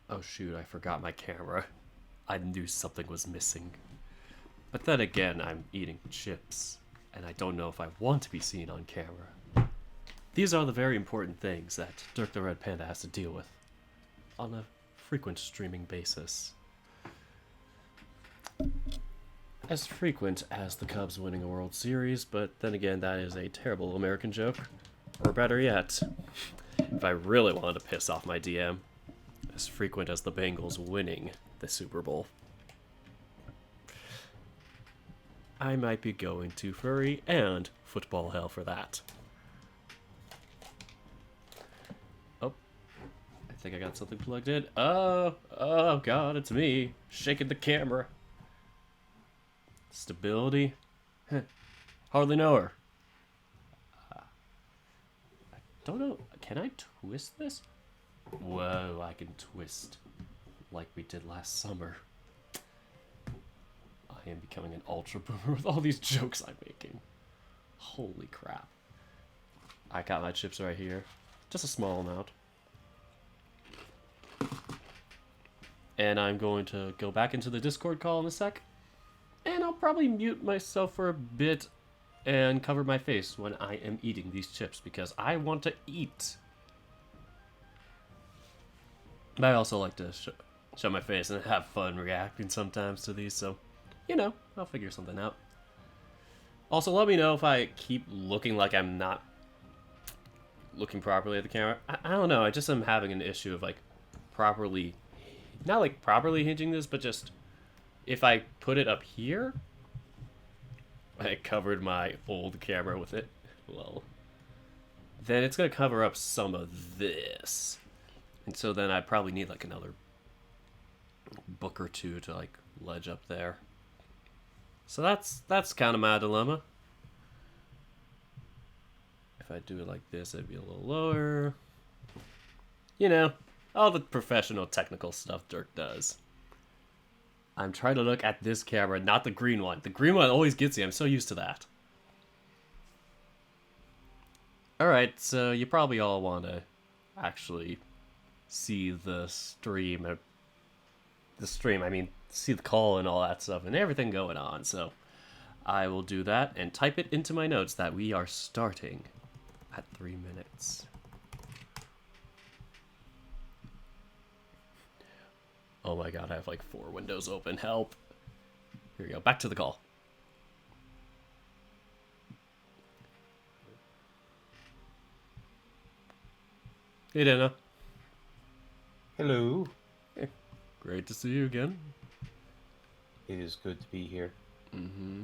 Oh shoot, I forgot my camera. I knew something was missing. But then again, I'm eating chips, and I don't know if I want to be seen on camera. These are the very important things that Dirk the Red Panda has to deal with on a frequent streaming basis. As frequent as the Cubs winning a World Series, but then again, that is a terrible American joke. Or better yet, if I really wanted to piss off my DM, as frequent as the Bengals winning the Super Bowl. I might be going to furry and football hell for that. Oh, I think I got something plugged in. Oh god, it's me, shaking the camera. Stability? Hardly know her. I don't know, can I twist this? Whoa, I can twist like we did last summer. I am becoming an ultra boomer with all these jokes I'm making. Holy crap. I got my chips right here. Just a small amount. And I'm going to go back into the Discord call in a sec. And I'll probably mute myself for a bit and cover my face when I am eating these chips because I want to eat. But I also like to show my face and have fun reacting sometimes to these, so, you know, I'll figure something out. Also, let me know if I keep looking like I'm not looking properly at the camera. I don't know, I just am having an issue of, like, properly, not like properly hinging this, but just, if I put it up here, I covered my old camera with it, well, then it's going to cover up some of this. And so then I probably need like another book or two to like ledge up there. So that's kind of my dilemma. If I do it like this, it'd be a little lower. You know, all the professional technical stuff Dirk does. I'm trying to look at this camera, not the green one. The green one always gets you. I'm so used to that. Alright, so you probably all want to actually see the stream, I mean, see the call and all that stuff and everything going on, so I will do that and type it into my notes that we are starting at 3 minutes. Oh my god, I have like 4 windows open, help. Here we go, back to the call. Hey Dana. Hello. Hey. Great to see you again. It is good to be here. Mm-hmm.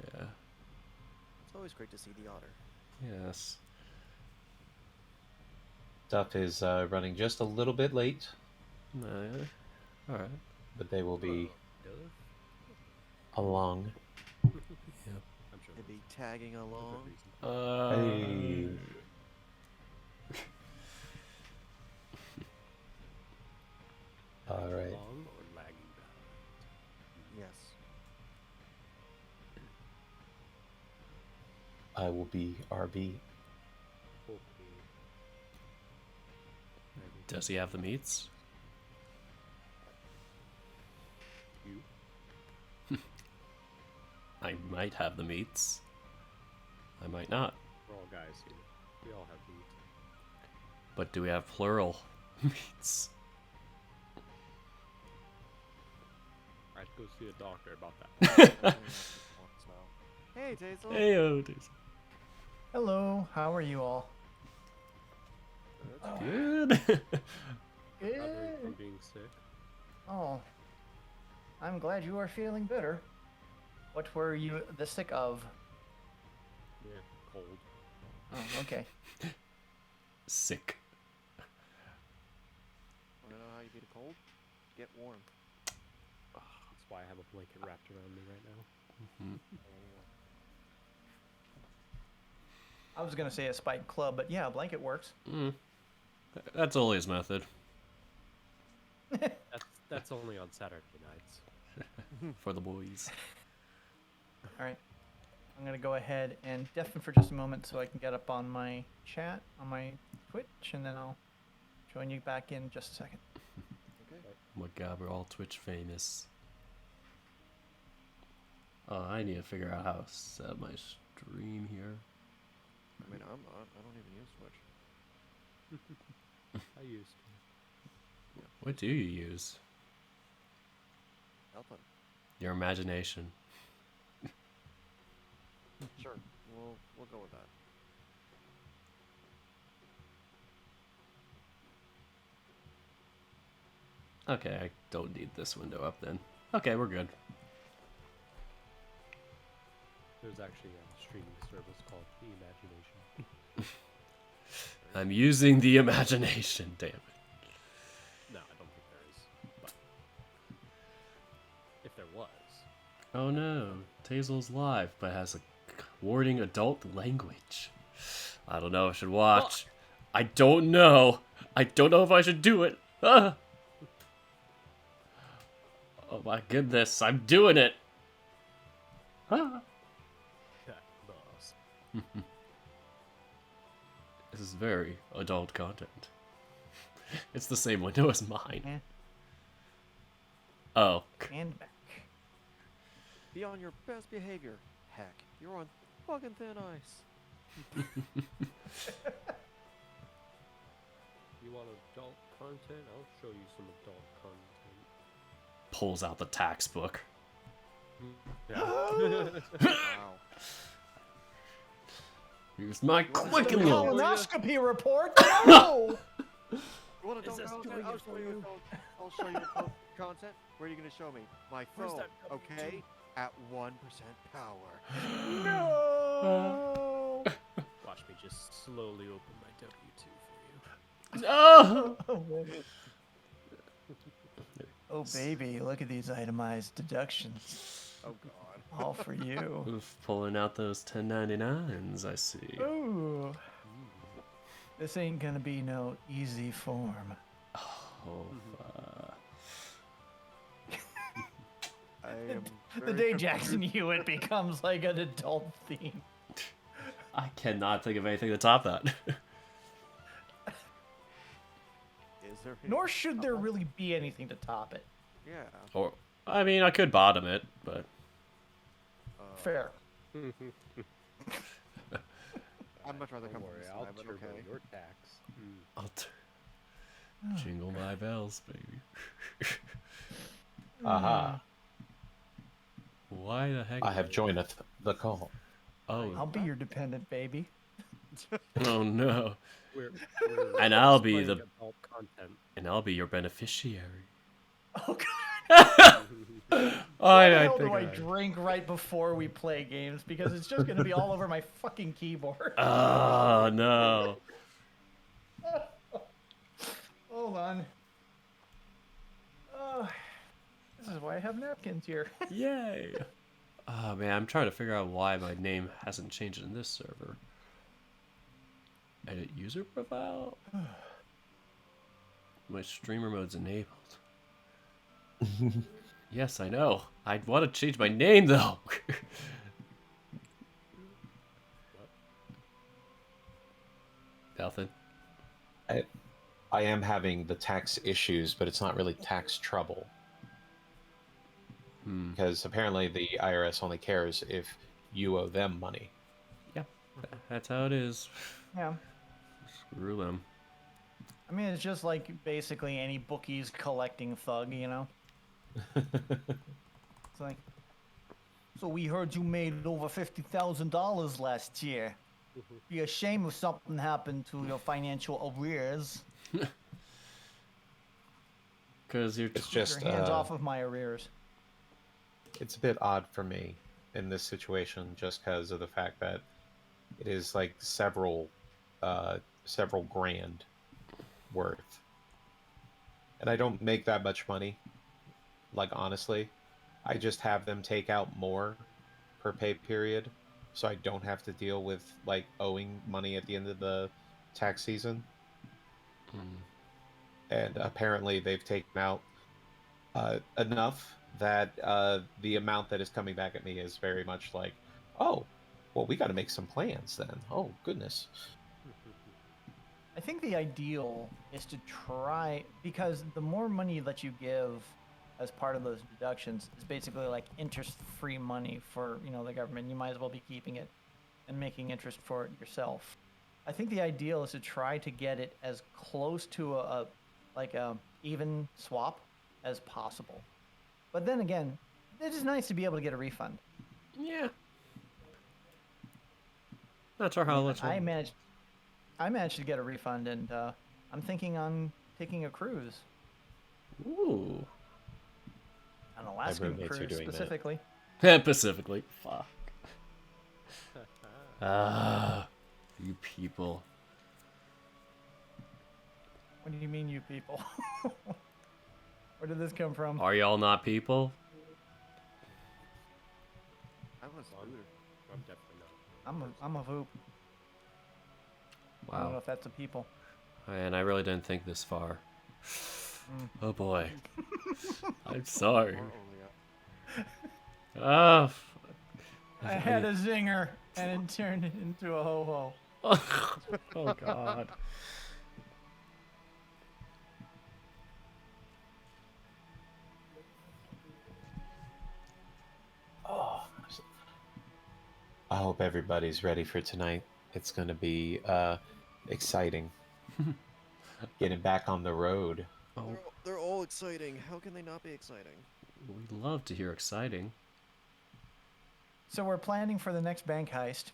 Yeah. It's always great to see the otter. Yes. Stuff is running just a little bit late. Alright. But they will be along. Yep. I'm sure they'll be tagging along. Hey. All right. Long or lagging behind? Yes. I will be RB. Okay. Does he have the meats? You? I might have the meats. I might not. We're all guys here. We all have meat. But do we have plural meats? I'd go see a doctor about that. Hey, Tazel. Hey, Daisy. Hello, how are you all? Good. Recovering from being sick. Oh, I'm glad you are feeling better. What were you the sick of? Yeah, cold. Oh, okay. Sick. Wanna know how you beat a cold? Get warm. That's why I have a blanket wrapped around me right now. Mm-hmm. I was gonna say a spike club, but yeah, a blanket works. That's Oli's method. That's only on Saturday nights. For the boys. All right, I'm gonna go ahead and deafen for just a moment so I can get up on my chat on my Twitch, and then I'll join you back in just a second. Oh my god, we're all Twitch famous. Oh, I need to figure out how to set my stream here. I mean, I'm not. I don't even use Twitch. I used What do you use? Nothing. Your imagination. Sure. We'll go with that. Okay, I don't need this window up then. Okay, we're good. There's actually a streaming service called The Imagination. I'm using the imagination, damn it. No, I don't think there is. But if there was, Oh no, Tazel's live, but has a warning adult language. I don't know if I should watch. I don't know. I don't know if I should do it. Ah! Oh my goodness, I'm doing it. Ah! that boss. This is very adult content. It's the same window as mine. Yeah. Oh. And back. Be on your best behavior. Heck, you're on fucking thin ice. You want adult content? I'll show you some adult content. Pulls out the tax book. Yeah. Wow. Here's my The quicken look. colonoscopy report. No. You want adult this content? doing I'll it show for you you? adult. I'll show you adult content. Where are you gonna show me? My Where's phone. that W2? Okay. At 1% power. No. Watch me just slowly open my W2 for you. No! Oh baby, look at these itemized deductions. Oh god. All for you. Oof, pulling out those 1099s, I see. Ooh. This ain't gonna be no easy form. Oh, I am The day Jackson Hewitt becomes like an adult theme. I cannot think of anything to top that. Is there? Nor should there really be anything to top it. Yeah. Or, I mean, I could bottom it, but Fair. I'd much rather Don't come worry, from this I'll side, but turbo okay. your tax. I'll jingle my bells, baby. Aha. Why the heck? I have joineth the call. Oh, I'll be your dependent baby. oh no! We're And I'll be playing the adult content. and I'll be your beneficiary. Oh god. Why Why the hell think do I drink right before we play games? Because it's just gonna be all over my fucking keyboard. Oh no! Hold on. Oh, this is why I have napkins here. Yay! Oh man, I'm trying to figure out why my name hasn't changed in this server. Edit user profile. My streamer mode's enabled. Yes, I know. I want to change my name though. Nothing. I am having the tax issues, but it's not really tax trouble. Because apparently the IRS only cares if you owe them money. Yeah, that's how it is. Yeah. Screw them. I mean, it's just like basically any bookie's collecting thug, you know? It's like, so we heard you made over $50,000 last year. Be a shame if something happened to your financial arrears. Because you're It's Keep just your hands off of my arrears. it's a bit odd for me in this situation, just because of the fact that it is like several grand worth, and I don't make that much money. Like honestly, I just have them take out more per pay period, so I don't have to deal with like owing money at the end of the tax season. And apparently they've taken out enough that the amount that is coming back at me is very much like, oh, well, we got to make some plans then. Oh goodness. think the ideal is to try, because the more money that you give as part of those deductions is basically like interest-free money for, you know, the government. You might as well be keeping it and making interest for it yourself. I think the ideal is to try to get it as close to a even swap as possible. But then again, it is nice to be able to get a refund. Yeah. Not sure how much. I managed to get a refund, and I'm thinking on taking a cruise. Ooh. An Alaskan roommates are cruise doing that. specifically. Specifically. Fuck. Ah, you people. What do you mean, you people? Where did this come from? Are y'all not people? I want a scooter. I'm definitely not. I'm a Voop. I don't know Wow. if that's a people. And I really didn't think this far. Mm. Oh boy. I'm sorry. Or only Ah. I had a zinger, and it turned into a ho-ho. Oh god. I hope everybody's ready for tonight. It's going to be exciting. Getting back on the road. Oh, they're all exciting. How can they not be exciting? we'd love to hear exciting. So we're planning for the next bank heist.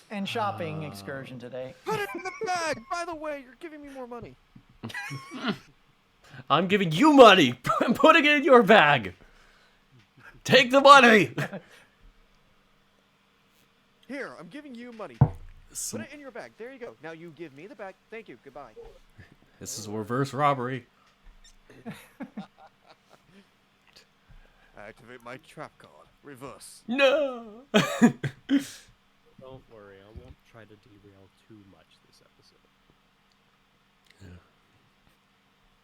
And shopping excursion today. Put it in the bag! By the way, you're giving me more money. I'm giving you money. I'm putting it in your bag. Take the money. Here, I'm giving you money. So, Put it in your bag. There you go. Now you give me the bag. Thank you. Goodbye. this is reverse robbery. Activate my trap card. Reverse. No. Don't worry, I won't try to derail too much this episode.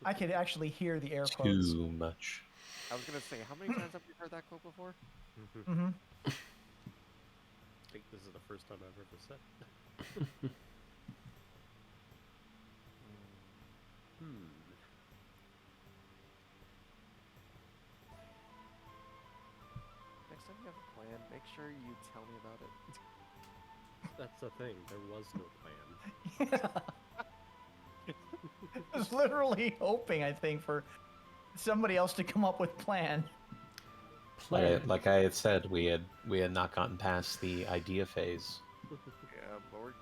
I could actually hear the air quotes. Too much. I was gonna say, how many times have you heard that quote before? Mm-hmm. I think this is the first time I've ever said it. Next time you have a plan, make sure you tell me about it. That's the thing, there was no plan. I was literally hoping, I think, for somebody else to come up with plan. Like I had said, we had not gotten past the idea phase. Yeah, but we're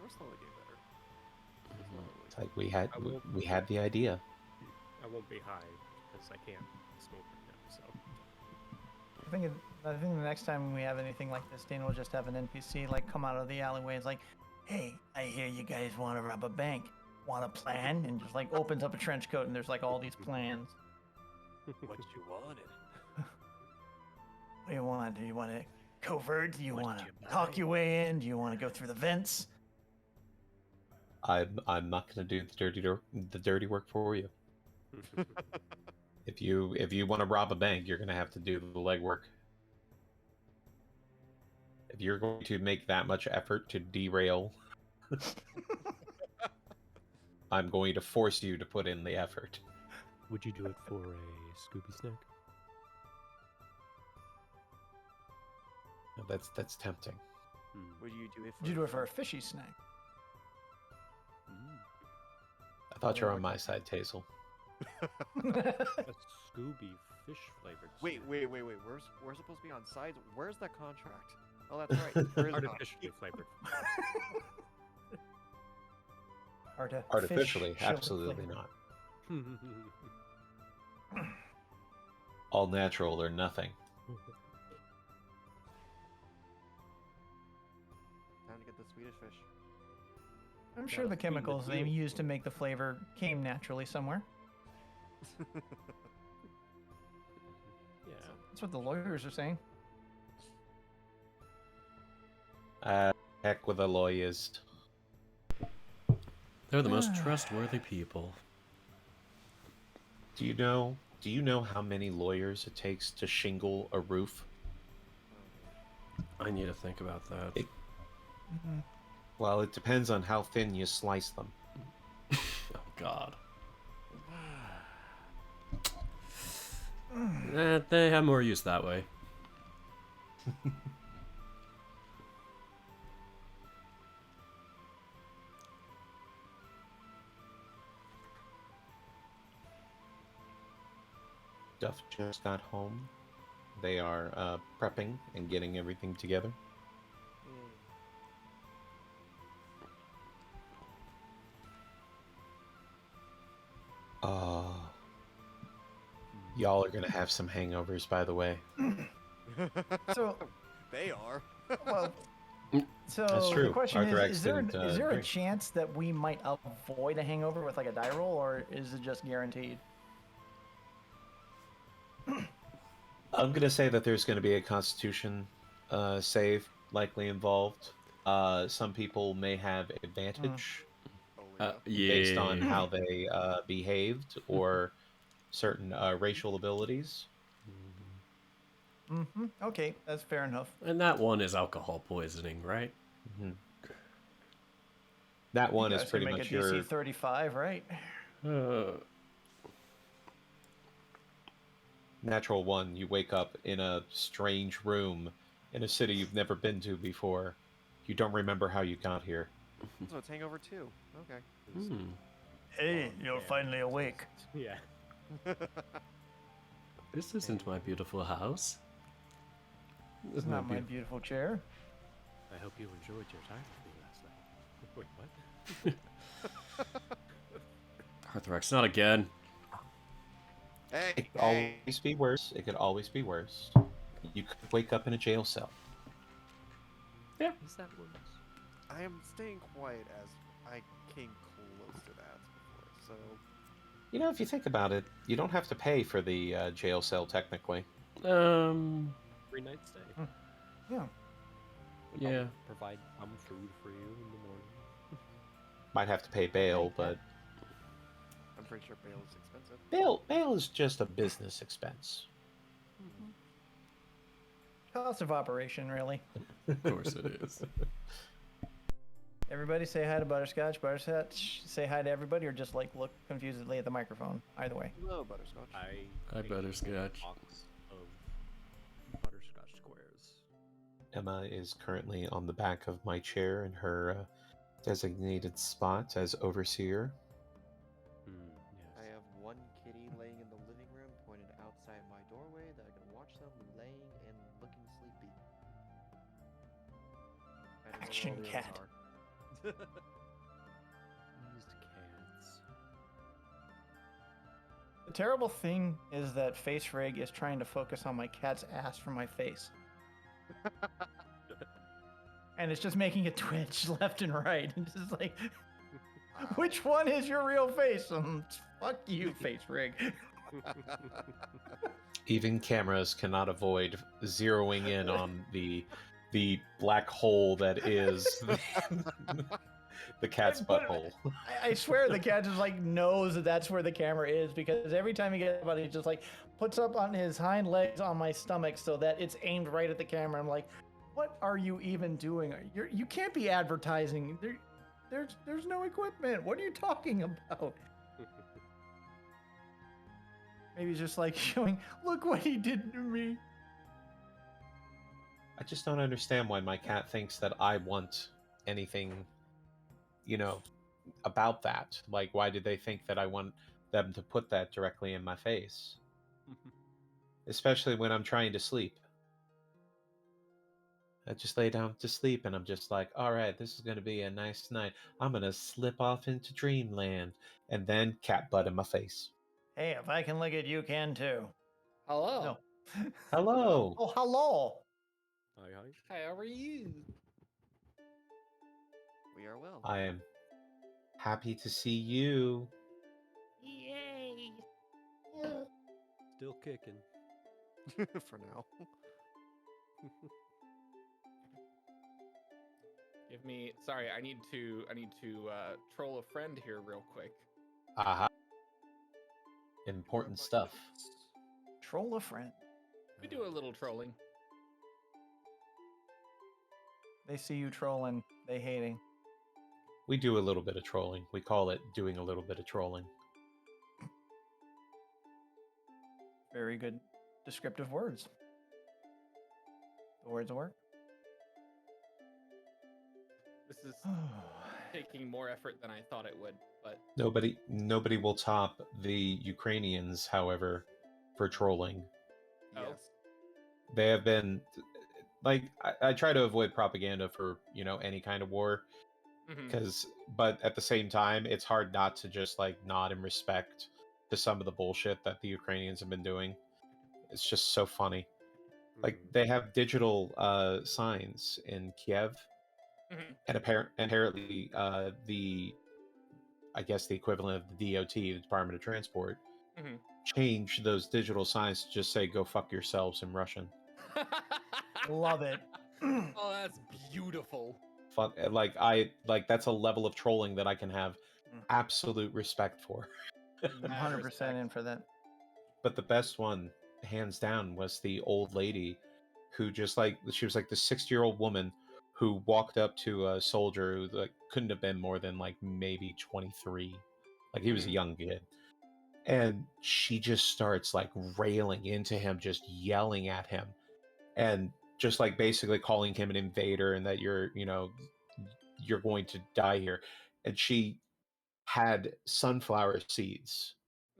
slowly getting better. It's like we had the idea. I won't be high because I can't smoke right now. So I think the next time we have anything like this, Dana will just have an NPC like come out of the alleyway. It's like, hey, I hear you guys want to rob a bank. Want a plan? And just like opens up a trench coat and there's like all these plans. What you wanted? What do you want? Do you want to covert? Do you What want to did you talk buy? your way in? Do you want to go through the vents? I'm not gonna do the dirty work for you. If you want to rob a bank, you're gonna have to do the legwork. If you're going to make that much effort to derail, I'm going to force you to put in the effort. would you do it for a Scooby snack? That's tempting. Would you do it for Did you do it for a fishy snack? I thought you were on my side, Tazel. A Scooby fish flavored. Wait. snack. We're supposed to be on sides. Where's that contract? Oh, that's right. There is a contract. Artificially flavored. Artificially, absolutely not. All natural or nothing. Time to get the Swedish fish. I'm sure the Gotta clean the chemicals they deal used to first. make the flavor came naturally somewhere. Yeah. That's what the lawyers are saying. Heck with the lawyers. They're the most trustworthy people. Do you know how many lawyers it takes to shingle a roof? I need to think about that. Well, it depends on how thin you slice them. Oh God. They have more use that way. Duff just got home. They are prepping and getting everything together. Y'all are gonna have some hangovers, by the way. So, They are. well, so That's true. the question Arthur is there, didn't, is there a drink. chance that we might avoid a hangover with like a die roll, or is it just guaranteed? I'm gonna say that there's gonna be a Constitution save likely involved. Some people may have advantage Oh, yeah. Yeah. based on how they behaved or certain racial abilities. Mm-hmm. Okay, that's fair enough. And that one is alcohol poisoning, right? That You one is guys can pretty make much a DC your 35, right? natural one. You wake up in a strange room in a city you've never been to before. You don't remember how you got here. So it's Hangover 2. Okay. Hey, you're finally awake. Yeah. This isn't my beautiful house. This It's is not my beautiful. beautiful chair. I hope you enjoyed your time with me last night. Wait, what? Arthrex, not again. Hey, It could hey. always be worse. It could always be worse. You could wake up in a jail cell. Is that worse? I am staying quiet as I came close to that before, so... You know, if you think about it, you don't have to pay for the jail cell technically. 3-night stay. Yeah. We'd Yeah. probably provide some food for you in the morning. Might have to pay bail, but I'm pretty sure bail is expensive. bail is just a business expense. Cost of operation, really. Of course it is. Everybody say hi to Butterscotch. Butterscotch, say hi to everybody, or just like look confusedly at the microphone. Either way. Hello, Butterscotch. I ate butterscotch. a box of butterscotch squares. Emma is currently on the back of my chair in her designated spot as overseer. Yes. I have one kitty laying in the living room, pointed outside my doorway, that I can watch them laying and looking sleepy. I don't know where all Action the others cat. are. Used cats. The terrible thing is that Face Rig is trying to focus on my cat's ass from my face. And it's just making it twitch left and right. It's just like, which one is your real face? Fuck you, Face Rig. Even cameras cannot avoid zeroing in on the black hole that is the cat's But- butthole. I swear the cat just like knows that that's where the camera is, because every time he gets somebody, he just like puts up on his hind legs on my stomach so that it's aimed right at the camera. I'm like, what are you even doing? You can't be advertising. There's no equipment. What are you talking about? Maybe he's just like showing, look what he did to me. I just don't understand why my cat thinks that I want anything, about that. Like, why did they think that I want them to put that directly in my face? Especially when I'm trying to sleep. I just lay down to sleep and I'm just like, all right, this is going to be a nice night. I'm going to slip off into dreamland. And then cat butt in my face. Hey, if I can lick it, you can too. Hello. No. Hello. Oh, hello. Hi, hi. Hi, how are you? We are well. I am happy to see you. Yay. Still kicking. For now. Give me. Sorry, I need to troll a friend here real quick. Aha. Important stuff. Troll a friend. We do a little trolling. They see you trolling. They hating. We do a little bit of trolling. We call it doing a little bit of trolling. Very good descriptive words. The words work. This is taking more effort than I thought it would, but Nobody will top the Ukrainians, however, for trolling. Oh. Yes. They have been like I try to avoid propaganda for any kind of war, mhm. but at the same time it's hard not to just like nod in respect to some of the bullshit that the Ukrainians have been doing. It's just so funny. Like they have digital signs in Kiev, Mhm. and apparently the I guess the equivalent of the DOT, the Department of Transport, Mhm. change those digital signs to just say "Go fuck yourselves" in Russian. Love it. Oh, that's beautiful. Fuck, like that's a level of trolling that I can have absolute respect for. Mad 100% respect. in for that. But the best one, hands down, was the old lady who just like she was like the 60-year-old woman who walked up to a soldier who like couldn't have been more than like maybe 23, like he was a Mhm. young kid, and she just starts like railing into him, just yelling at him, and just like basically calling him an invader and that you're going to die here. And she had sunflower seeds.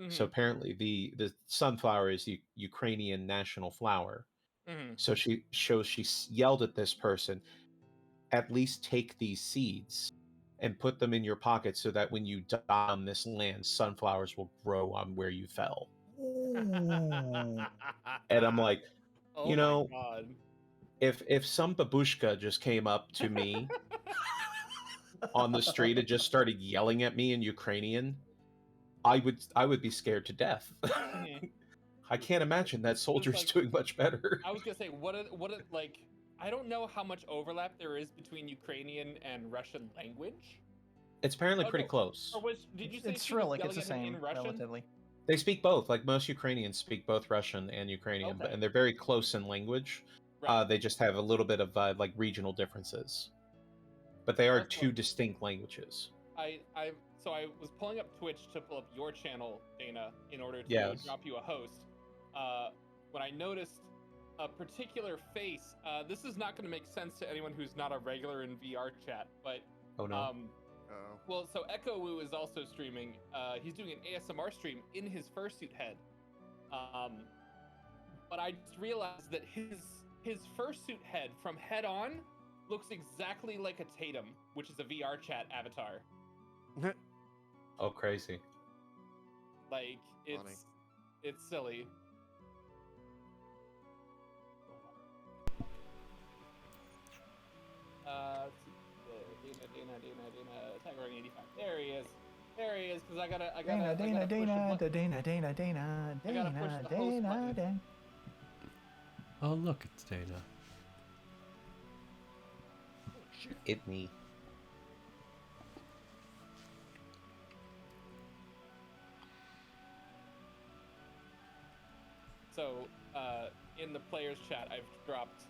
So Mhm. apparently the sunflower is the Ukrainian national flower. Mhm. So she yelled at this person, at least take these seeds and put them in your pocket so that when you die on this land, sunflowers will grow on where you fell. Ooh. And I'm like, Oh you my know, god. if some babushka just came up to me on the street and just started yelling at me in Ukrainian, I would be scared to death. Mhm. I can't imagine that Just soldier's like doing much better. I was gonna say, like? I don't know how much overlap there is between Ukrainian and Russian language. It's apparently Oh pretty no, close. or was did you say It's she was Cyrillic. It's yelling the at him in same, Russian? relatively. They speak both. Like most Ukrainians speak both Russian and Ukrainian, Okay, and they're very close in language. right. They just have a little bit of like regional differences, but they are Also, two distinct languages. I so I was pulling up Twitch to pull up your channel, Dana, in order to Yes. drop you a host. When I noticed a particular face, this is not going to make sense to anyone who's not a regular in VR chat, but Oh no. Oh. well, so Echo Woo is also streaming. He's doing an ASMR stream in his fursuit head. But I just realized that his fursuit head from head on looks exactly like a Tatum, which is a VR chat avatar. Oh crazy. Like Funny. it's silly. Let's see. Dana, Tiger 85. There he is. There he is. Because I gotta push Dana, the Dana, button. Dana, Dana, Dana, I gotta push Dana, the host Dana, button. Dana. Oh, look, it's Dana. It me. So, in the players chat, I've dropped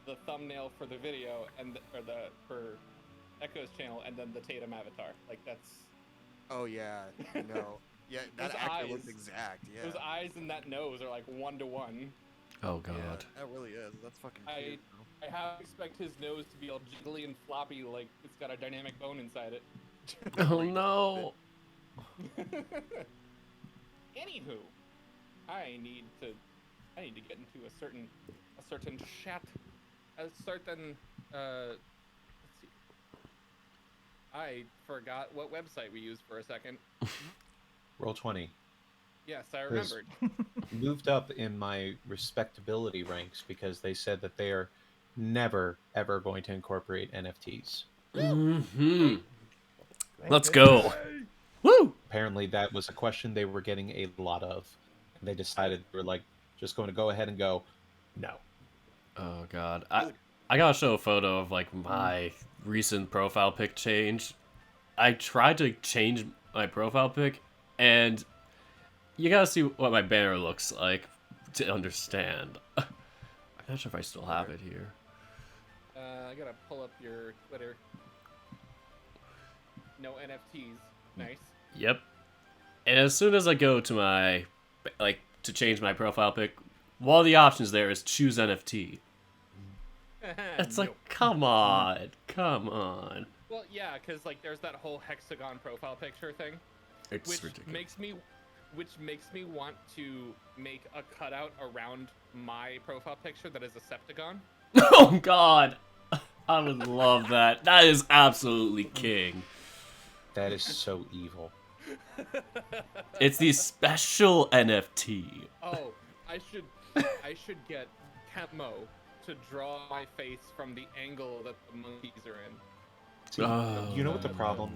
the thumbnail for the video for Echo's channel, and then the Tatum avatar. Like that's Oh yeah. No. Yeah, that Those actor looks eyes. exact. Yeah. those eyes and that nose are like 1-to-1. Oh, Yeah, God. that really is. That's fucking I cute. Bro. I have to expect his nose to be all jiggly and floppy, like it's got a dynamic bone inside it. Oh, no. Anywho, I need to get into a certain chat, let's see. I forgot what website we used for a second. Roll20. Yes, I There's- remembered. Moved up in my respectability ranks because they said that they are never ever going to incorporate NFTs. Mm-hmm. Thank Let's goodness. go. Woo! Apparently that was a question they were getting a lot of, and they decided they were like just going to go ahead and go no. Oh, God. I gotta show a photo of, like, my recent profile pic change. I tried to change my profile pic, and you gotta see what my banner looks like to understand. I'm not sure if I still have it here. I gotta pull up your Twitter. no NFTs. Nice. Yep. And as soon as I go to my, to change my profile pic, one of the options there is choose NFT. It's like, Nope. come on, come on. Well, yeah, because like there's that whole hexagon profile picture thing, It's which ridiculous. makes me want to make a cutout around my profile picture that is a septagon. Oh God, I would love that. That is absolutely king. That is so evil. It's the special NFT. Oh, I should get Camo to draw my face from the angle that the monkeys are in. See, Oh, you know what the problem?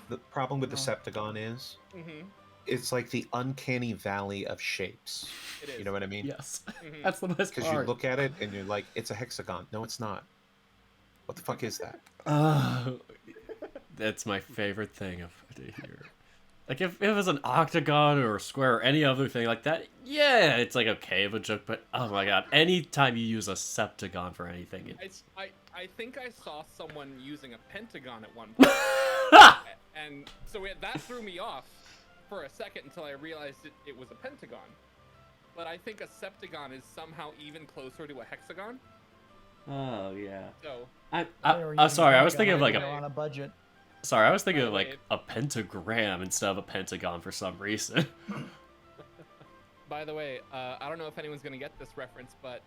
The problem with the Septagon is? Mm-hmm. It's like the uncanny valley of shapes. It is. You know what I mean? Yes, Mhm. that's the best Because you part. look at it and you're like, it's a hexagon. No, it's not. What the fuck is that? That's my favorite thing to hear. Like if it was an octagon or a square or any other thing like that, yeah, it's like okay of a joke. But oh my God, anytime you use a septagon for anything, I think I saw someone using a pentagon at one point, and so that threw me off for a second until I realized it was a pentagon. But I think a septagon is somehow even closer to a hexagon. Oh yeah. So Sorry, I was thinking of like They're on a budget. Sorry, I was thinking of By the like way- a pentagram instead of a pentagon for some reason. by the way, I don't know if anyone's gonna get this reference, but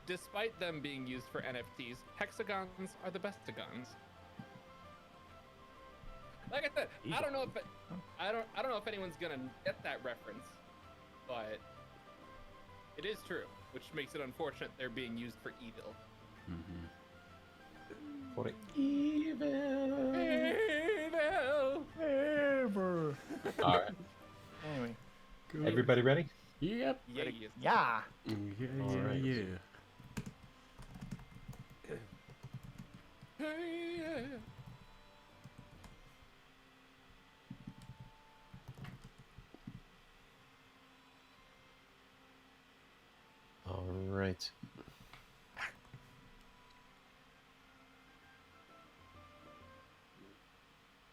despite them being used for NFTs, hexagons are the bestagons. Like I said, I don't know if anyone's gonna get that reference, but it is true, which makes it unfortunate they're being used for evil. What evil. Evil. All right. Anyway. Everybody ready? Yep. Yeah. Yeah. Yeah, All right. yeah. All right.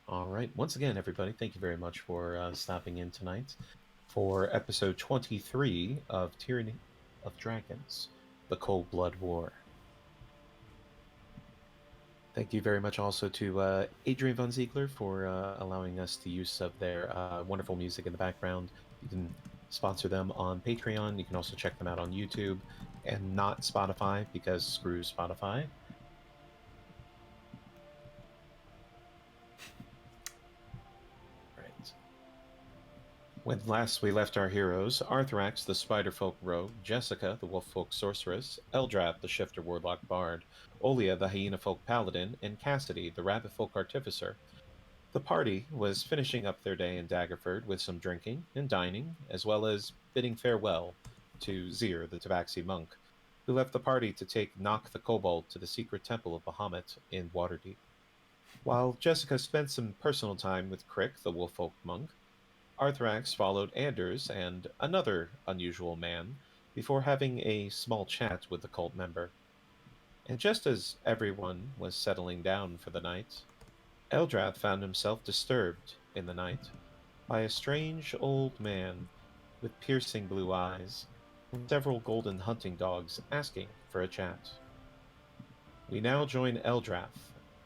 All right. Once again, everybody, thank you very much for stopping in tonight for episode 23 of Tyranny of Dragons, the Cold Blood War. Thank you very much also to Adrian Von Ziegler for allowing us the use of their wonderful music in the background. You can sponsor them on Patreon. You can also check them out on YouTube and not Spotify because screw Spotify. Right. When last we left our heroes, Arthrax, the Spiderfolk Rogue, Jessica, the Wolffolk Sorceress, Eldrath, the Shifter Warlock Bard, Olia, the Hyena Folk Paladin, and Cassidy, the Rabbit Folk Artificer. The party was finishing up their day in Daggerford with some drinking and dining, as well as bidding farewell to Zir, the Tabaxi monk, who left the party to take Nock the Kobold to the secret temple of Bahamut in Waterdeep. While Jessica spent some personal time with Crick, the Wolffolk monk, Arthrax followed Anders and another unusual man before having a small chat with the cult member. And just as everyone was settling down for the night, Eldrath found himself disturbed in the night by a strange old man with piercing blue eyes and several golden hunting dogs asking for a chat. We now join Eldrath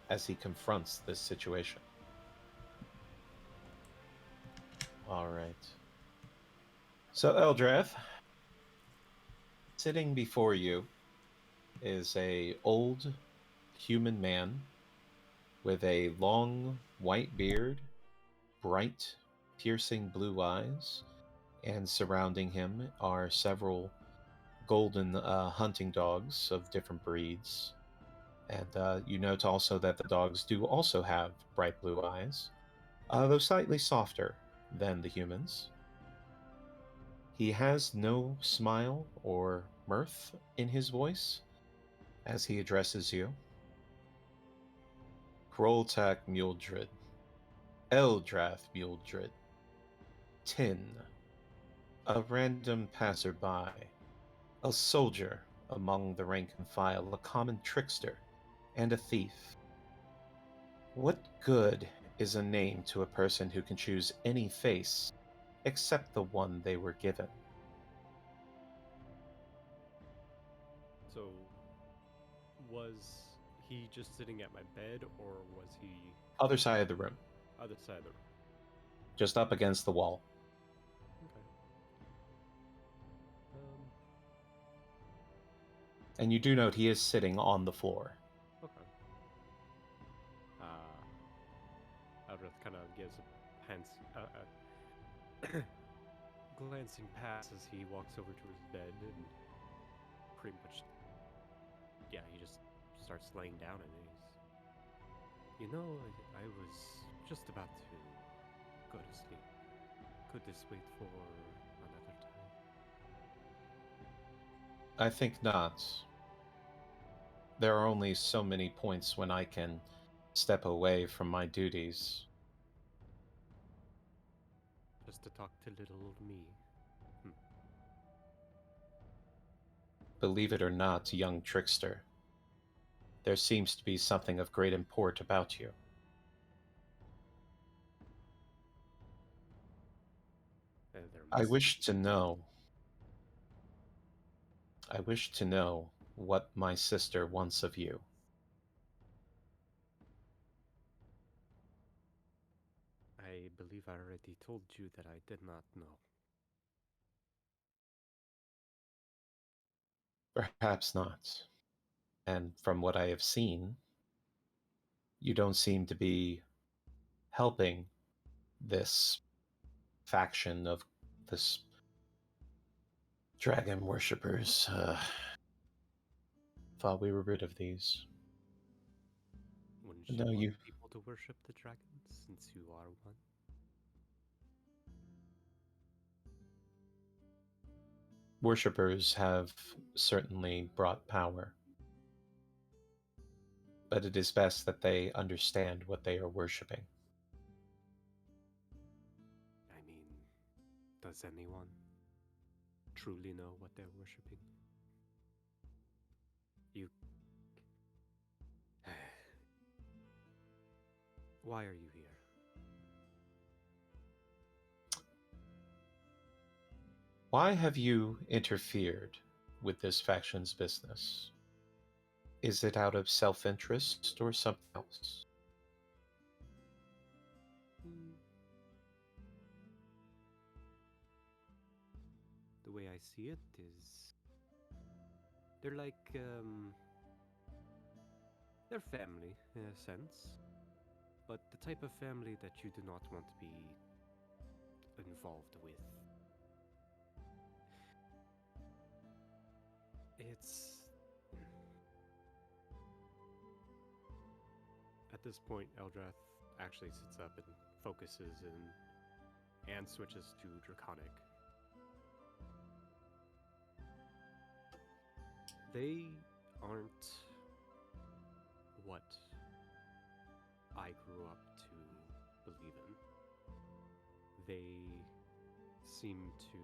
as he confronts this situation. All right. So Eldrath, sitting before you is a old human man with a long white beard, bright, piercing blue eyes, and surrounding him are several golden hunting dogs of different breeds. And you note also that the dogs do also have bright blue eyes, though slightly softer than the humans. He has no smile or mirth in his voice as he addresses you. Kroltak Muldred, Eldrath Muldred, Tin, a random passerby, a soldier among the rank and file, a common trickster, and a thief. What good is a name to a person who can choose any face except the one they were given? So, was he just sitting at my bed, or was he Other side of the room, other side of the room? just up against the wall. Okay. And you do note he is sitting on the floor. Okay. Eldrath kind of gives a glancing pass as he walks over to his bed and pretty much, yeah, he just starts laying down and he's, I was just about to go to sleep. Could this wait for another time? I think not. There are only so many points when I can step away from my duties. Just to talk to little old me. Believe it or not, young trickster, there seems to be something of great import about you. There I must wish be. to know. I wish to know what my sister wants of you. I believe I already told you that I did not know. Perhaps not. And from what I have seen, you don't seem to be helping this faction of this dragon worshippers. Thought we were rid of these. Wouldn't you No, want you people to worship the dragons since you are one? worshippers have certainly brought power, but it is best that they understand what they are worshipping. I mean, does anyone truly know what they're worshipping? You. Why are you here? Why have you interfered with this faction's business? Is it out of self-interest or something else? The way I see it is, they're like, they're family in a sense, but the type of family that you do not want to be involved with. It's at this point, Eldrath actually sits up and focuses and switches to Draconic. They aren't what I grew up to believe in. They seem to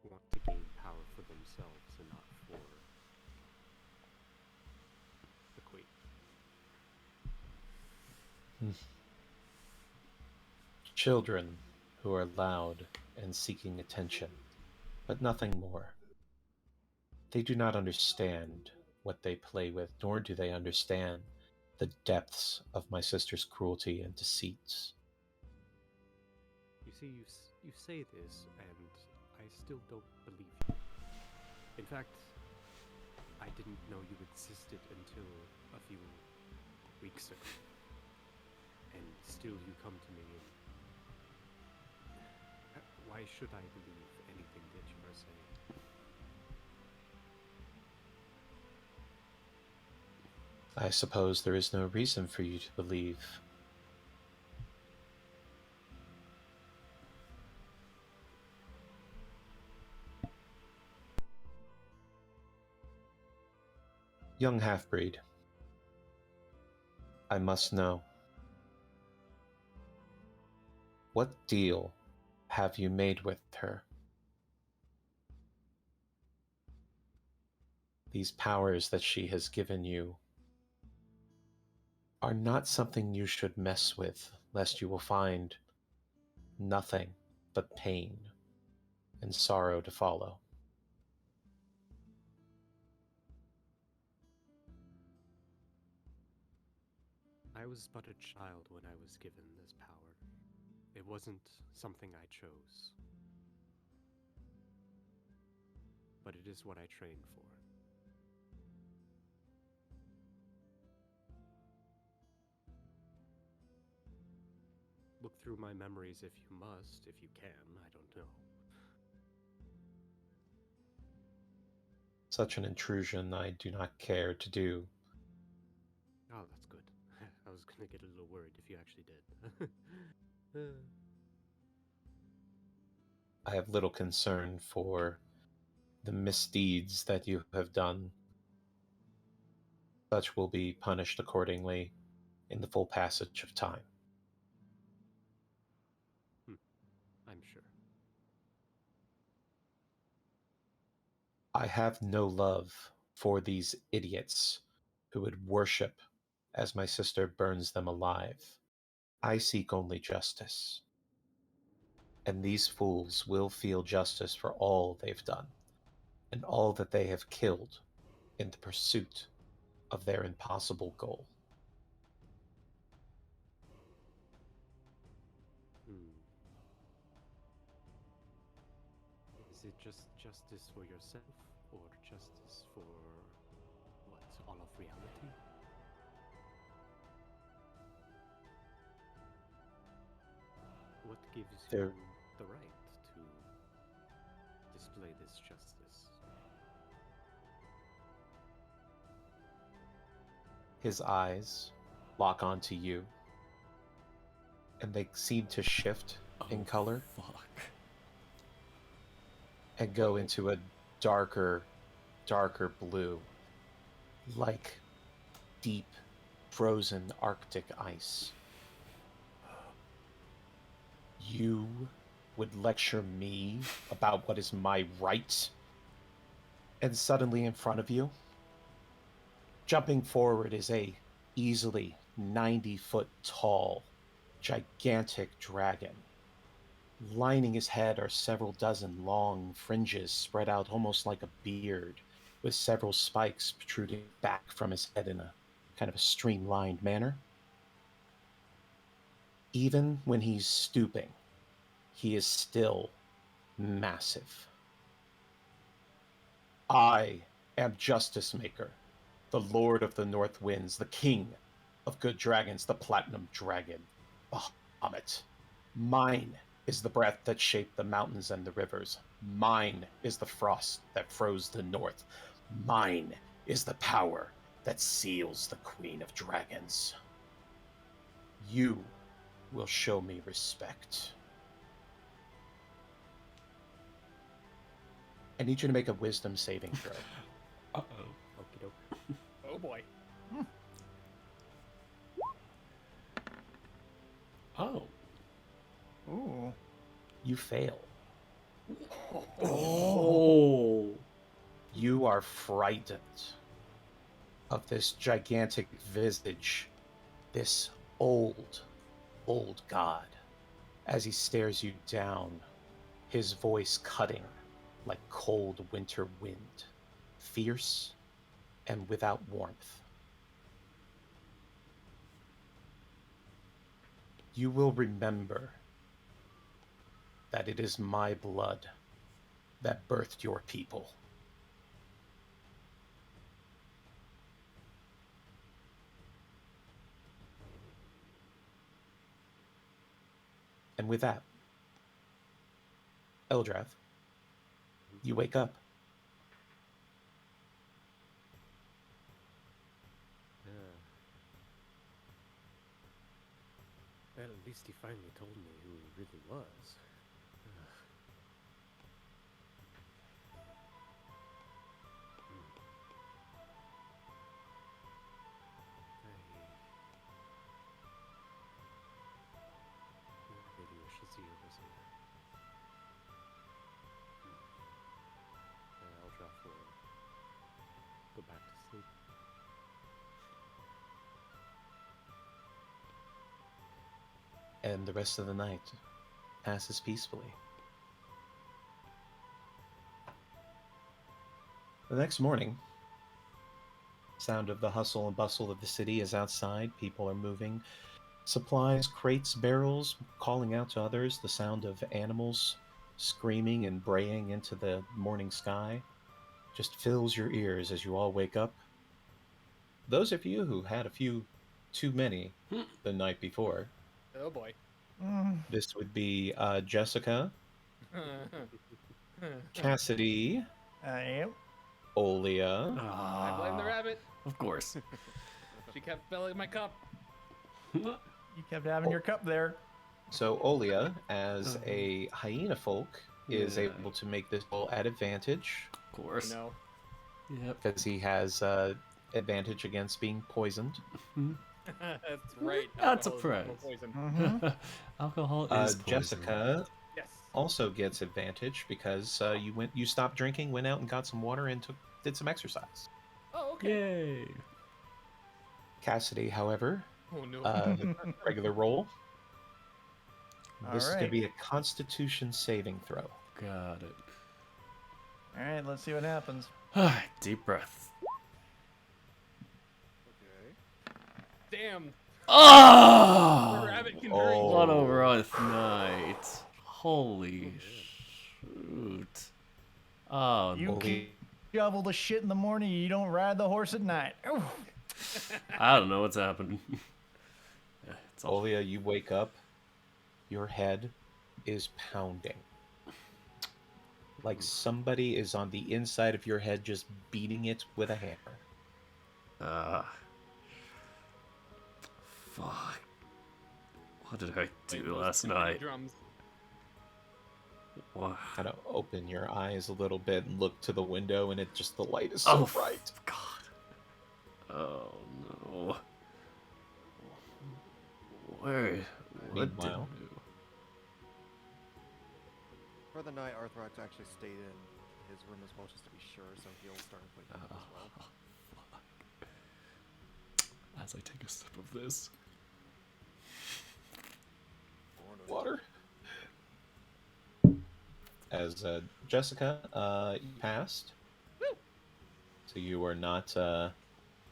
want to gain power for themselves and not for the Queen. Children who are loud and seeking attention, but nothing more. They do not understand what they play with, nor do they understand the depths of my sister's cruelty and deceits. You see, you say this, and I still don't believe you. In fact, I didn't know you existed until a few weeks ago. And still you come to me and... Why should I believe anything that you are saying? I suppose there is no reason for you to believe. Young half-breed, I must know. What deal have you made with her? These powers that she has given you, are not something you should mess with, lest you will find nothing but pain and sorrow to follow. I was but a child when I was given this power. It wasn't something I chose. But it is what I trained for. Look through my memories if you must, if you can, I don't know. Such an intrusion I do not care to do. Oh, that's good. I was gonna get a little worried if you actually did. I have little concern for the misdeeds that you have done. Such will be punished accordingly in the full passage of time. I'm sure. I have no love for these idiots who would worship as my sister burns them alive. I seek only justice. And these fools will feel justice for all they've done, and all that they have killed in the pursuit of their impossible goal. Is it just justice for yourself, or justice for, what, all of reality? What gives you There- the right to display this justice? His eyes lock onto you, and they seem to shift in color Fuck. and go into a darker, darker blue, like deep, frozen Arctic ice. You would lecture me about what is my right? And suddenly in front of you, jumping forward, is a easily 90-foot tall, gigantic dragon. Lining his head are several dozen long fringes spread out almost like a beard, with several spikes protruding back from his head in a kind of a streamlined manner. Even when he's stooping, he is still massive. I am Justice Maker, the Lord of the North Winds, the King of Good Dragons, the Platinum Dragon, Bahamut. Mine is the breath that shaped the mountains and the rivers. Mine is the frost that froze the north. Mine is the power that seals the Queen of Dragons. You will show me respect. I need you to make a wisdom saving throw. Uh-oh. Okie doke. Oh boy. Oh. Ooh. You fail. Oh. You are frightened of this gigantic visage, this old, old god, as he stares you down, his voice cutting like cold winter wind, fierce and without warmth. You will remember that it is my blood that birthed your people. And with that, Eldrath, you wake up. Well, at least he finally told me who he really was. I really wish Azir was here. Eldrath will go back to sleep. And the rest of the night passes peacefully. The next morning, sound of the hustle and bustle of the city is outside. People are moving. Supplies, crates, barrels, calling out to others. The sound of animals screaming and braying into the morning sky just fills your ears as you all wake up. Those of you who had a few too many the night before, Oh boy. this would be Jessica, Cassidy, Yep. Olia, I blame the Ah, rabbit. of course. She kept filling my cup. You kept having your cup there. So Olia, as a hyena folk, is Yeah. able to make this roll at advantage Of course. No. Yep. because he has advantage against being poisoned. That's right. That's a alcohol is prize. normal poison. Mm-hmm. Alcohol is poison. Jessica Yes. also gets advantage because you stopped drinking, went out and got some water, and did some exercise. Oh, okay. Yay. Cassidy, however, Oh no. regular roll. This is going to Alright. be a Constitution saving throw. Got it. All right, let's see what happens. Deep breath. Okay. Damn. The Oh! rabbit can Oh. drink. What a rough night. Holy shoot. Oh, You Olia, shovel the shit in the morning, you don't ride the horse at night. Ooh. I don't know what's happening. Yeah, it's all Olia, you wake up, your head is pounding. Like somebody is on the inside of your head just beating it with a hammer. Fuck. What did I do Playing those last too many night? Drums. What? Kind of open your eyes a little bit and look to the window, and the light is so Oh, bright. God. Oh, no. Where? What did Meanwhile- I do? For the night, Arthrox actually stayed in his room as well, just to be sure, so he'll start waking up as well. As I take a sip of this. Water. As Jessica, you passed. So you are not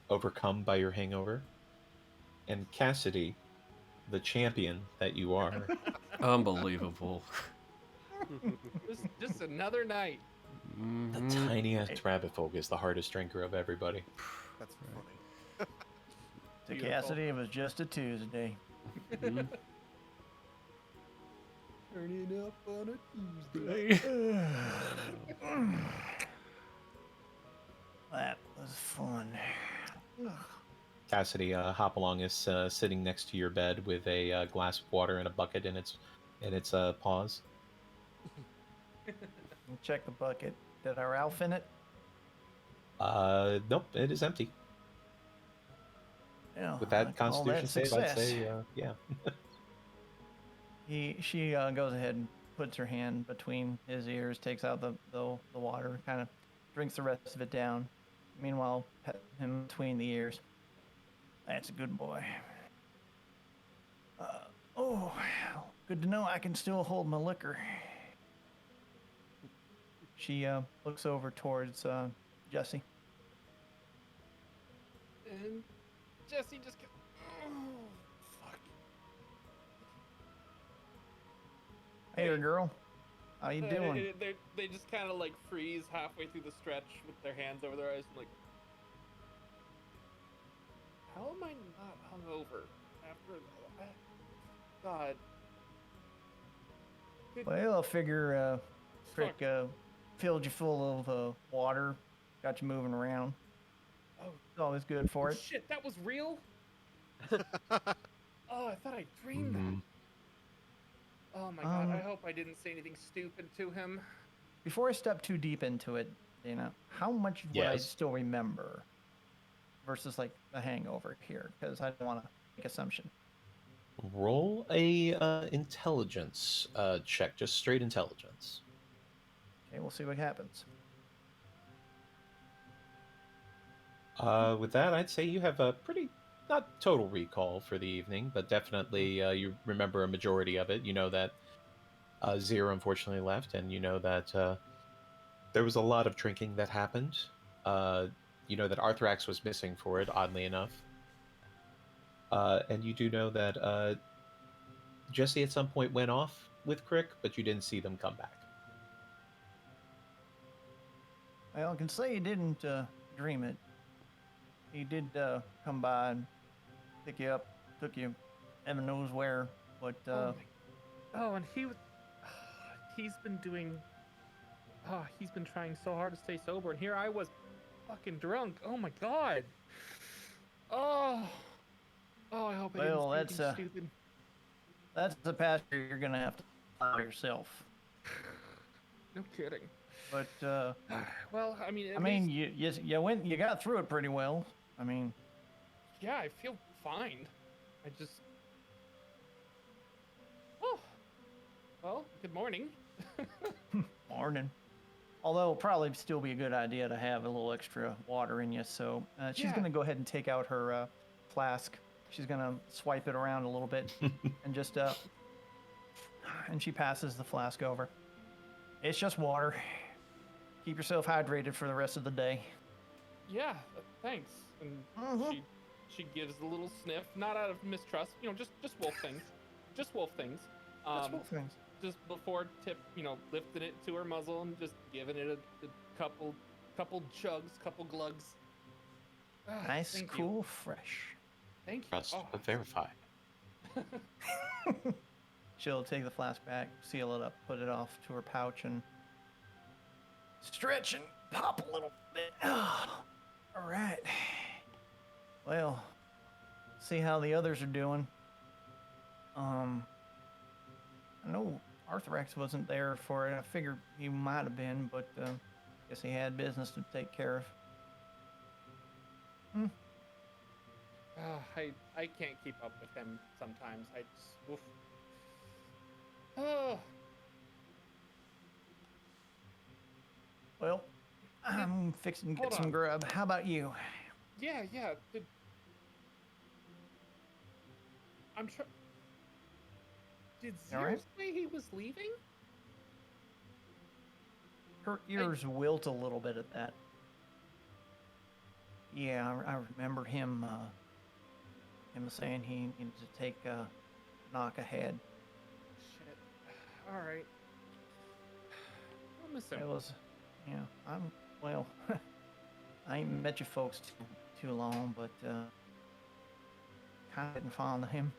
overcome by your hangover. And Cassidy, the champion that you are, Unbelievable. Just another night. the tiniest rabbit folk is the hardest drinker of everybody. That's funny. To Beautiful. Cassidy, it was just a Tuesday. Mhm. Turning up on a Tuesday. That was fun. Cassidy, Hopalong is sitting next to your bed with a glass of water and a bucket in its paws. Check the bucket. Did our Ralph in it? Nope, it is empty. Yeah. With I'd that call Constitution that save, I'd success. say, yeah. She goes ahead and puts her hand between his ears, takes out the water, kind of drinks the rest of it down. Meanwhile, pet him between the ears. That's a good boy. Oh, good to know I can still hold my liquor. She looks over towards Jesse. And Jesse just goes, oh, fuck. Hey there, girl. How you doing? They just kind of like freeze halfway through the stretch with their hands over their eyes and like, how am I not hungover after God? Well, I figure Frick Fuck. filled you full of water, got you moving around. Oh, It's always good for it. shit, that was real? Oh, I thought I dreamed Mhm. that. Oh my god, I Um, hope I didn't say anything stupid to him. Before I step too deep into it, Dana, how much would I Yes. still remember versus like the hangover here? Because I don't want to make assumption. Roll a intelligence check, just straight intelligence. Okay, we'll see what happens. With that, I'd say you have a pretty not total recall for the evening, but definitely you remember a majority of it. You know that Zero unfortunately left, and you know that there was a lot of drinking that happened. You know that Arthrax was missing for it, oddly enough. And you do know that Jesse at some point went off with Crick, but you didn't see them come back. Well, I can say he didn't dream it. He did come by and pick you up, took you heaven knows where, but Oh, and he's been doing. Oh, he's been trying so hard to stay sober, and here I was, fucking drunk. Oh my god. Oh. Oh, I hope I didn't Well, say that's anything stupid. that's the pasture you're gonna have to plow yourself. No kidding. But Well, I mean, you got through it pretty well. I mean, yeah, I feel fine. I just. Oh. Well, good morning. morning. Although it'll probably still be a good idea to have a little extra water in you. So she's Yeah. gonna go ahead and take out her flask. She's gonna swipe it around a little bit and just and she passes the flask over. It's just water. Keep yourself hydrated for the rest of the day. Yeah, thanks. And she gives a little sniff, not out of mistrust, just wolf things, just wolf things. That's cool things. Just before Tip, lifting it to her muzzle and just giving it a couple chugs, couple glugs. Ah, Nice, thank cool, you. fresh. Thank you. Trust, Oh, but verify. She'll take the flask back, seal it up, put it off to her pouch, and stretch and pop a little bit. Oh, all right. Well, see how the others are doing. I know Arthrax wasn't there for it. I figured he might have been, but guess he had business to take care of. I can't keep up with him sometimes. I just, oof. Oh. Well, I'm fixing to get Hold some on. grub. How about you? Yeah. I'm sure. Did All Zero right. say he was leaving? Her ears wilt a little bit at that. Yeah, I remember him saying he needed to take a knock ahead. Shit. All right. I'll miss him. It was, yeah, well, I ain't met you folks too long, but kind of getting fond of him.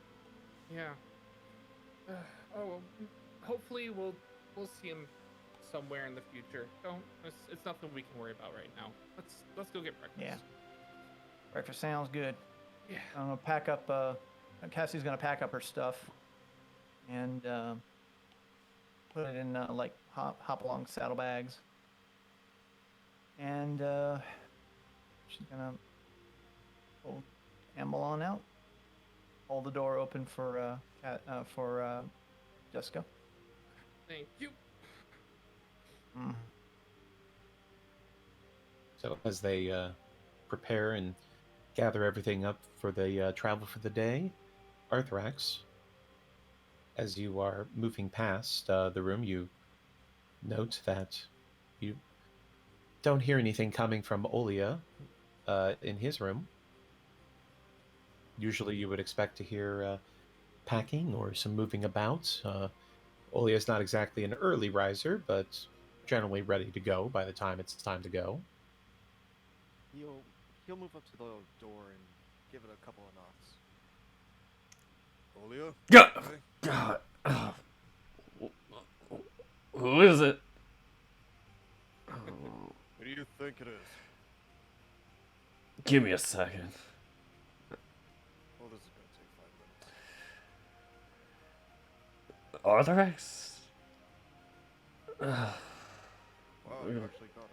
Yeah. Well, hopefully we'll see him somewhere in the future. It's nothing we can worry about right now. Let's go get breakfast. Yeah. Breakfast sounds good. Yeah. I'm gonna pack up. Cassie's gonna pack up her stuff, and put it in like hop along saddlebags. And she's gonna amble on out. Hold the door open for Jessica. Thank you. So as they prepare and gather everything up for the travel for the day, Arthrax, as you are moving past the room, you note that you don't hear anything coming from Olia in his room. Usually you would expect to hear packing or some moving about. Olia is not exactly an early riser, but generally ready to go by the time it's time to go. He'll move up to the door and give it a couple of knocks. Olia? God. Who is it? Who do you think it is? Give me a second. Well, this is gonna take 5 minutes. Arthrax? Wow, you actually got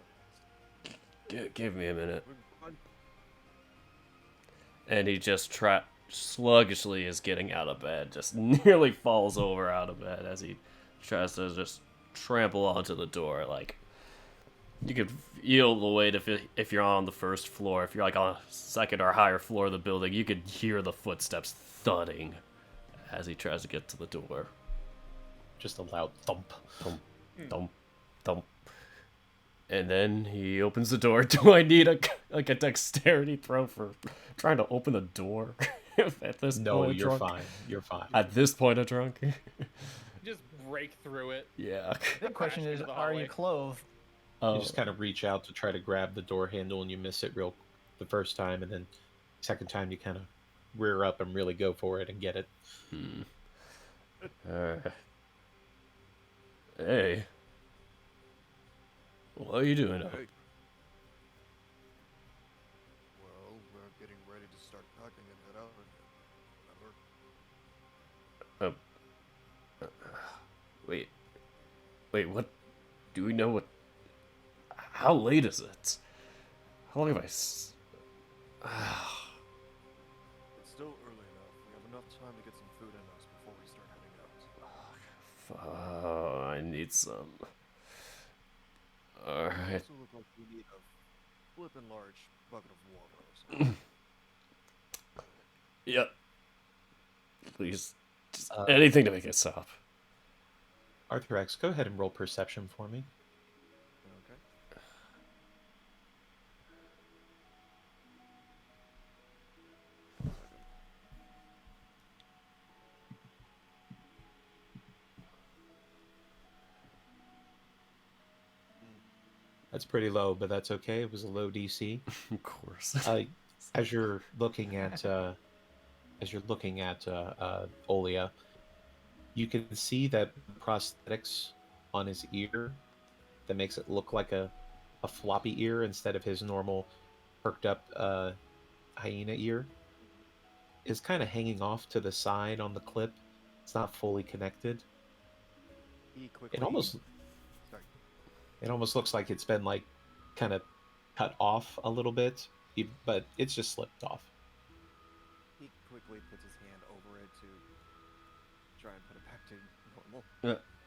it. Give me a minute. We're fine. And he just sluggishly is getting out of bed. Just nearly falls over out of bed as he tries to just trample onto the door. Like, You could feel the weight if you're on the first floor. If you're like on a second or higher floor of the building, you could hear the footsteps thudding as he tries to get to the door. Just a loud thump. Thump, thump, thump. And then he opens the door. Do I need a dexterity throw for trying to open the door? At this No, point, you're drunk? fine. You're fine. At this point, a drunk. Just break through it. Yeah. The question Crash is, into the are you hallway. clothed? You just kind of reach out to try to grab the door handle, and you miss it the first time, and then second time you kind of rear up and really go for it and get it. Hey. What are you doing up? Hey. Well, we're getting ready to start packing and head out again. Remember? Wait, what? Do we know what? How late is it? How long have I? It's still early enough. We have enough time to get some food in us before we start heading out. I need some. Alright. Also look like we need a flippin' large bucket of water or something. Yep. Please, just anything to make it stop. Arthur X, go ahead and roll perception for me. Okay. That's pretty low, but that's okay. It was a low DC. Of course. As you're looking at Olia, you can see that prosthetics on his ear that makes it look like a floppy ear instead of his normal perked up hyena ear is kind of hanging off to the side on the clip. It's not fully connected. He quickly. It almost looks like it's been like kind of cut off a little bit, but it's just slipped off. He quickly puts his hand over it to try and put it back to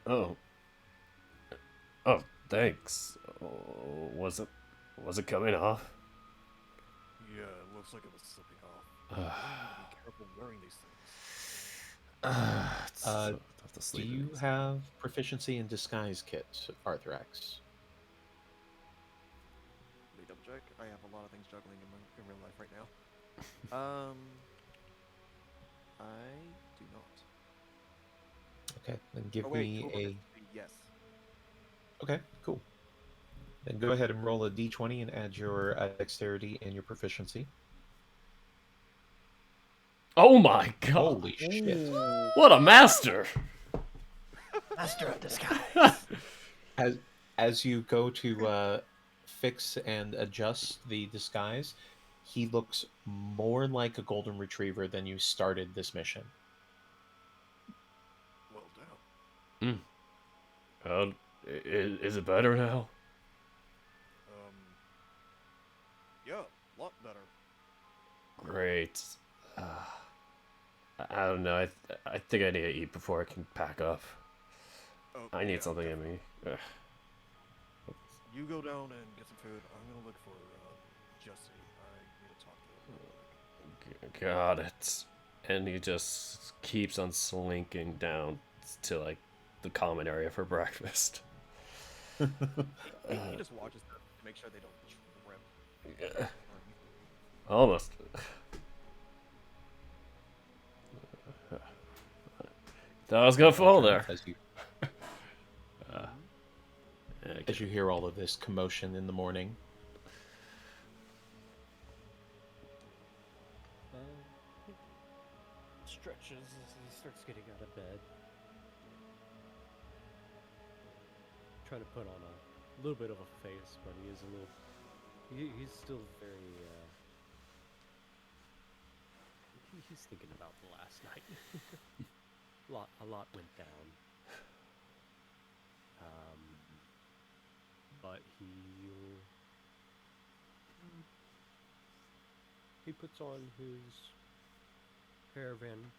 normal. Oh, thanks. Oh, was it coming off? Yeah, it looks like it was slipping off. Be careful wearing these things. It's so tough to Do sleep you in. have proficiency in disguise kit, Arthur X? Let me double check. I have a lot of things juggling in real life right now. I do not. Okay, then give Oh wait, me total a. proficiency, yes. Okay, cool. Then go ahead and roll a d20 and add your dexterity and your proficiency. Oh my god! Holy shit! What a master! Master of disguise. As you go to fix and adjust the disguise, he looks more like a golden retriever than you started this mission. Well done. Is it better now? Yeah, a lot better. Great. I don't know. I think I need to eat before I can pack up. Oh, I need yeah, something in me. Ugh. You go down and get some food. I'm gonna look for Jesse. I need to talk to him real quick. Got it. And he just keeps on slinking down to like the common area for breakfast. He just watches them to make sure they don't trip. Yeah. Almost. Thought I was gonna fall there. As you hear all of this commotion in the morning. Stretches as he starts getting out of bed. Trying to put on a little bit of a face, but he is a little. He's still very. He's thinking about the last night. A lot went down. But he puts on his caravan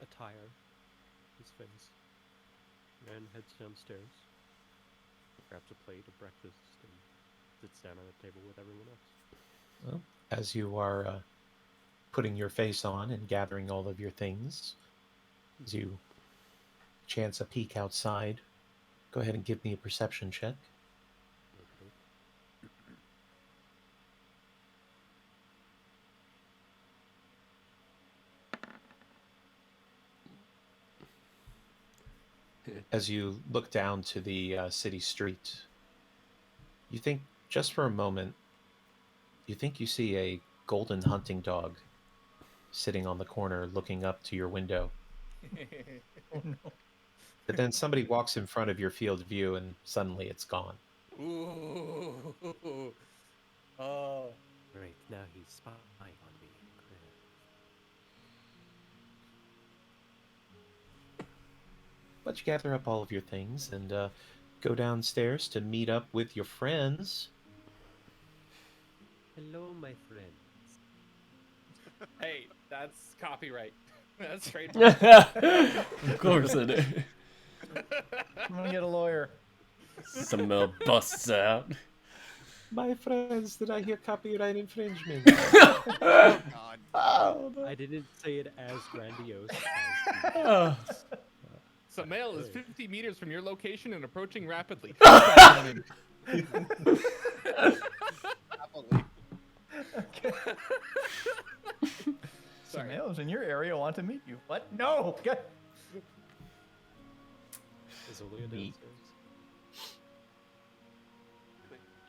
attire, his face, and heads downstairs, grabs a plate of breakfast and sits down at a table with everyone else. Well, as you are putting your face on and gathering all of your things, as you chance a peek outside, go ahead and give me a perception check. Okay. As you look down to the city street, you think, just for a moment, you think you see a golden hunting dog sitting on the corner looking up to your window. Oh no. But then somebody walks in front of your field of view and suddenly it's gone. Ooh. Oh. Right, now he's spying on me. But you gather up all of your things and go downstairs to meet up with your friends. Hello, my friends. Hey, that's copyright. That's straight. Of course it is. I'm gonna get a lawyer. Samel busts out. My friends, did I hear copyright infringement? Oh God. Oh, no. I didn't say it as grandiose as Oh. Samael is 50 meters from your location and approaching rapidly. Happily. Sorry. Males in your area want to meet you. What? No. God. Is Olia Neat.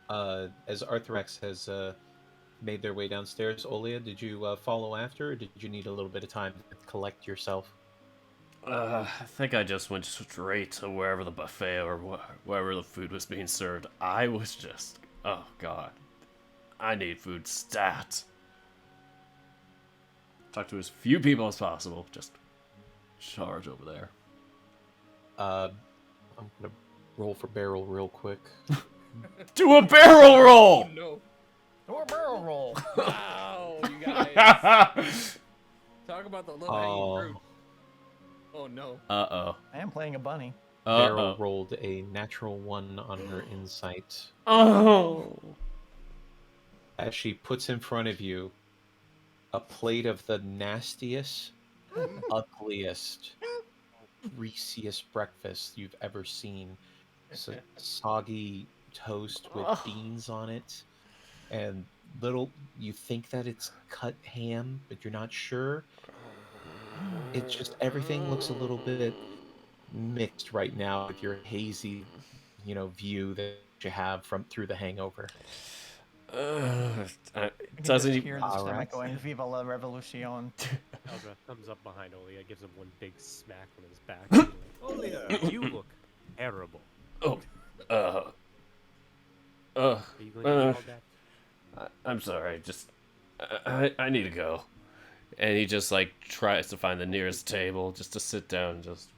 downstairs? As Arthrex has made their way downstairs, Olia, did you follow after, or did you need a little bit of time to collect yourself? I think I just went straight to wherever the buffet or wherever the food was being served. I was just, oh god, I need food stat. Talk to as few people as possible. Just charge over there. I'm gonna roll for barrel real quick. Do a barrel Oh roll. no! Or a barrel roll. Wow, you guys! Talk about the low-hanging fruit. Oh no! Uh-oh. I am playing a bunny. Barrel Uh-oh. rolled a natural 1 on her insight. Oh. As she puts in front of you a plate of the nastiest, ugliest, greasiest breakfast you've ever seen. It's a soggy toast with beans on it, and you think that it's cut ham, but you're not sure. It's just everything looks a little bit mixed right now with your hazy, view that you have from through the hangover. I can Doesn't just he? hear the All stomach right. going, Viva la revolution. Eldrath comes up behind Olia, gives him one big smack on his back. and he's like, Olia, you look terrible. Oh. Are you going to do all that? I'm sorry. Just, I need to go. And he just like tries to find the nearest table just to sit down. Just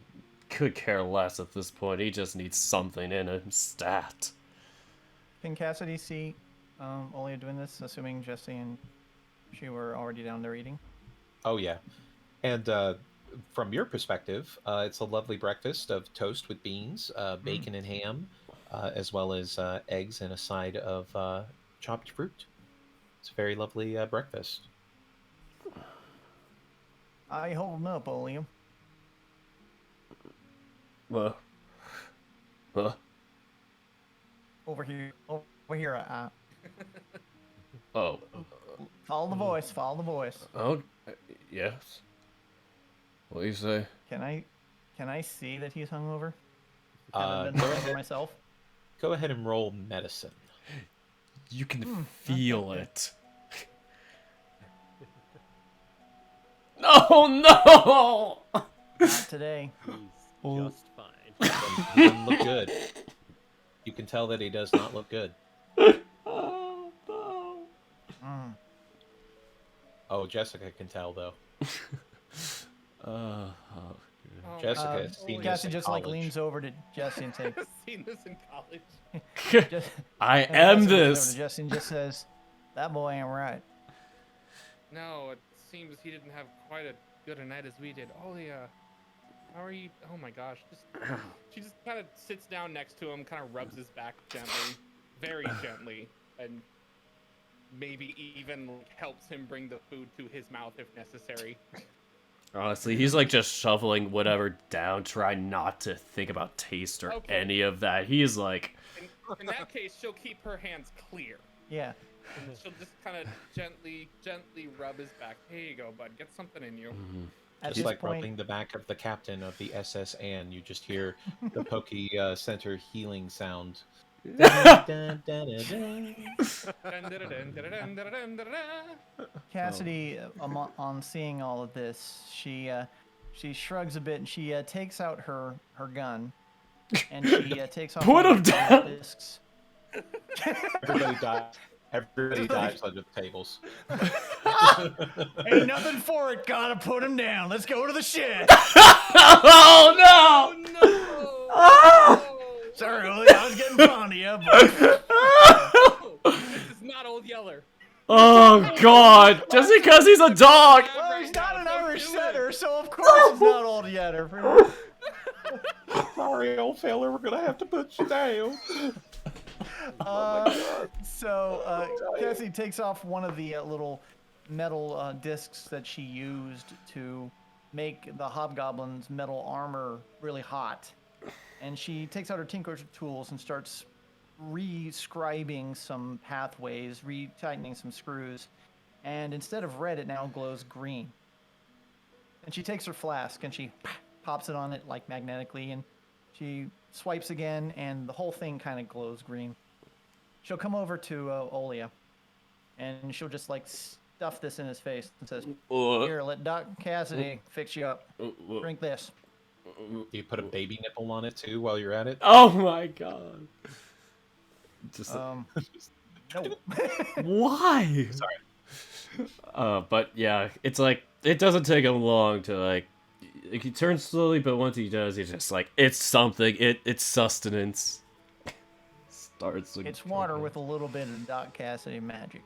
could care less at this point. He just needs something in him. Stat. Can Cassidy see Olia doing this, assuming Jesse and she were already down there eating? Oh yeah, and from your perspective, it's a lovely breakfast of toast with beans, bacon and ham, as well as eggs and a side of chopped fruit. It's a very lovely breakfast. I holding up, Olia. Well. Over here. Oh. Follow the voice. Follow the voice. Oh. Yes. What do you say? Can I see that he's hungover? Haven't Go been hungover ahead. myself. Go ahead and roll medicine. You can feel it. No, no! Not today. He's just fine. He doesn't look good. You can tell that he does not look good. Oh, no. Mm. Oh, Jessica can tell though. Oh, Jessica has seen this Cassie in just like college. leans over to Jesse and says, I've seen this in college. just, I and am Cassie leans over this. to Jesse and just says, "That boy ain't right." No, it seems he didn't have quite as good a night as we did. Oh yeah. How are you? Oh my gosh. She just kind of sits down next to him, kind of rubs his back gently, very gently, and maybe even helps him bring the food to his mouth if necessary. Honestly, he's like just shoveling whatever down, trying not to think about taste or any of that. He's like... In that case, she'll keep her hands clear. Yeah. And she'll just kind of gently rub his back. Here you go, bud. Get something in you. At Just this like point, rubbing the back of the captain of the SS Anne, you just hear the Pokey Center healing sound. Dun, dun, dun, dun, dun. Cassidy, on seeing all of this, she shrugs a bit and she takes out her gun, and she takes off Put one him of the down! discs. Everybody dies. Everybody dives under the tables. Ain't nothing for it. Gotta put him down. Let's go to the shed. Oh no! No! Sorry, Julio, I was getting fond of you. But... This is not Old Yeller. Oh god! Just because he's a dog! Well, he's not an Don't Irish do it. setter, so of course it's not all yetter. Sorry, old fella, we're gonna have to put you down. So Cassie takes off one of the little metal discs that she used to make the hobgoblin's metal armor really hot, and she takes out her tinker's tools and starts re-scribing some pathways, retightening some screws, and instead of red, it now glows green. And she takes her flask and she pops it on it like magnetically, and she swipes again, and the whole thing kind of glows green. She'll come over to Olia, and she'll just like stuff this in his face and says, "Here, let Doc Cassidy fix you up. Drink this." Do you put a baby nipple on it too while you're at it? Oh my god. Just No. why? Sorry. But yeah, it's like it doesn't take him long to like he turns slowly, but once he does, he's just like it's something. It's sustenance. Starts. It's water with a little bit of Doc Cassidy magic.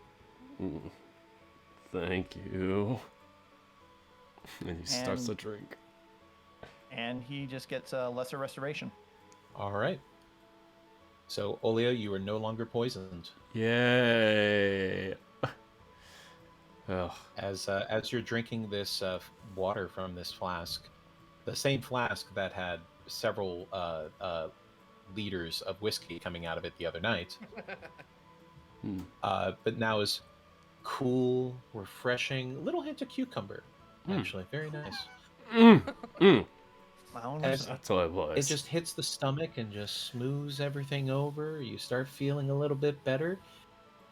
Thank you. And he starts to drink. And he just gets a lesser restoration. All right. So, Olia, you are no longer poisoned. Yay! Oh. As you're drinking this water from this flask, the same flask that had several liters of whiskey coming out of it the other night, but now is cool, refreshing, little hint of cucumber. Actually, very nice. My own That's what it was. It just hits the stomach and just smooths everything over. You start feeling a little bit better.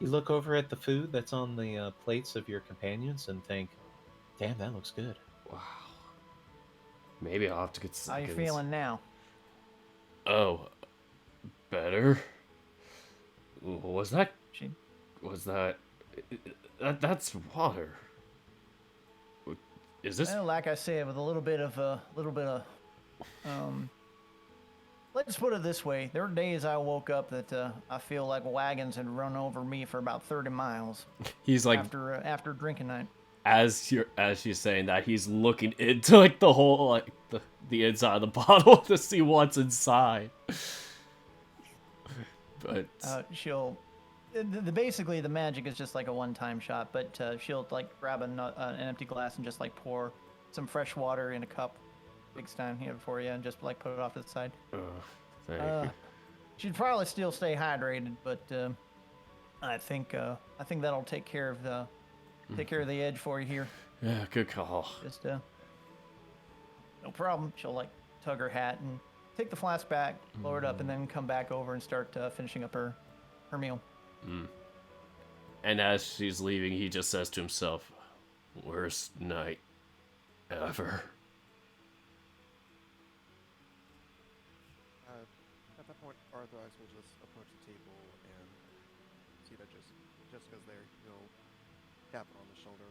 You look over at the food that's on the plates of your companions and think, damn, that looks good. Wow. Maybe I'll have to get some. How you feeling now? Oh, better? Was that... She... Was that... That's water. Is this... Well, like I said, with a little bit of let's put it this way. There were days I woke up that I feel like wagons had run over me for about 30 miles. He's like... After drinking night. As she's saying that, he's looking into like the whole, like the inside of the bottle to see what's inside. But... she'll... basically, the magic is just like a one-time shot, but she'll like grab an empty glass and just like pour some fresh water in a cup, big stein here for you, and just like put it off to the side. Thank you. She'd probably still stay hydrated, but I think that'll take care of the edge for you here. Yeah, good call. Just no problem. She'll like tug her hat and take the flask back, lower it up, and then come back over and start finishing up her meal. And as she's leaving, he just says to himself, "Worst night ever." At that point, Arthrice will just approach the table and see that Jessica's there. He'll tap it on the shoulder.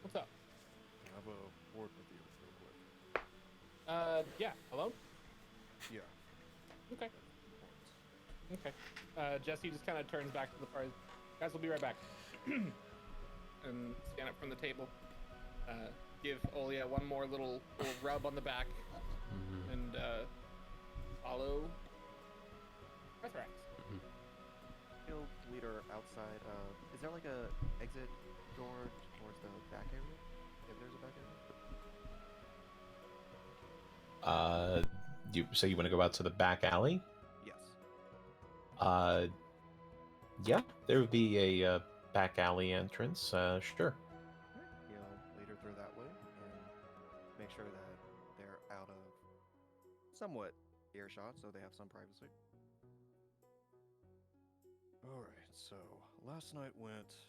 What's up? I have a word with you real quick. Yeah. Hello? Yeah. Okay. Okay. Jesse just kind of turns back to the party. Guys, we'll be right back. And scan it from the table. give Olia one more little rub on the back and follow Arthrax. He'll lead her outside. Is there like a exit door towards the back area? If there's a back area? So you want to go out to the back alley? Yes. Yeah, there would be a back alley entrance. Sure. He'll lead her through that way and make sure that they're out of somewhat earshot, so they have some privacy. Alright, so last night went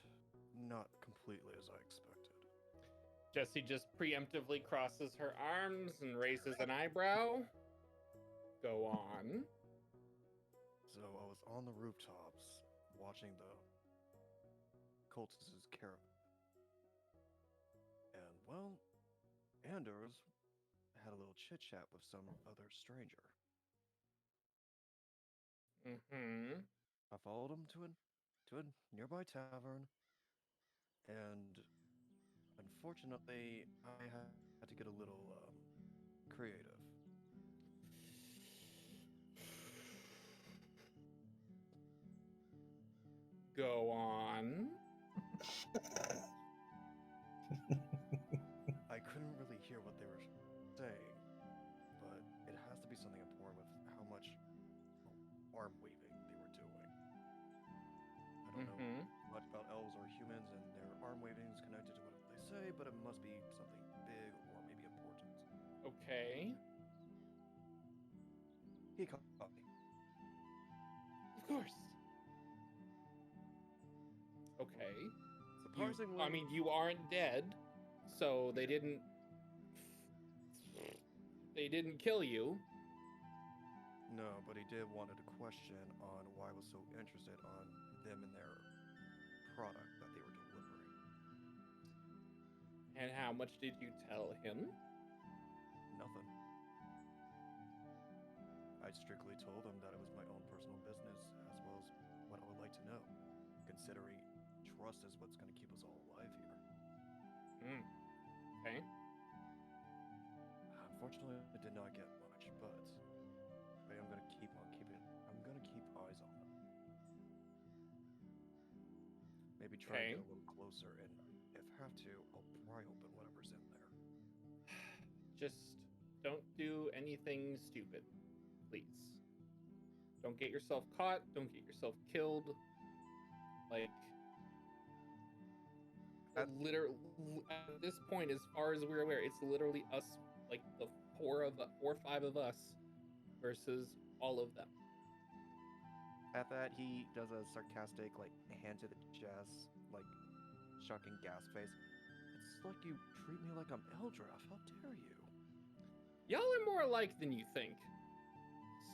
not completely as I expected. Jessie just preemptively crosses her arms and raises an eyebrow. Go on. So I was on the rooftops watching the cultists' caravan. And, well, Anders had a little chit-chat with some other stranger. Mm-hmm. I followed him to a nearby tavern, and unfortunately, I had to get a little creative. Go on. I couldn't really hear what they were saying, but it has to be something important with how much arm weaving they were doing. I don't know much about elves or humans, and their arm weaving is connected to whatever they say, but it must be something big or maybe important. Okay. He caught me. Of course. Okay. Surprisingly, I mean, you aren't dead, so they didn't kill you. no, but he did wanted a question on why I was so interested on them and their product that they were delivering. And how much did you tell him? Nothing. I strictly told him that it was my own personal business, as well as what I would like to know, considering trust is what's going to keep us all alive here. Okay. Unfortunately, I did not get much, but I am going to keep on keeping. I'm going to keep eyes on them. Maybe try and get a little closer, and if have to, I'll pry open whatever's in there. Just don't do anything stupid, please. Don't get yourself caught. Don't get yourself killed. Like, literally, at this point, as far as we're aware, it's literally us, like the four or five of us versus all of them. At that, he does a sarcastic, like, hand to the chest, like, shocking gas face. It's like you treat me like I'm Eldrath. How dare you? Y'all are more alike than you think,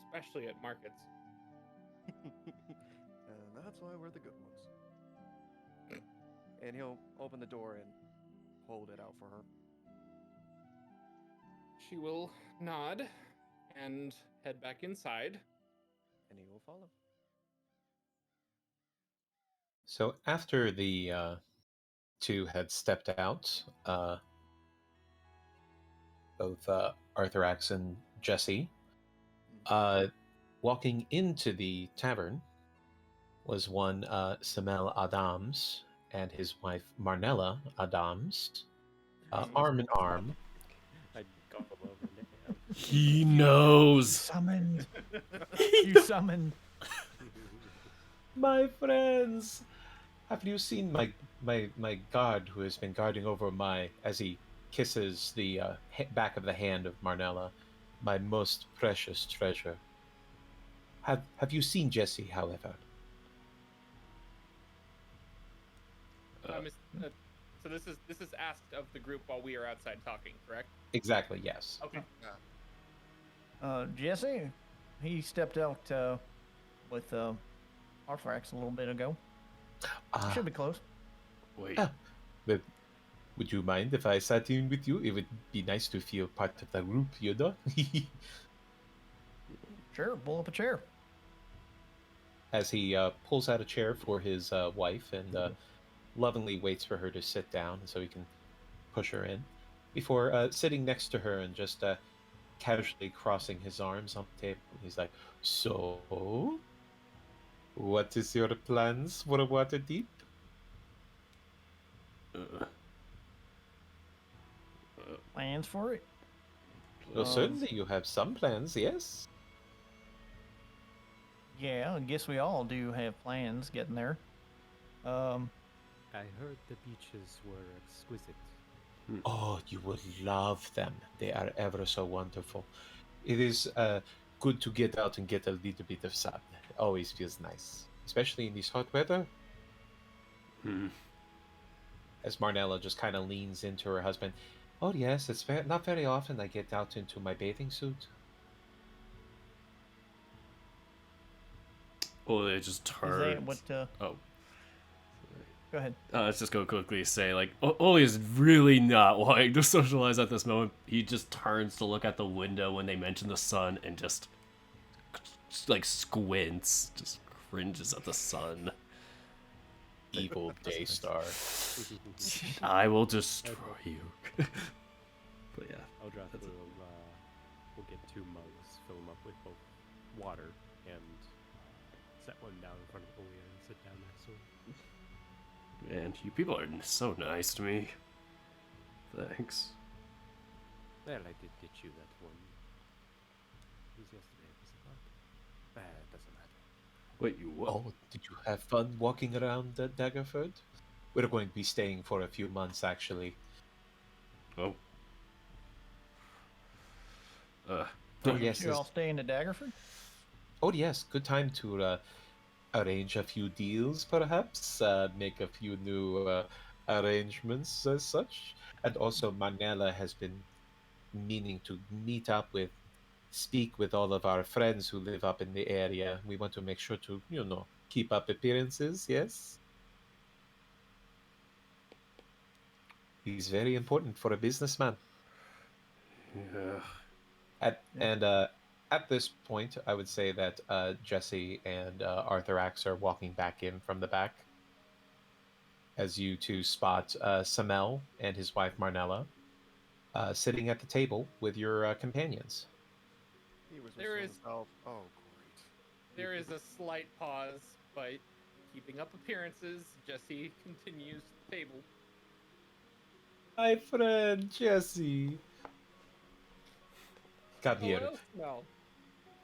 especially at markets. And that's why we're the good ones. And he'll open the door and hold it out for her. She will nod and head back inside. And he will follow. So after the two had stepped out, both Arthrax and Jessie, walking into the tavern was one Samel Adams and his wife Marnella Adams, arm in arm. I got them over there. He knows. Summoned. You summoned. My friends, have you seen my guard who has been guarding over as he kisses the back of the hand of Marnella, my most precious treasure? Have you seen Jessie, however? So this is asked of the group while we are outside talking, correct? Exactly, yes. Okay. Jesse, he stepped out with Arthrax a little bit ago. Should be close. Wait. But would you mind if I sat in with you? It would be nice to feel part of the group, you know? Sure, pull up a chair. As he pulls out a chair for his wife and lovingly waits for her to sit down so he can push her in. before sitting next to her and just casually crossing his arms on the table. He's like, "So, what is your plans for Waterdeep?" Uh, Plans for it? Well, certainly you have some plans, yes? Yeah, I guess we all do have plans getting there. I heard the beaches were exquisite. Oh, you would love them. They are ever so wonderful. It is good to get out and get a little bit of sun. It always feels nice, especially in this hot weather. hmm. As Marnella just kind of leans into her husband. Oh, yes, it's not very often I get out into my bathing suit. Well, it just Is turns. that what? Oh, Go ahead. let's just go quickly say, like, Oli is really not wanting to socialize at this moment. He just turns to look at the window when they mention the sun and just like, squints, just cringes at the sun. Evil Daystar. I will destroy you. But yeah. Eldrath That's it. will get 2 mugs, fill them up with both water, and set one down in front of Olia and sit down next to him. Man, you people are so nice to me. Thanks. Well, I did ditch you that one. It was yesterday, was it not? It doesn't matter. Wait, you what? Oh, did you have fun walking around Daggerford? We're going to be staying for a few months, actually. Oh. Oh, yes. You all staying at Daggerford? Oh, yes. Good time to arrange a few deals, perhaps. Make a few new arrangements as such. And also, Manela has been meaning to meet up speak with all of our friends who live up in the area. We want to make sure to, keep up appearances, yes? He's very important for a businessman. Yeah. At this point, I would say that Jesse and Arthur Axe are walking back in from the back as you two spot Samel and his wife Marnella sitting at the table with your companions. He was There whistling is- himself. Oh, great. There is a slight pause, but keeping up appearances, Jesse continues the table. My friend Jesse. Come here. Hello, Smell.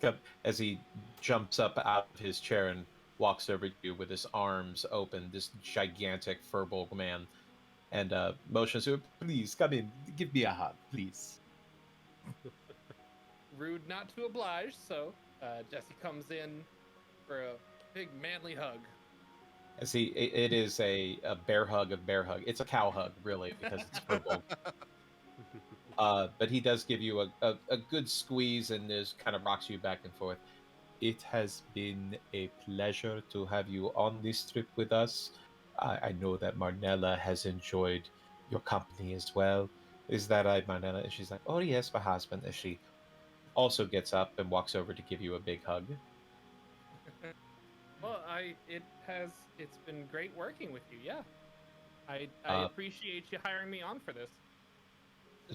Come, as he jumps up out of his chair and walks over to you with his arms open, this gigantic furbolg man, and motions to, please come in, give me a hug, please. Rude not to oblige, so Jesse comes in for a big manly hug. As it is a bear hug of bear hug. It's a cow hug, really, because it's furbolg. But he does give you a good squeeze and just kind of rocks you back and forth. It has been a pleasure to have you on this trip with us. I know that Marnella has enjoyed your company as well. Is that right, Marnella? And she's like, oh, yes, my husband. As she also gets up and walks over to give you a big hug. Well, it's been great working with you. Yeah, I appreciate you hiring me on for this.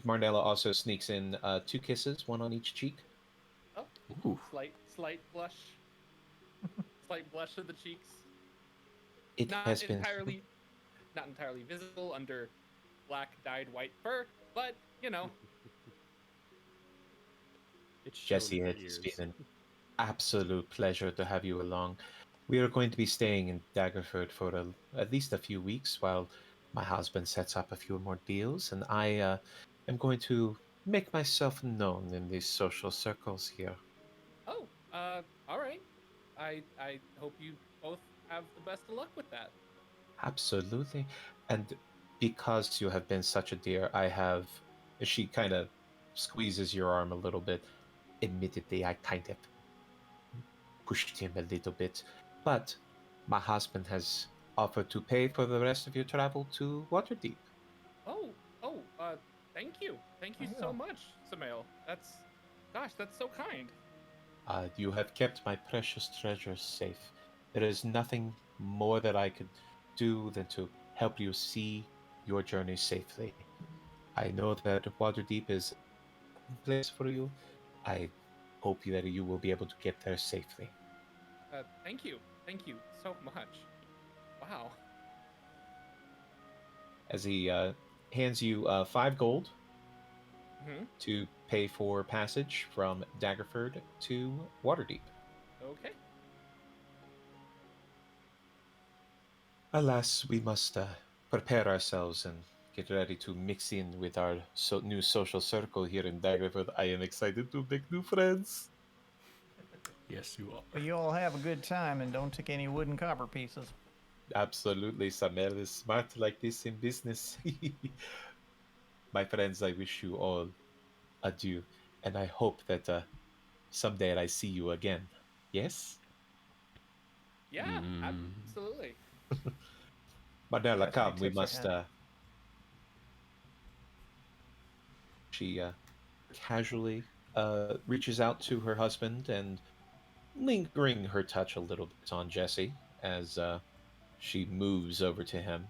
Marnella also sneaks in 2 kisses, one on each cheek. Oh, Ooh. slight blush, slight blush of the cheeks. It Not has been not entirely visible under black dyed white fur, but you know. It's shown Jesse, for it's years. been an absolute pleasure to have you along. We are going to be staying in Daggerford for at least a few weeks while my husband sets up a few more deals, and I am going to make myself known in these social circles here. Oh, all right. I hope you both have the best of luck with that. Absolutely. And because you have been such a dear, she kind of squeezes your arm a little bit. Admittedly, I kind of pushed him a little bit. But my husband has offered to pay for the rest of your travel to Waterdeep. Oh, thank you so Wow. much, Samael. That's so kind. You have kept my precious treasures safe. There is nothing more that I could do than to help you see your journey safely. I know that Waterdeep is a place for you. I hope that you will be able to get there safely. Thank you so much. Wow. As he hands you 5 gold Hmm. to pay for passage from Daggerford to Waterdeep. Okay. Alas, we must prepare ourselves and get ready to mix in with our new social circle here in Daggerford. I am excited to make new friends. Yes, you are. Well, you all have a good time and don't take any wooden copper pieces. Absolutely, Samuel is smart like this in business. My friends, I wish you all adieu, and I hope that someday I see you again. Yes? Yeah, absolutely. Manella, Cassidy come, we tips her must. hat. She casually reaches out to her husband and lingering her touch a little bit on Jesse as she moves over to him.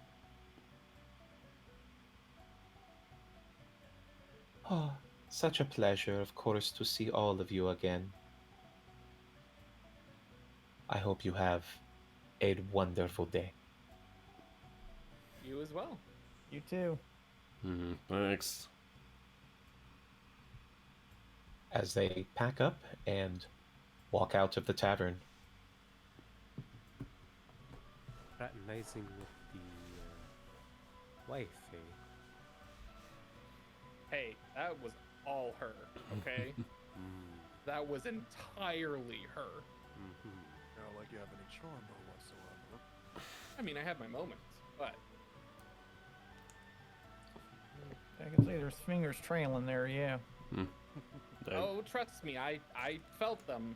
Oh, such a pleasure, of course, to see all of you again. I hope you have a wonderful day. You as well. You too. Thanks. As they pack up and walk out of the tavern. Fraternizing with the wife, eh? Hey, that was all her, okay? That was entirely her. Not like you have any charm or whatsoever. I mean, I have my moments, but I can see there's fingers trailing there, yeah. oh, trust me, I felt them.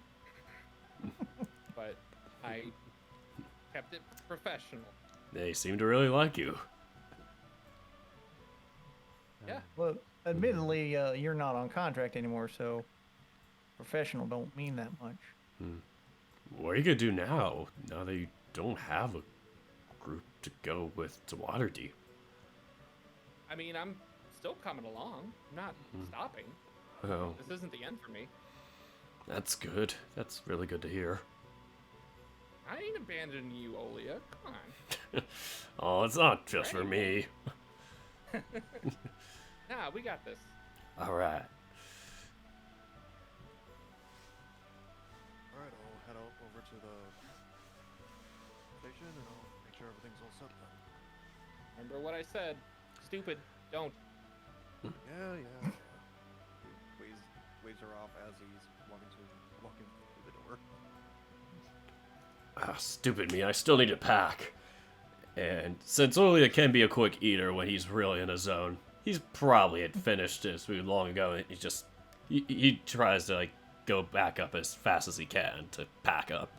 But I kept it professional. They seem to really like you. Yeah. Well, admittedly, you're not on contract anymore, so professional don't mean that much. What are you gonna do now that you don't have a group to go with to Waterdeep? I mean, I'm still coming along. I'm not stopping. Oh, This isn't the end for me. that's good. That's really good to hear. I ain't abandoning you, Olia. Come on. Oh, it's not just for me. Nah, we got this. All right. Alright, I'll head out over to the station and I'll make sure everything's all set then. Remember what I said. Stupid. Don't. Yeah. He waves her off as he's walking through the door. Ah, stupid me. I still need to pack. And since Olia can be a quick eater when he's really in a zone, he's probably had finished his food long ago. And he tries to like go back up as fast as he can to pack up.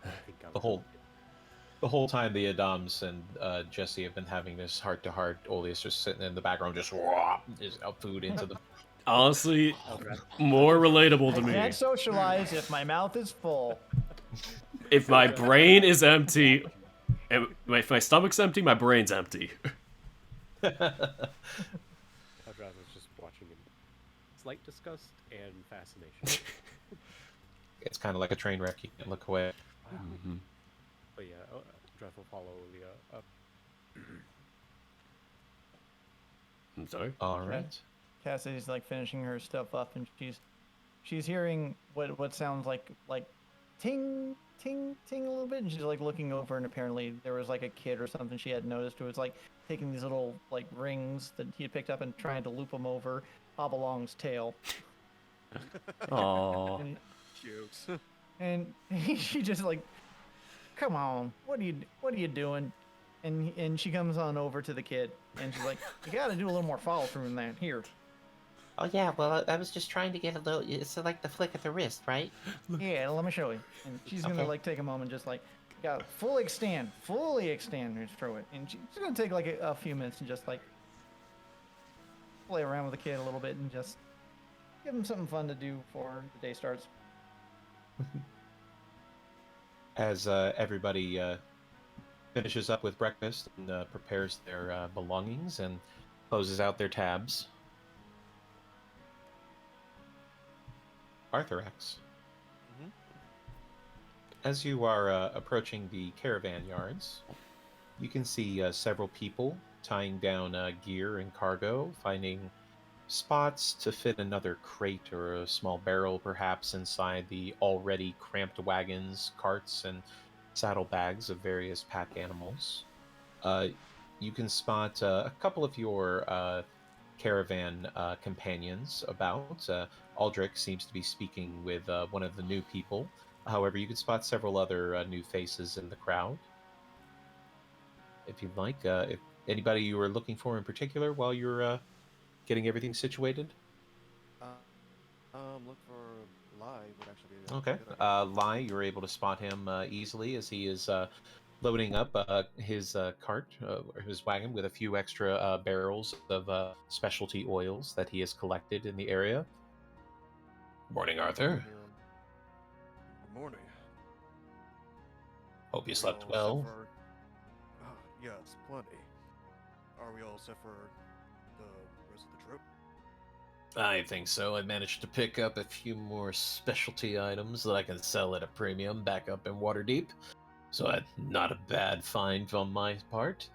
I think The whole time the Adams and Jesse have been having this heart-to-heart, Oleus just sitting in the background, just out food into the. Honestly, more relatable to I me. can't socialize if my mouth is full. If my brain is empty, and if my stomach's empty, my brain's empty. Eldrath was just watching in slight disgust and fascination. It's kind of like a train wreck. You can look away. But yeah, Eldrath will follow Leah up. I'm sorry. All right. Cassidy's like finishing her stuff up, and she's hearing what sounds like ting ting ting a little bit, and she's like looking over, and apparently there was like a kid or something she had noticed who was like taking these little like rings that he had picked up and trying to loop them over Hobblong's tail. Aww. And, Jokes. and she just like, come on, what are you doing? And she comes on over to the kid, and she's like, you gotta do a little more follow through than that. Here. Oh yeah, well I was just trying to get a little. It's like the flick of the wrist, right? Yeah, let me show you. And she's gonna Okay. like take a moment, just like, got fully extend, and just throw it. And she's gonna take like a few minutes and just like play around with the kid a little bit and just give him something fun to do before the day starts. As everybody finishes up with breakfast and prepares their belongings and closes out their tabs. Arthurax. Mm-hmm. As you are approaching the caravan yards, you can see several people tying down gear and cargo, finding spots to fit another crate or a small barrel perhaps inside the already cramped wagons, carts, and saddlebags of various pack animals. You can spot a couple of your caravan companions about. Aldrich seems to be speaking with one of the new people. However, you can spot several other new faces in the crowd. If you'd like, if anybody you were looking for in particular while you're getting everything situated. Look for Lai would actually be Okay. good idea. Lai, you're able to spot him easily as he is loading up his cart, or his wagon, with a few extra barrels of specialty oils that he has collected in the area. Morning, Arthur. Good morning. Hope you Are we slept all well. set for... yes, plenty. Are we all set for the rest of the trip? I think so. I managed to pick up a few more specialty items that I can sell at a premium back up in Waterdeep. So not a bad find on my part.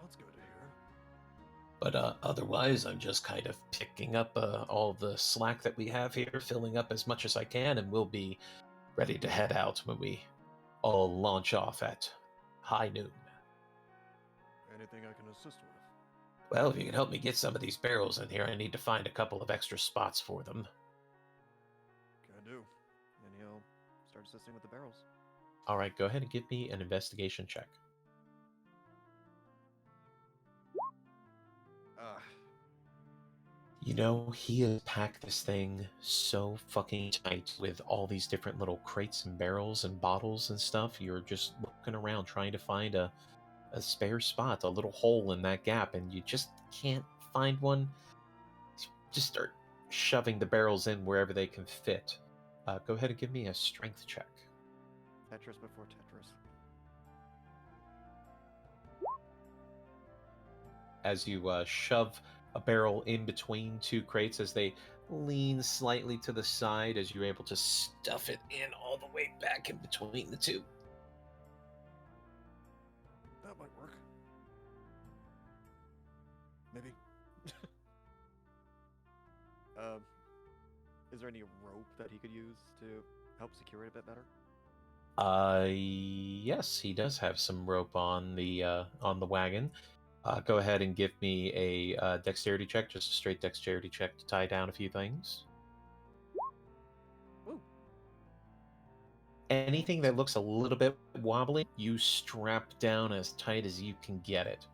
That's good to hear. But otherwise, I'm just kind of picking up all the slack that we have here, filling up as much as I can, and we'll be ready to head out when we all launch off at high noon. Anything I can assist with? Well, if you can help me get some of these barrels in here, I need to find a couple of extra spots for them. Can do. And he'll start assisting with the barrels. All right, go ahead and give me an investigation check. You know, he has packed this thing so fucking tight with all these different little crates and barrels and bottles and stuff. You're just looking around trying to find a spare spot, a little hole in that gap, and you just can't find one. Just start shoving the barrels in wherever they can fit. Go ahead and give me a strength check. Tetris before Tetris. As you shove a barrel in between two crates, as they lean slightly to the side, as you're able to stuff it in all the way back in between the two. That might work. Maybe. Is there any rope that he could use to help secure it a bit better? Yes, he does have some rope on the wagon. Go ahead and give me a dexterity check, just a straight dexterity check to tie down a few things. Ooh. Anything that looks a little bit wobbly, you strap down as tight as you can get it.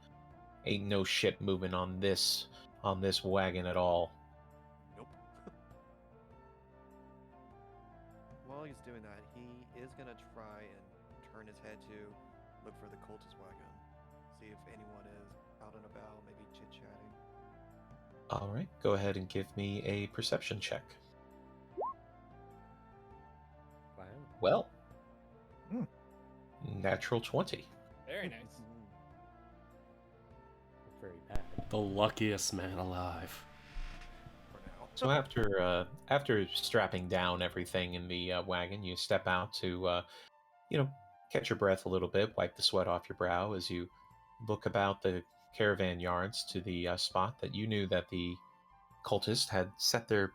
Ain't no shit moving on this wagon at all. Nope. While he's doing that, he is gonna try and turn his head to look for the cultist wagon. See if anyone is out and about, maybe chit-chatting. All right, go ahead and give me a perception check. Wow. Well, natural 20. Very nice. Not very bad. The luckiest man alive. For now. So after strapping down everything in the wagon, you step out to catch your breath a little bit, wipe the sweat off your brow as you look about the caravan yards to the spot that you knew that the cultists had set their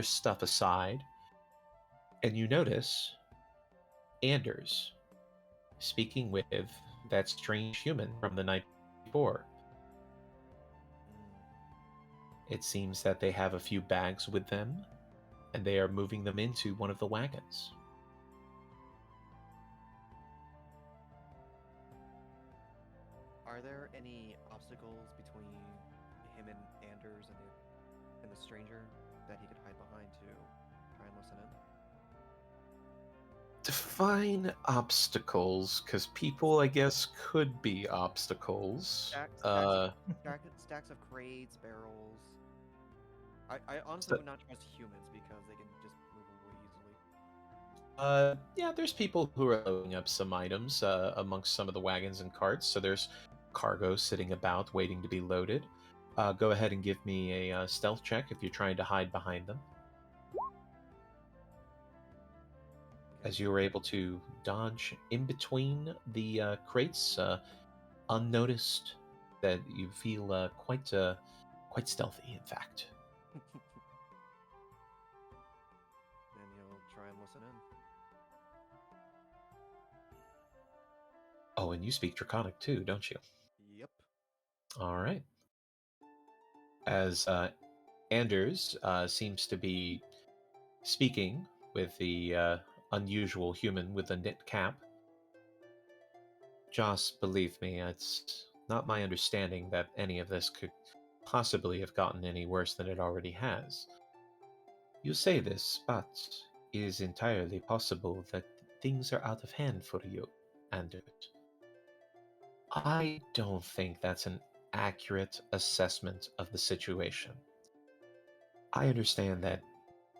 stuff aside, and you notice Anders speaking with that strange human from the night before. It seems that they have a few bags with them, and they are moving them into one of the wagons. Are there any obstacles between him and Anders and the stranger that he could hide behind to try and listen in? Define obstacles, because people, I guess, could be obstacles. Stacks of crates, barrels. I honestly So- would not trust humans because they can just move away easily. Yeah, there's people who are loading up some items amongst some of the wagons and carts. So there's cargo sitting about waiting to be loaded. Go ahead and give me a stealth check if you're trying to hide behind them. As you were able to dodge in between the crates, unnoticed, that you feel quite stealthy, in fact. Then he'll try and listen in. Oh, and you speak Draconic too, don't you? Yep. All right. As Anders seems to be speaking with the unusual human with the knit cap. Joss, believe me, it's not my understanding that any of this could possibly have gotten any worse than it already has. You say this, but it is entirely possible that things are out of hand for you, Anders. I don't think that's an accurate assessment of the situation. I understand that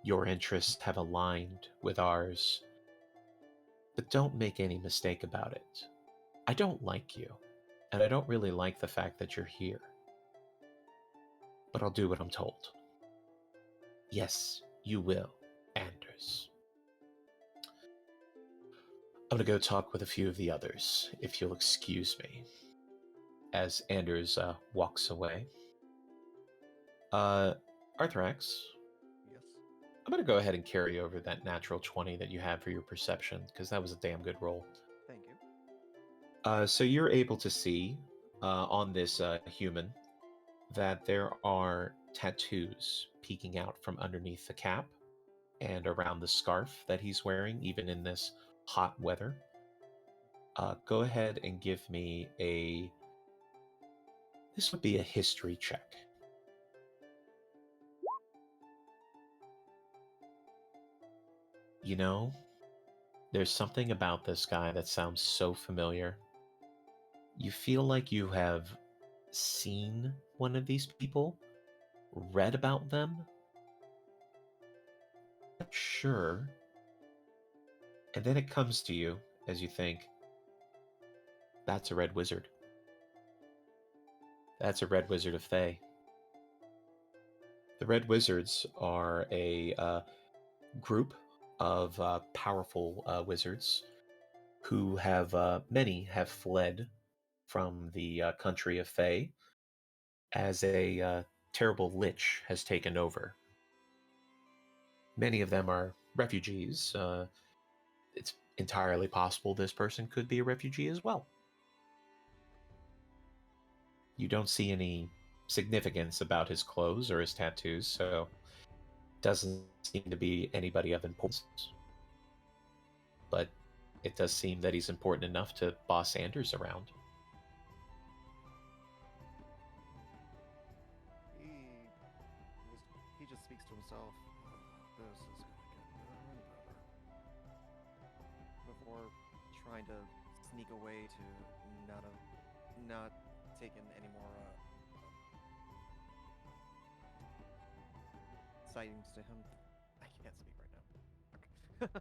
your interests have aligned with ours, but don't make any mistake about it. I don't like you, and I don't really like the fact that you're here. But I'll do what I'm told. Yes, you will, Anders. I'm gonna go talk with a few of the others, if you'll excuse me. As Anders walks away. Arthrax, Yes. I'm gonna go ahead and carry over that natural 20 that you had for your perception, because that was a damn good roll. Thank you. So you're able to see on this human that there are tattoos peeking out from underneath the cap and around the scarf that he's wearing, even in this hot weather. Go ahead and give me a... This would be a history check. You know, there's something about this guy that sounds so familiar. You feel like you have seen one of these people, read about them. Sure. And then it comes to you as you think, that's a red wizard. That's a red wizard of Thay. The red wizards are a group of powerful wizards who have, many have fled from the country of Thay as a terrible lich has taken over. Many of them are refugees. It's entirely possible this person could be a refugee as well. You don't see any significance about his clothes or his tattoos, so doesn't seem to be anybody of importance. But it does seem that he's important enough to boss Anders around. He just speaks to himself. This is gonna get better and better. Before trying to sneak away to not taking any more sightings to him. I can't speak right now. Okay.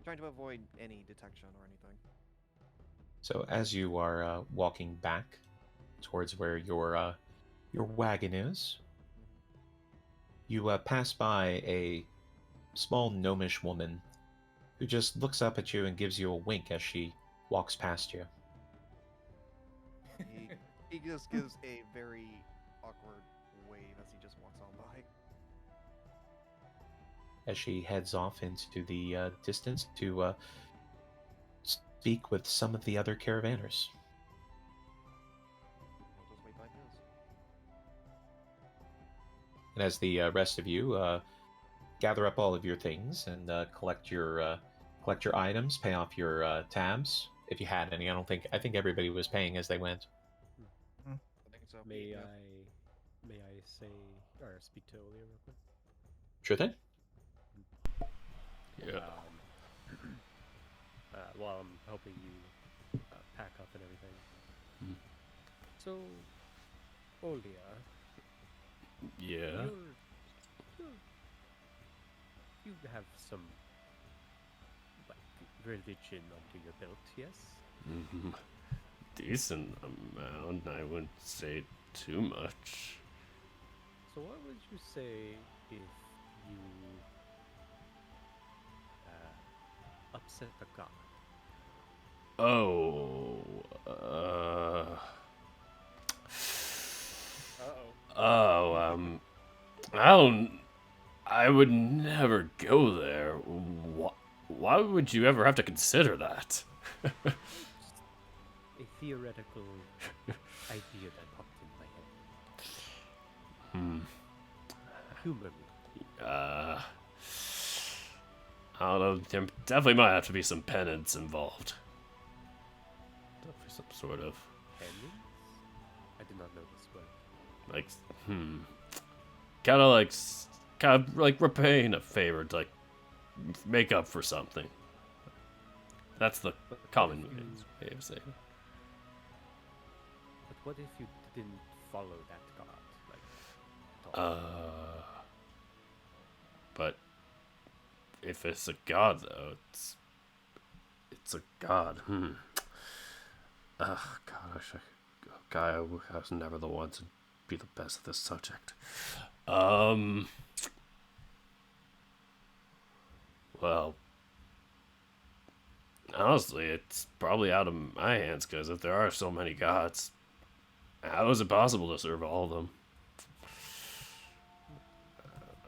Trying to avoid any detection or anything. So as you are walking back towards where your wagon is, you pass by a small gnomish woman who just looks up at you and gives you a wink as she walks past you. He just gives a very awkward wave as he just walks on by. As she heads off into the distance to speak with some of the other caravanners. I'll just wait by his. And as the rest of you gather up all of your things and collect your items, pay off your tabs if you had any. I think everybody was paying as they went. I think so. May Yeah. I say or speak to Olia real quick? Sure thing. Yeah. While I'm helping you pack up and everything. Hmm. So, Olia, Yeah. you have some like religion under your belt, yes? Mhm. decent amount. I wouldn't say too much. So what would you say if you upset the god? Oh, I don't. I would never go there. Why would you ever have to consider that? A theoretical idea that popped in my head. Humor me. I don't know. There definitely might have to be some penance involved. Definitely some sort of Penance? I did not know this word. like, kind of like repaying a favor to like make up for something. That's the common way of saying it. But what if you didn't follow that god? Like, at all? But if it's a god, though, it's a god. God, I was never the one to be the best at this subject. Well, honestly, it's probably out of my hands, because if there are so many gods, how is it possible to serve all of them?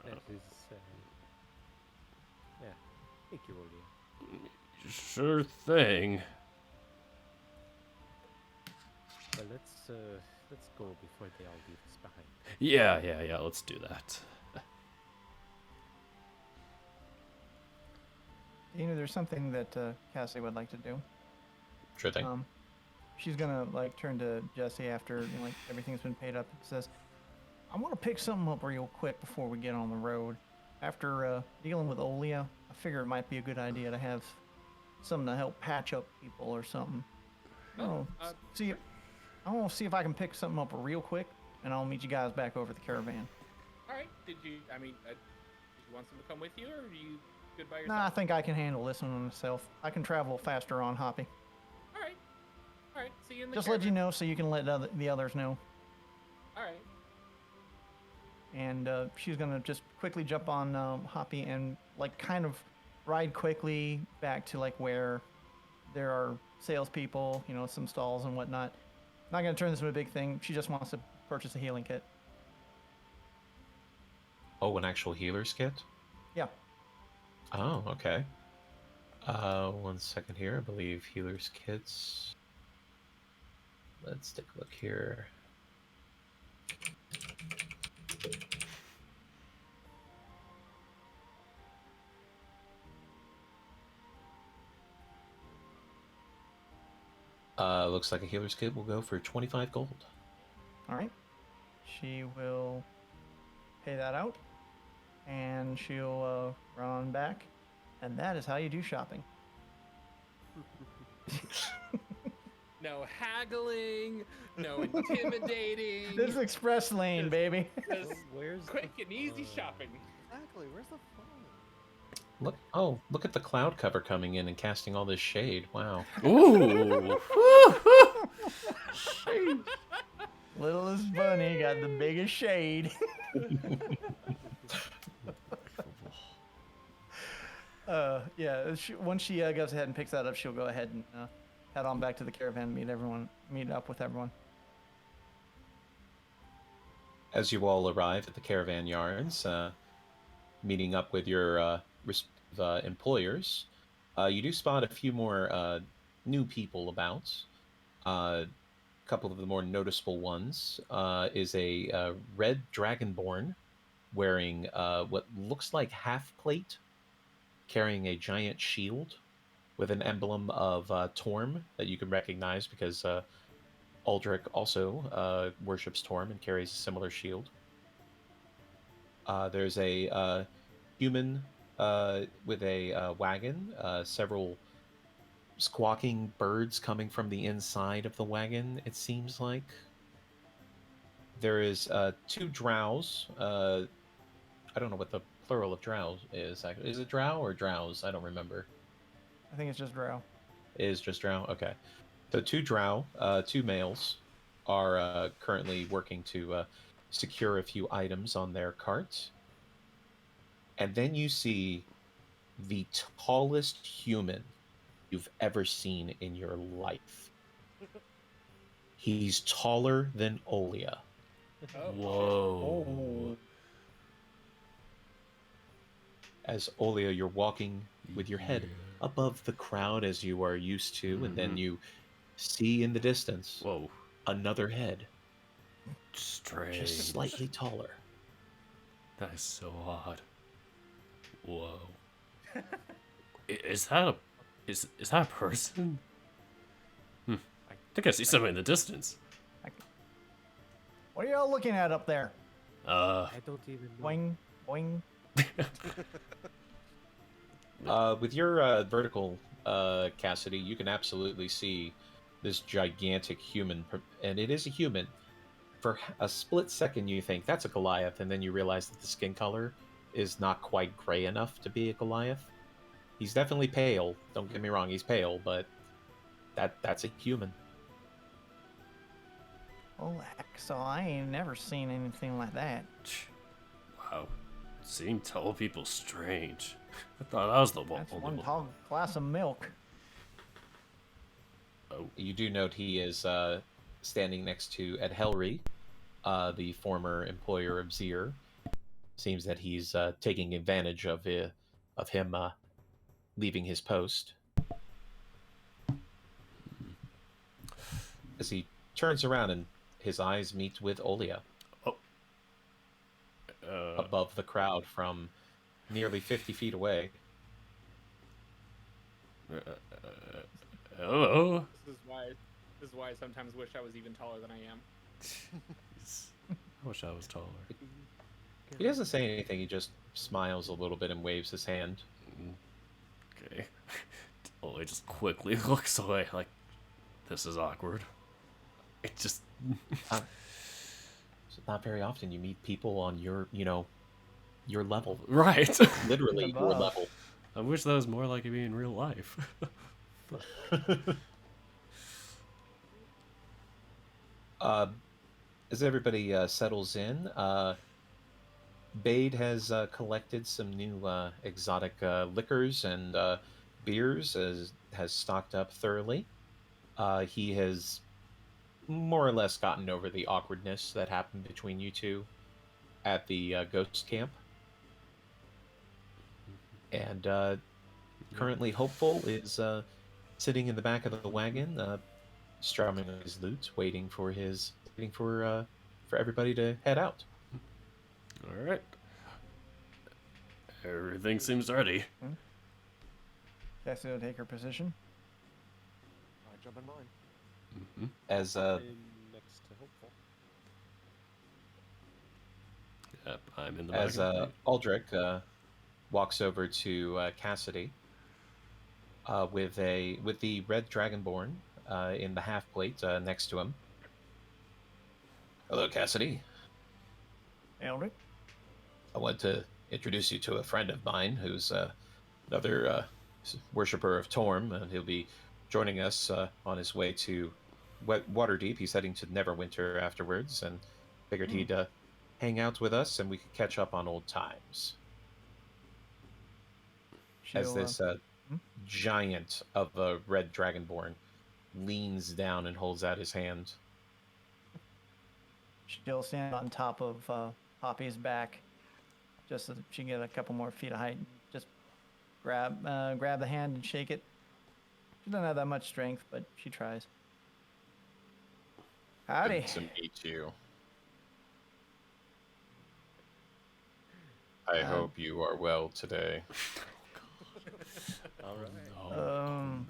That is, yeah. Thank you, Olia. Sure thing. But let's go before they all leave us behind. Yeah, let's do that. You know, there's something that Cassie would like to do. Sure thing. She's gonna like turn to Jesse after like everything's been paid up and says, "I want to pick something up real quick before we get on the road. After dealing with Olia, I figure it might be a good idea to have something to help patch up people or something. I want to see if I can pick something up real quick, and I'll meet you guys back over at the caravan." All right. Did you want someone to come with you, or are you good by yourself? Nah, I think I can handle this one myself. I can travel faster on Hoppy. All right. See you in the Just let you caravan. know so you can let the others know. All right. And she's gonna just quickly jump on Hoppy and like kind of ride quickly back to like where there are salespeople, you know, some stalls and whatnot. Not gonna turn this into a big thing. She just wants to purchase a healing kit. Oh, an actual healer's kit? Yeah. Oh, okay. 1 second here. I believe healer's kits. Let's take a look here. Looks like a healer's kit will go for 25 gold. All right. She will pay that out, and she'll run back, and that is how you do shopping. No haggling, no intimidating. This is express lane, baby. Just Where's quick and easy shopping. Exactly. Where's the fun? Look at the cloud cover coming in and casting all this shade. Wow. Ooh. Littlest bunny got the biggest shade. Once she goes ahead and picks that up, she'll go ahead and head on back to the caravan and meet up with everyone. As you all arrive at the caravan yards, meeting up with your respective employers, you do spot a few more new people about. A couple of the more noticeable ones is a red dragonborn wearing what looks like half plate, carrying a giant shield with an emblem of Torm that you can recognize because Aldrich also worships Torm and carries a similar shield. There's a human with a wagon, several squawking birds coming from the inside of the wagon, it seems like. There is 2 drows. I don't know what the plural of drow is. Is it drow or drows? I don't remember. I think it's just Drow. It is just drow? Okay. So two drow, two males, are currently working to secure a few items on their cart. And then you see the tallest human you've ever seen in your life. He's taller than Olia. Oh, Whoa. As Olia, you're walking with your head above the crowd as you are used to, and then you see in the distance Whoa. another head, Strange. just slightly taller. That is so odd. Whoa. Is that a person? I think I see something in the distance. What are y'all looking at up there? I don't even know. Boing, boing. With your vertical, Cassidy, you can absolutely see this gigantic human, and it is a human. For a split second, you think that's a Goliath, and then you realize that the skin color is not quite gray enough to be a Goliath. He's definitely pale. Don't get me wrong, he's pale, but that's a human. Oh, heck, so I ain't never seen anything like that. Wow. Seeing tall people strange. I thought I was the That's only one one. tall glass of milk. Oh. You do note he is standing next to Ed Helry, the former employer of Zir. Seems that he's taking advantage of him leaving his post. As he turns around and his eyes meet with Olia above the crowd from nearly 50 feet away. Hello. This is why I sometimes wish I was even taller than I am. I wish I was taller. He doesn't say anything, he just smiles a little bit and waves his hand. Okay. Ollie just quickly looks away like, this is awkward. It just... It's not very often you meet people on your level. Right. Literally your Above. level. I wish that was more like it be in real life. As everybody settles in, Bade has collected some new exotic liquors and beers, has stocked up thoroughly. He has more or less gotten over the awkwardness that happened between you two at the ghost camp. And currently Hopeful is sitting in the back of the wagon, strumming his lute, waiting for everybody to head out. All right. Everything seems ready. Cassie will take her position. I jump in mine. As I'm next to Hopeful. Yep, I'm in the back. as Aldrich walks over to Cassidy with the red dragonborn in the half plate next to him. Hello, Cassidy. Eldrick. I want to introduce you to a friend of mine who's another worshiper of Torm, and he'll be joining us on his way to Waterdeep. He's heading to Neverwinter afterwards, and figured he'd hang out with us and we could catch up on old times. As She'll, this giant of a red dragonborn leans down and holds out his hand. she'll stand on top of Poppy's back, just so that she can get a couple more feet of height. Just grab the hand and shake it. She doesn't have that much strength, but she tries. Howdy. Good to meet you. I hope you are well today. All right. Um,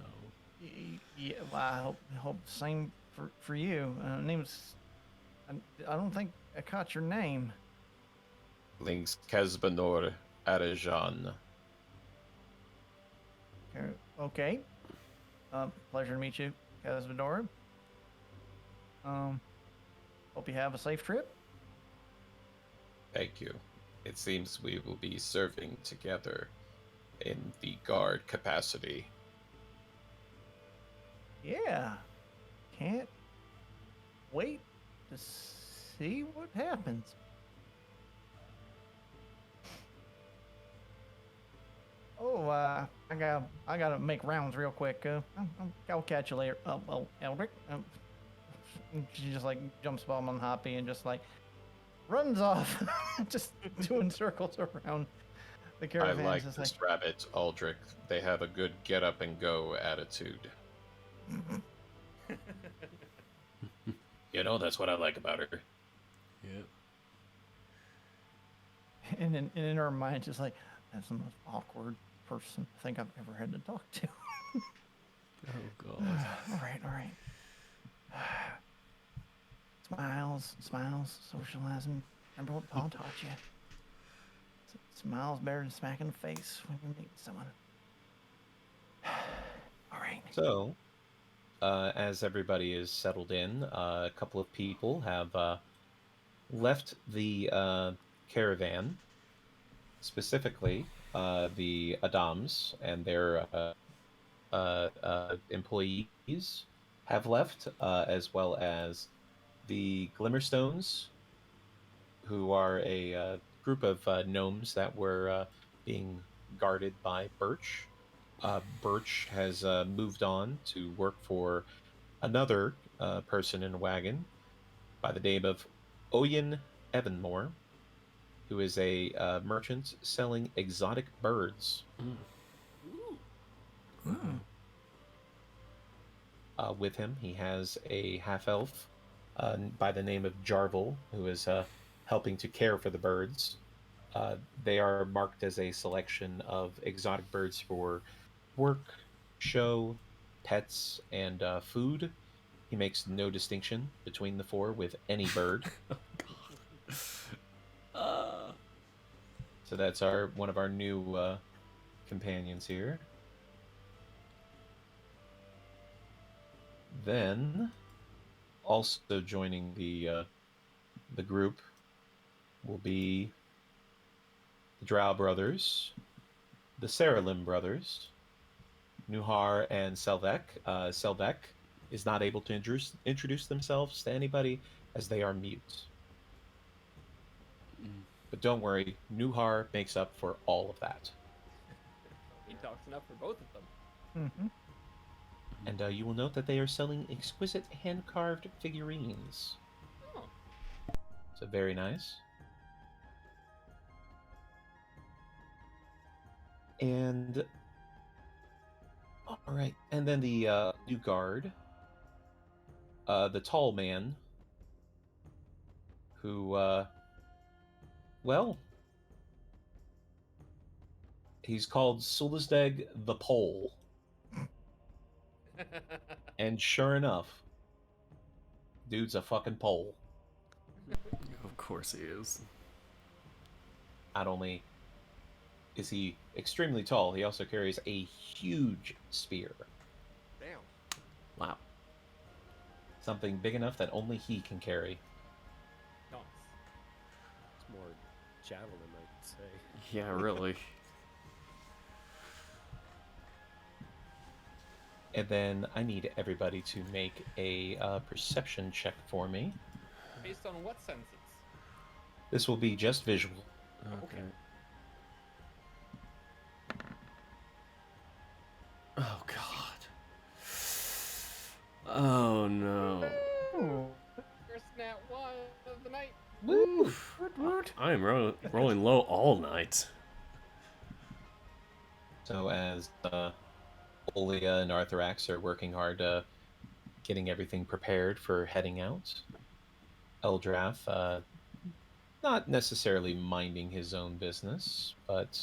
Yeah, well, I hope the same for you. Name's. I don't think I caught your name. Links Kesbanor Arajan. Okay. Pleasure to meet you, Kazvadora. Hope you have a safe trip. Thank you. It seems we will be serving together in the guard capacity. Yeah. can't wait to see what happens. Oh, I gotta make rounds real quick. I'll catch you later. Oh, Eldrick. She just like jumps up on Hoppy and just like runs off, just doing circles around the I caravan. like just this rabbit, Aldrich. They have a good get up and go attitude. You know, that's what I like about her. Yep. And in her mind, just like, that's the most awkward person I think I've ever had to talk to. Oh god. All right. Smiles, socializing. Remember what Paul taught you? Smiles better than smacking the face when you're meeting someone. All right. So, as everybody is settled in, a couple of people have left the caravan, specifically the Adams and their employees have left, as well as the Glimmerstones, who are a group of gnomes that were being guarded by Birch. Birch has moved on to work for another person in a wagon by the name of Oyen Evanmore, who is a merchant selling exotic birds. With him, he has a half-elf by the name of Jarvel, who is helping to care for the birds. They are marked as a selection of exotic birds for work, show, pets, and food. He makes no distinction between the four with any bird. So that's one of our new companions here. Then, also joining the group will be the Drow brothers, the Saralim brothers, Nuhar and Selvek. Selvek is not able to introduce themselves to anybody as they are mute. But don't worry, Nuhar makes up for all of that. He talks enough for both of them. Mm-hmm. And you will note that they are selling exquisite hand-carved figurines. Oh. So very nice. And all right, and then the new guard, the tall man, who, well, he's called Sulisdeg the Pole. And sure enough, dude's a fucking pole. Of course he is. Not only is he extremely tall, he also carries a huge spear. Damn. Wow. Something big enough that only he can carry. Nice. It's more javelin, I'd say. Yeah, really. And then I need everybody to make a perception check for me. Based on what senses? This will be just visual. Okay. Oh god. Oh no. First nat one of the night. Woo! I am rolling low all night. So as Olia and Arthurax are working hard getting everything prepared for heading out, Eldrath, not necessarily minding his own business, but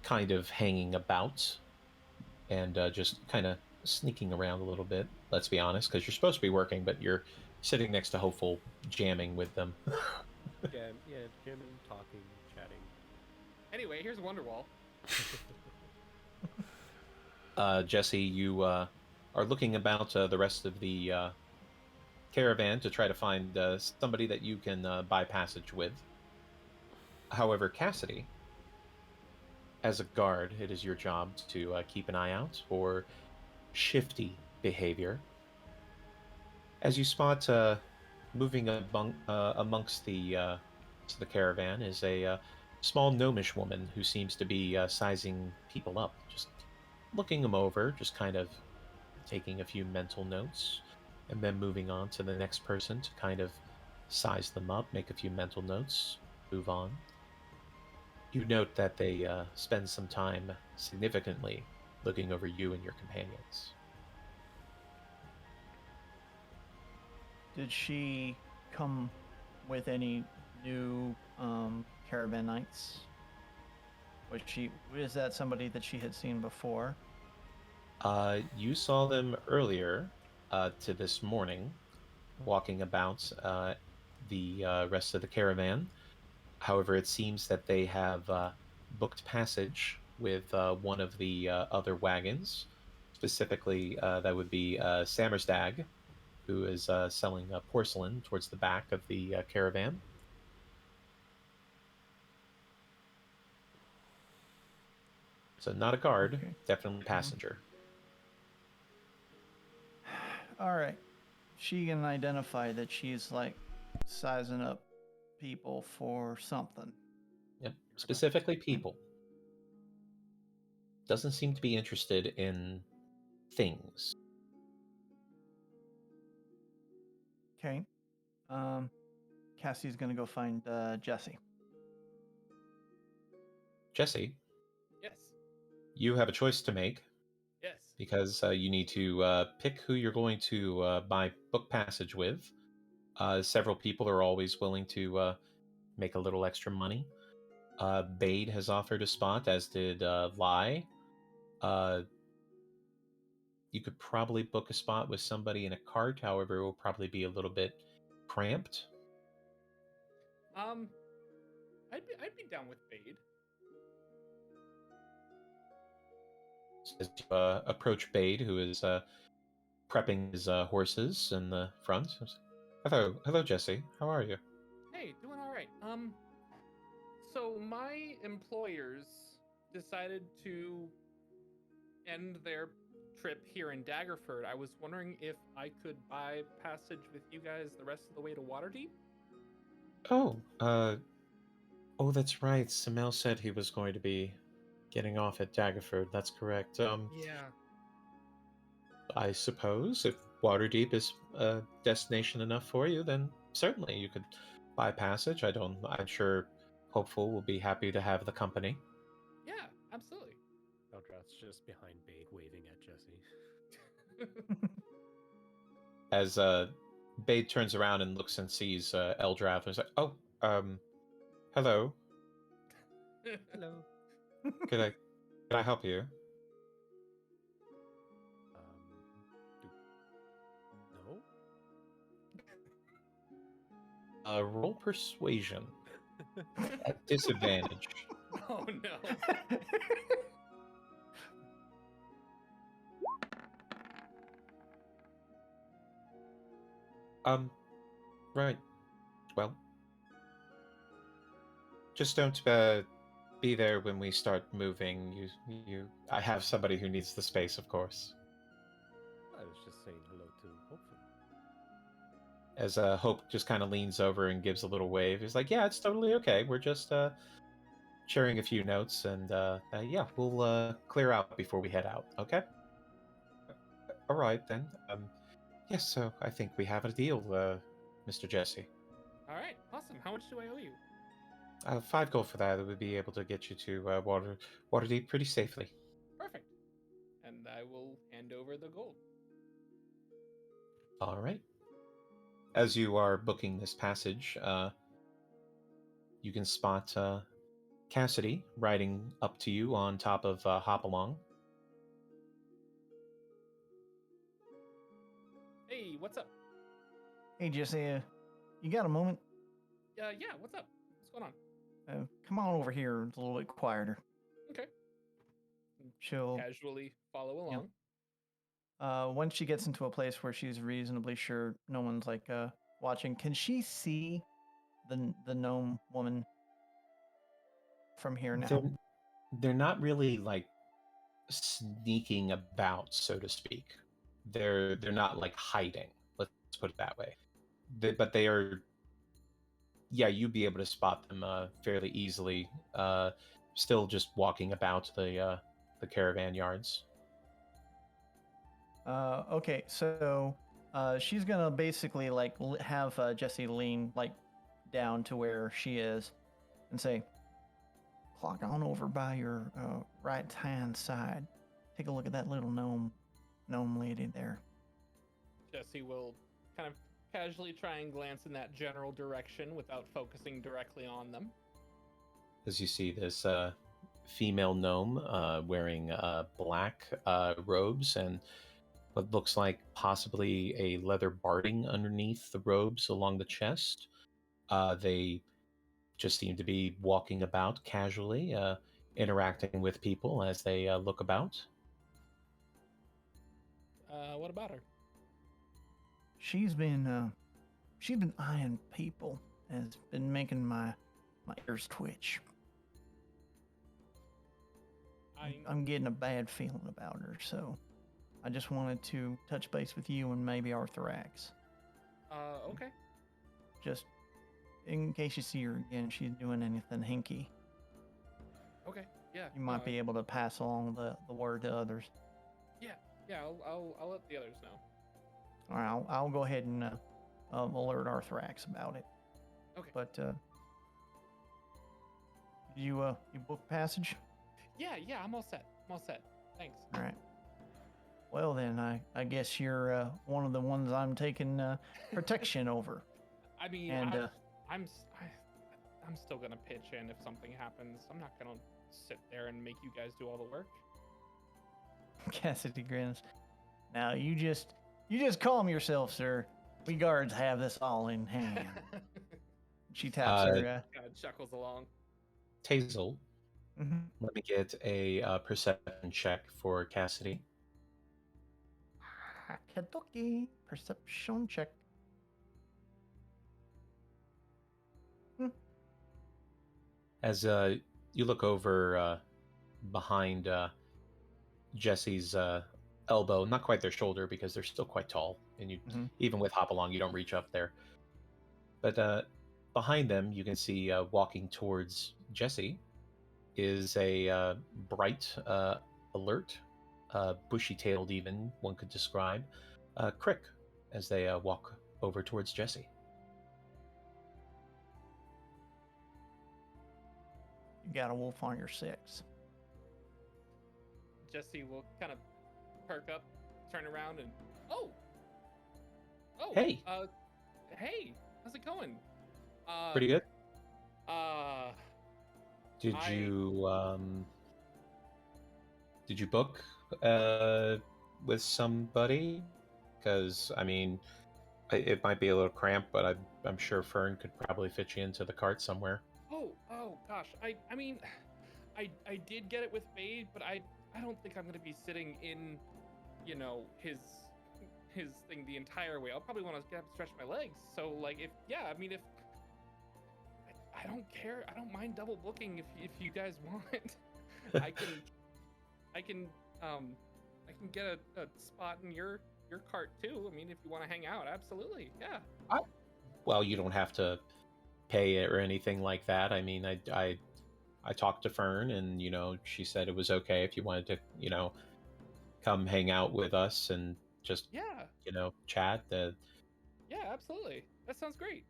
kind of hanging about and just kind of sneaking around a little bit, let's be honest, because you're supposed to be working, but you're sitting next to Hopeful jamming with them. Yeah, jamming, talking, chatting. Anyway, here's Wonderwall. Jesse, you are looking about the rest of the caravan to try to find somebody that you can buy passage with. However, Cassidy, as a guard, it is your job to keep an eye out for shifty behavior. As you spot moving amongst the caravan is a small gnomish woman who seems to be sizing people up, just looking them over, just kind of taking a few mental notes, and then moving on to the next person to kind of size them up, make a few mental notes, move on. You note that they spend some time significantly looking over you and your companions. Did she come with any new caravan knights? Was that somebody that she had seen before? You saw them earlier to this morning, walking about the rest of the caravan. However, it seems that they have booked passage with one of the other wagons. Specifically, that would be Sammersdag, who is selling porcelain towards the back of the caravan. So not a guard, Okay. definitely passenger. All right. She can identify that she's like sizing up people for something. Yep, specifically people. Doesn't seem to be interested in things. Okay. Cassie's gonna go find Jesse. Jesse, Yes. you have a choice to make Yes. because you need to pick who you're going to buy book passage with. Several people are always willing to make a little extra money. Bade has offered a spot, as did Lai. You could probably book a spot with somebody in a cart, however, it will probably be a little bit cramped. I'd be down with Bade. As you approach Bade, who is prepping his horses in the front. Hello, Jesse. How are you? Hey, doing all right. So my employers decided to end their trip here in Daggerford. I was wondering if I could buy passage with you guys the rest of the way to Waterdeep. Oh, that's right. Samel said he was going to be getting off at Daggerford. That's correct. Yeah. I suppose if Waterdeep is a destination enough for you, then certainly you could buy passage. I'm sure Hopeful will be happy to have the company. Yeah, absolutely. Eldrath's just behind Bade, waving at Jesse. As Bade turns around and looks and sees Eldrath, and is like, "Oh, hello. Hello. Can I help you?" No? Roll persuasion at disadvantage. Oh no. Right. Well, just don't be there when we start moving. I have somebody who needs the space, of course. I was just saying hello to Hopeful. As Hope just kind of leans over and gives a little wave. He's like, "Yeah, it's totally okay. We're just sharing a few notes, and yeah, we'll clear out before we head out. Okay? All right then. Yes. So I think we have a deal, Mr. Jesse. All right, awesome. How much do I owe you? 5 gold for that. It would be able to get you to Waterdeep pretty safely. Perfect. And I will hand over the gold. All right. As you are booking this passage, you can spot Cassidy riding up to you on top of Hopalong. Hey, what's up? Hey, Jesse, you got a moment? Yeah, what's up? What's going on? Come on over here. It's a little bit quieter. Okay. She'll Casually follow along. once she gets into a place where she's reasonably sure no one's like watching, can she see the gnome woman from here now? They're not really like sneaking about, so to speak. They're not like hiding. Let's put it that way. But they are, yeah, you'd be able to spot them fairly easily. Still just walking about the caravan yards. Okay, so she's gonna basically like have Jesse lean like down to where she is and say, "Clock on over by your right hand side. Take a look at that little gnome lady there." Jesse will kind of casually try and glance in that general direction without focusing directly on them. As you see this female gnome wearing black robes and what looks like possibly a leather barding underneath the robes along the chest. They just seem to be walking about casually, interacting with people as they look about. What about her? She's been eyeing people and it's been making my ears twitch. I'm getting a bad feeling about her, so I just wanted to touch base with you and maybe Arthurax. Okay. Just in case you see her again, she's doing anything hinky. Okay, yeah. You might be able to pass along the word to others. Yeah, I'll let the others know. All right, I'll go ahead and alert Arthurax about it. Okay. But you book passage? Yeah, I'm all set. Thanks. All right. Well then, I guess you're one of the ones I'm taking protection over. I mean, and I'm still gonna pitch in if something happens. I'm not gonna sit there and make you guys do all the work. Cassidy grins. Now you just calm yourself, sir. We guards have this all in hand. She taps her. Kind of chuckles along. Tazel, Mm-hmm. let me get a perception check for Cassidy. Hakidoki. Perception check. As you look over behind Jesse's elbow, not quite their shoulder because they're still quite tall, and you even with Hopalong, you don't reach up there. But behind them, you can see walking towards Jesse is a bright, alert, bushy-tailed even, one could describe, Crick, as they walk over towards Jesse. You got a wolf on your six. Jesse will kind of perk up, turn around, and oh, Hey. Hey, how's it going? Pretty good. Did you book with somebody? Because I mean, it might be a little cramped, but I'm sure Fern could probably fit you into the cart somewhere. Oh gosh, I mean, I did get it with Bade, but I don't think I'm gonna be sitting in, his thing the entire way. I'll probably want to get up and stretch my legs. So like, if I don't care. I don't mind double booking if you guys want. I can get a spot in your cart too. I mean, if you want to hang out, absolutely, yeah. Well, you don't have to pay it or anything like that. I mean, I talked to Fern, and she said it was okay if you wanted to, come hang out with us and just chat. Yeah, absolutely. That sounds great.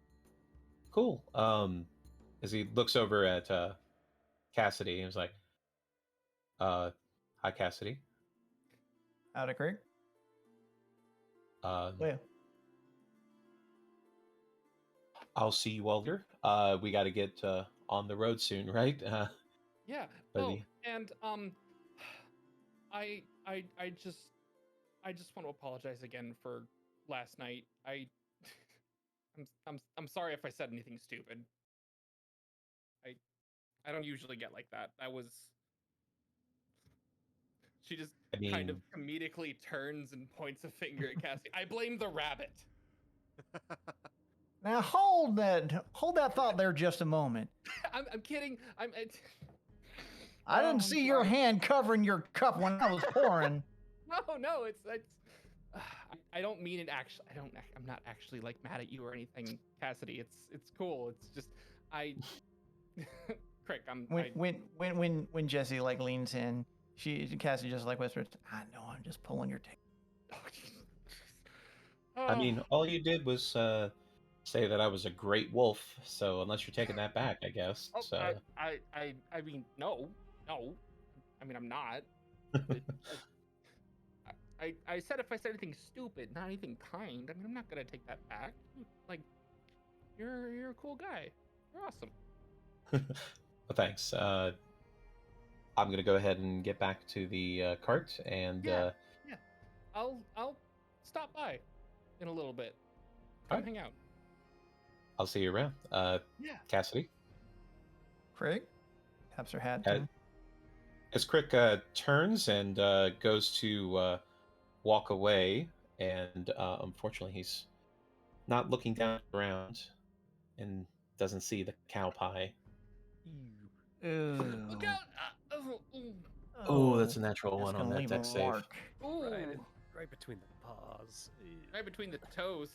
Cool. As he looks over at Cassidy, he was like, "Hi, Cassidy." Howdy, Craig. Yeah. I'll see you all later. We got to get on the road soon, right? Yeah. And I just want to apologize again for last night. I'm sorry if I said anything stupid. I don't usually get like that. She just kind of comedically turns and points a finger at Cassie. I blame the rabbit. Now hold that thought there just a moment. I'm kidding. I didn't see your hand covering your cup when I was pouring. No, it's I don't mean it actually. I'm not actually like mad at you or anything, Cassidy. It's cool. It's just I. Crick, When Jesse like leans in, Cassie just like whispers, "I know, I'm just pulling your tail." I mean, all you did was say that I was a great wolf. So unless you're taking that back, I guess. Oh, I mean, no. I mean, I'm not. I said if I said anything stupid, not anything kind. I mean, I'm not gonna take that back. Like, you're a cool guy. You're awesome. Well, thanks. I'm gonna go ahead and get back to the cart, and Yeah. I'll stop by in a little bit. Come Alright. hang out. I'll see you around. Yeah. Cassidy. Crick taps her hat. to him. As Crick turns and goes to walk away, and unfortunately he's not looking down at the ground and doesn't see the cow pie. Ooh. Look out! Oh, that's a natural That's one on gonna that leave deck a save. mark. Ooh. Right between the paws. Right between the toes.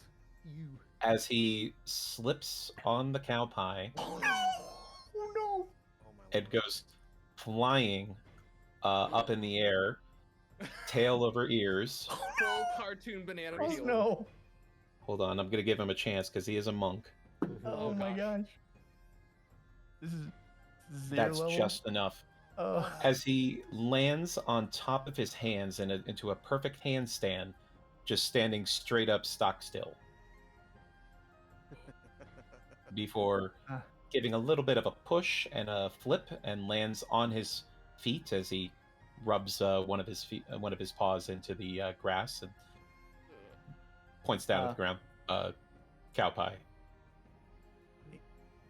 As he slips on the cow pie Oh no! Oh my and lord. goes flying up in the air, tail over ears. Full cartoon banana Oh peel. no! Hold on, I'm gonna give him a chance because he is a monk. Oh my gosh. gosh! This is zero That's level. just enough. As he lands on top of his hands into a perfect handstand, just standing straight up stock still, before giving a little bit of a push and a flip, and lands on his feet as he rubs one of his paws into the grass and points down at the ground. Cow pie.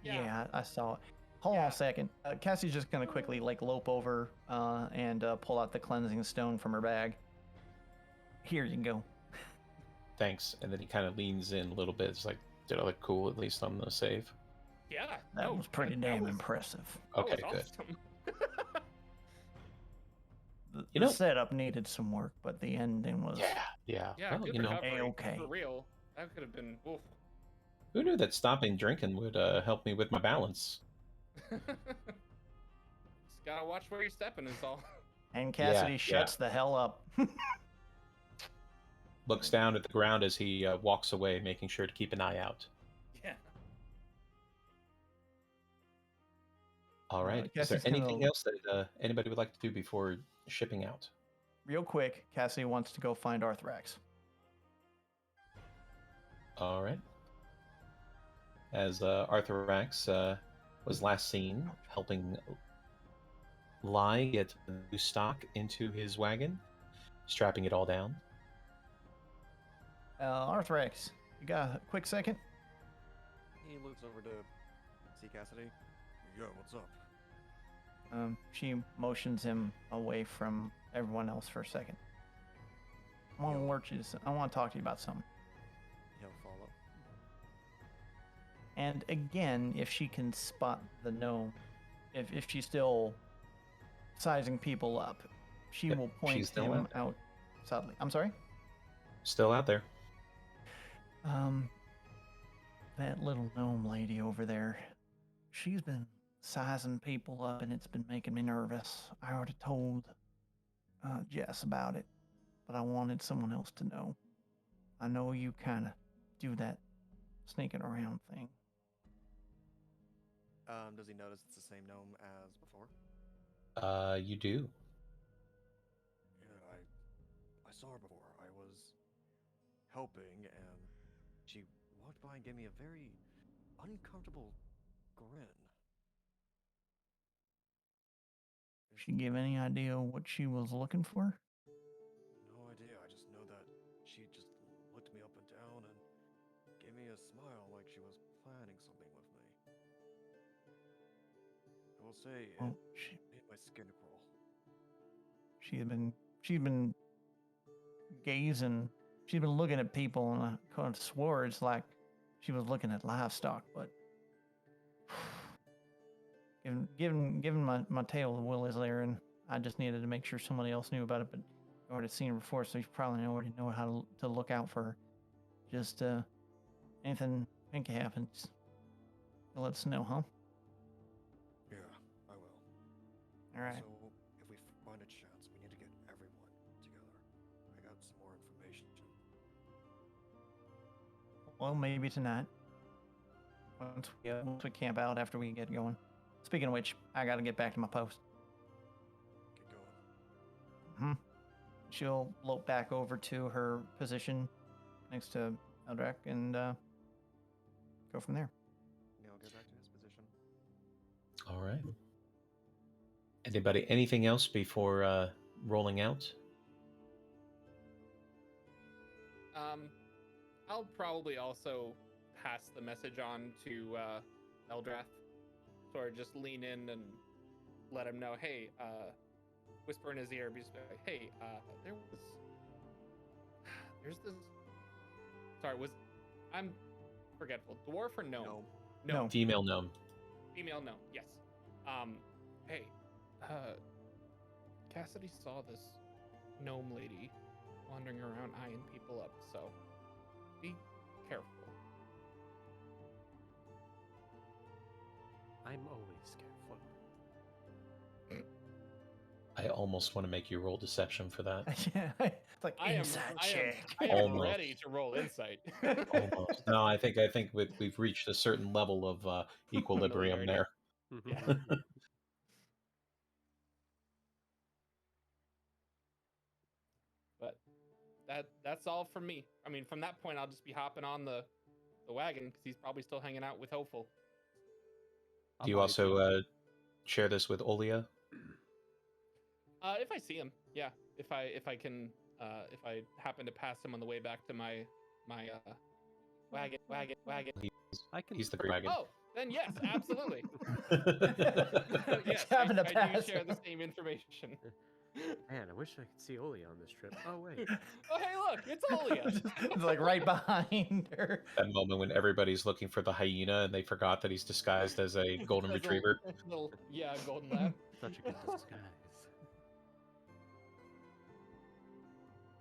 Yeah, I saw it. Hold on a second. Cassie's just gonna quickly like lope over and pull out the cleansing stone from her bag. Here you go. Thanks. And then he kind of leans in a little bit. It's like, did I look cool at least on the save? Yeah. That was pretty damn impressive. Okay, was good. Awesome. The setup needed some work, but the ending was Yeah, Well, good you know, recovery. A-okay. For real. That could have been. Oof. who knew that stopping drinking would help me with my balance? Just gotta watch where you're stepping, is all. And Cassidy shuts the hell up. Looks down at the ground as he walks away, making sure to keep an eye out. Yeah. All right. Is there Cassie's anything gonna- else that anybody would like to do before shipping out? Real quick, Cassidy wants to go find Arthrax. All right. As Arthurax was last seen helping Lai get new stock into his wagon, strapping it all down. Arthrax, you got a quick second? He looks over to see Cassidy. Yeah, what's up? She motions him away from everyone else for a second. I want to alert you. I want to talk to you about something. He'll follow. And again, if she can spot the gnome, if she's still sizing people up, she will point she's still him out out subtly. I'm sorry? Still out there. That little gnome lady over there, she's been sizing people up and it's been making me nervous. I already told Jess about it, but I wanted someone else to know. I know you kind of do that sneaking around thing. Does he notice it's the same gnome as before? You do. Yeah, I saw her before. I was helping, and she walked by and gave me a very uncomfortable grin. She give any idea what she was looking for? No idea. I just know that she just looked me up and down and gave me a smile like she was planning something with me. I will say, Well, it made my skin crawl. she'd been gazing. She'd been looking at people, and I could have swore it's like she was looking at livestock. But given my tale of Will is there, and I just needed to make sure somebody else knew about it. But already seen her before, so you probably already know how to look out for her. Just anything pink happens, you'll let us know, huh? Yeah, I will. All right. So, if we find a chance, we need to get everyone together. I got some more information. Well, maybe tonight. Once we camp out after we get going. Speaking of which, I gotta get back to my post. Get going. She'll lope back over to her position next to Eldrath and go from there. Neil, get back to his position. All right. Anything else before rolling out? I'll probably also pass the message on to Eldrath, or just lean in and let him know, hey, whisper in his ear, be just like, hey, there's this. Sorry, I'm forgetful. Dwarf or gnome? No. Female gnome. Female gnome. Yes. Hey, Cassidy saw this gnome lady wandering around eyeing people up, so be careful. I'm always careful. I almost want to make you roll deception for that. Yeah, it's like I am Almost. ready to roll insight. Almost. No, I think we've reached a certain level of equilibrium Familiarity. there. Yeah. But that's all from me. I mean, from that point, I'll just be hopping on the wagon because he's probably still hanging out with Hopeful. Do you also share this with Olia? If I see him, yeah. If I happen to pass him on the way back to my wagon. He's the wagon. Oh, then yes, absolutely. Yes, Having to I do pass share him. the same information. Man, I wish I could see Oli on this trip. Oh wait. Oh, hey, look, it's Olia. It's like right behind her. That moment when everybody's looking for the hyena and they forgot that he's disguised as a golden As a retriever. golden lab. Such a good disguise.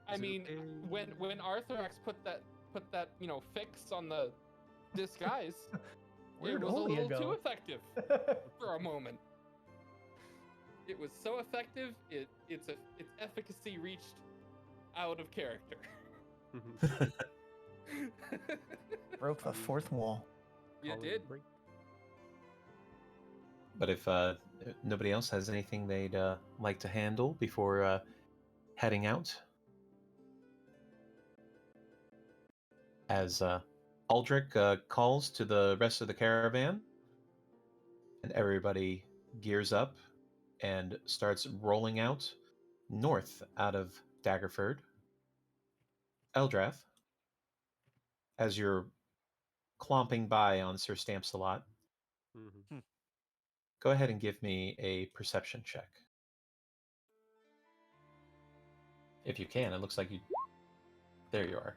I mean, when Arthurax put that fix on the disguise, Where'd it was Olia a little go? too effective for a moment. It was so effective, its efficacy reached out of character. Broke the fourth wall. You did. But if nobody else has anything they'd like to handle before heading out, as Aldrich calls to the rest of the caravan, and everybody gears up and starts rolling out north out of Daggerford. Eldrath, as you're clomping by on Sir Stampsalot, go ahead and give me a perception check. If you can, it looks like you... There you are.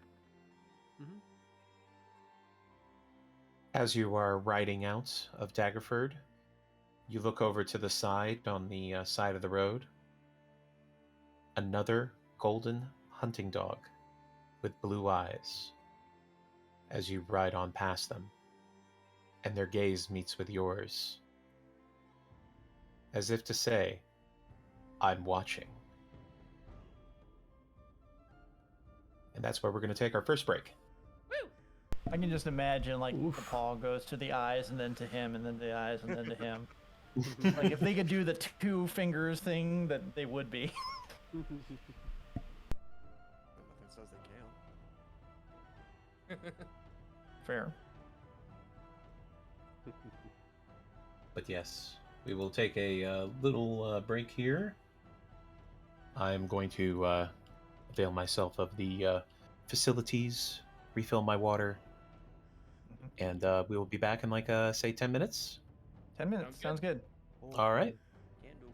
As you are riding out of Daggerford, you look over to the side on the side of the road. Another golden hunting dog with blue eyes as you ride on past them, and their gaze meets with yours, as if to say, I'm watching. And that's where we're going to take our first break. I can just imagine like the paw goes to the eyes and then to him and then the eyes and then to him. Like if they could do the two fingers thing, that they would be. But nothing says they can. Fair. But yes, we will take a little break here. I'm going to avail myself of the facilities, refill my water, and we will be back in like, say, 10 minutes. 10 minutes. Sounds good. All right. Can do.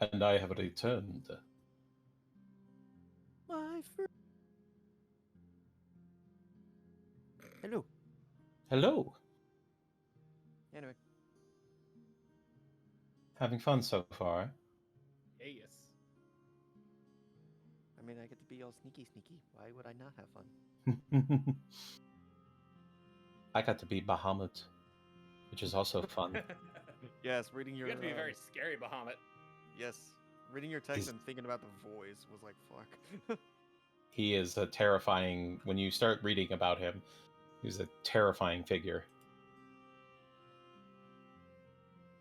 And I have returned. My friend. Hello. Hello. Anyway, Having fun so far? Yes. I mean, I get to be all sneaky. Why would I not have fun? I got to be Bahamut, which is also fun. Yes, reading You your. got to be a very scary Bahamut. Yes, reading your text He's- and thinking about the voice was like, fuck. He is a terrifying. When you start reading about him, he's a terrifying figure.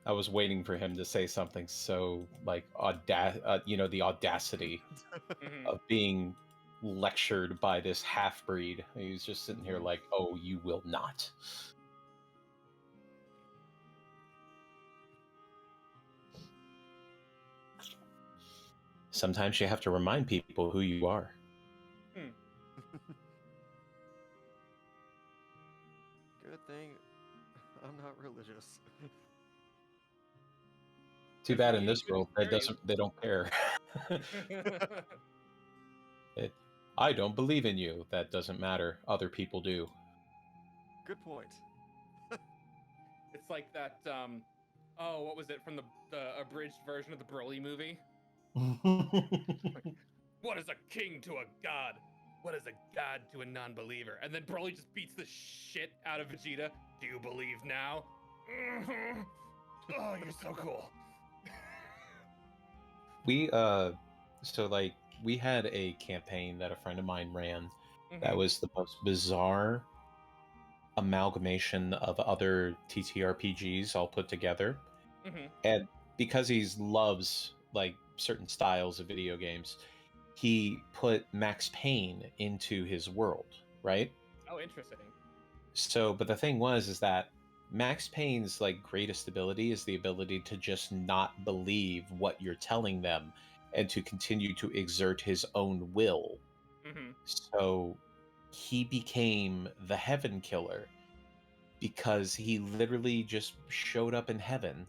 I was waiting for him to say something so like the audacity Mhm. of being lectured by this half breed. He's just sitting here like, "Oh, you will not." Sometimes you have to remind people who you are. Good thing I'm not religious. Too That's bad why in you this couldn't world scare you. they don't care. I don't believe in you. That doesn't matter. Other people do. Good point. It's like that. Oh, what was it from the abridged version of the Broly movie? What is a king to a god? What is a god to a non-believer? And then Broly just beats the shit out of Vegeta. Do you believe now? Oh, you're so cool. We had a campaign that a friend of mine ran that was the most bizarre amalgamation of other TTRPGs all put together. And because he loves like certain styles of video games, he put Max Payne into his world, right? Oh, interesting. So, but the thing is that Max Payne's like greatest ability is the ability to just not believe what you're telling them and to continue to exert his own will. So he became the Heaven Killer because he literally just showed up in heaven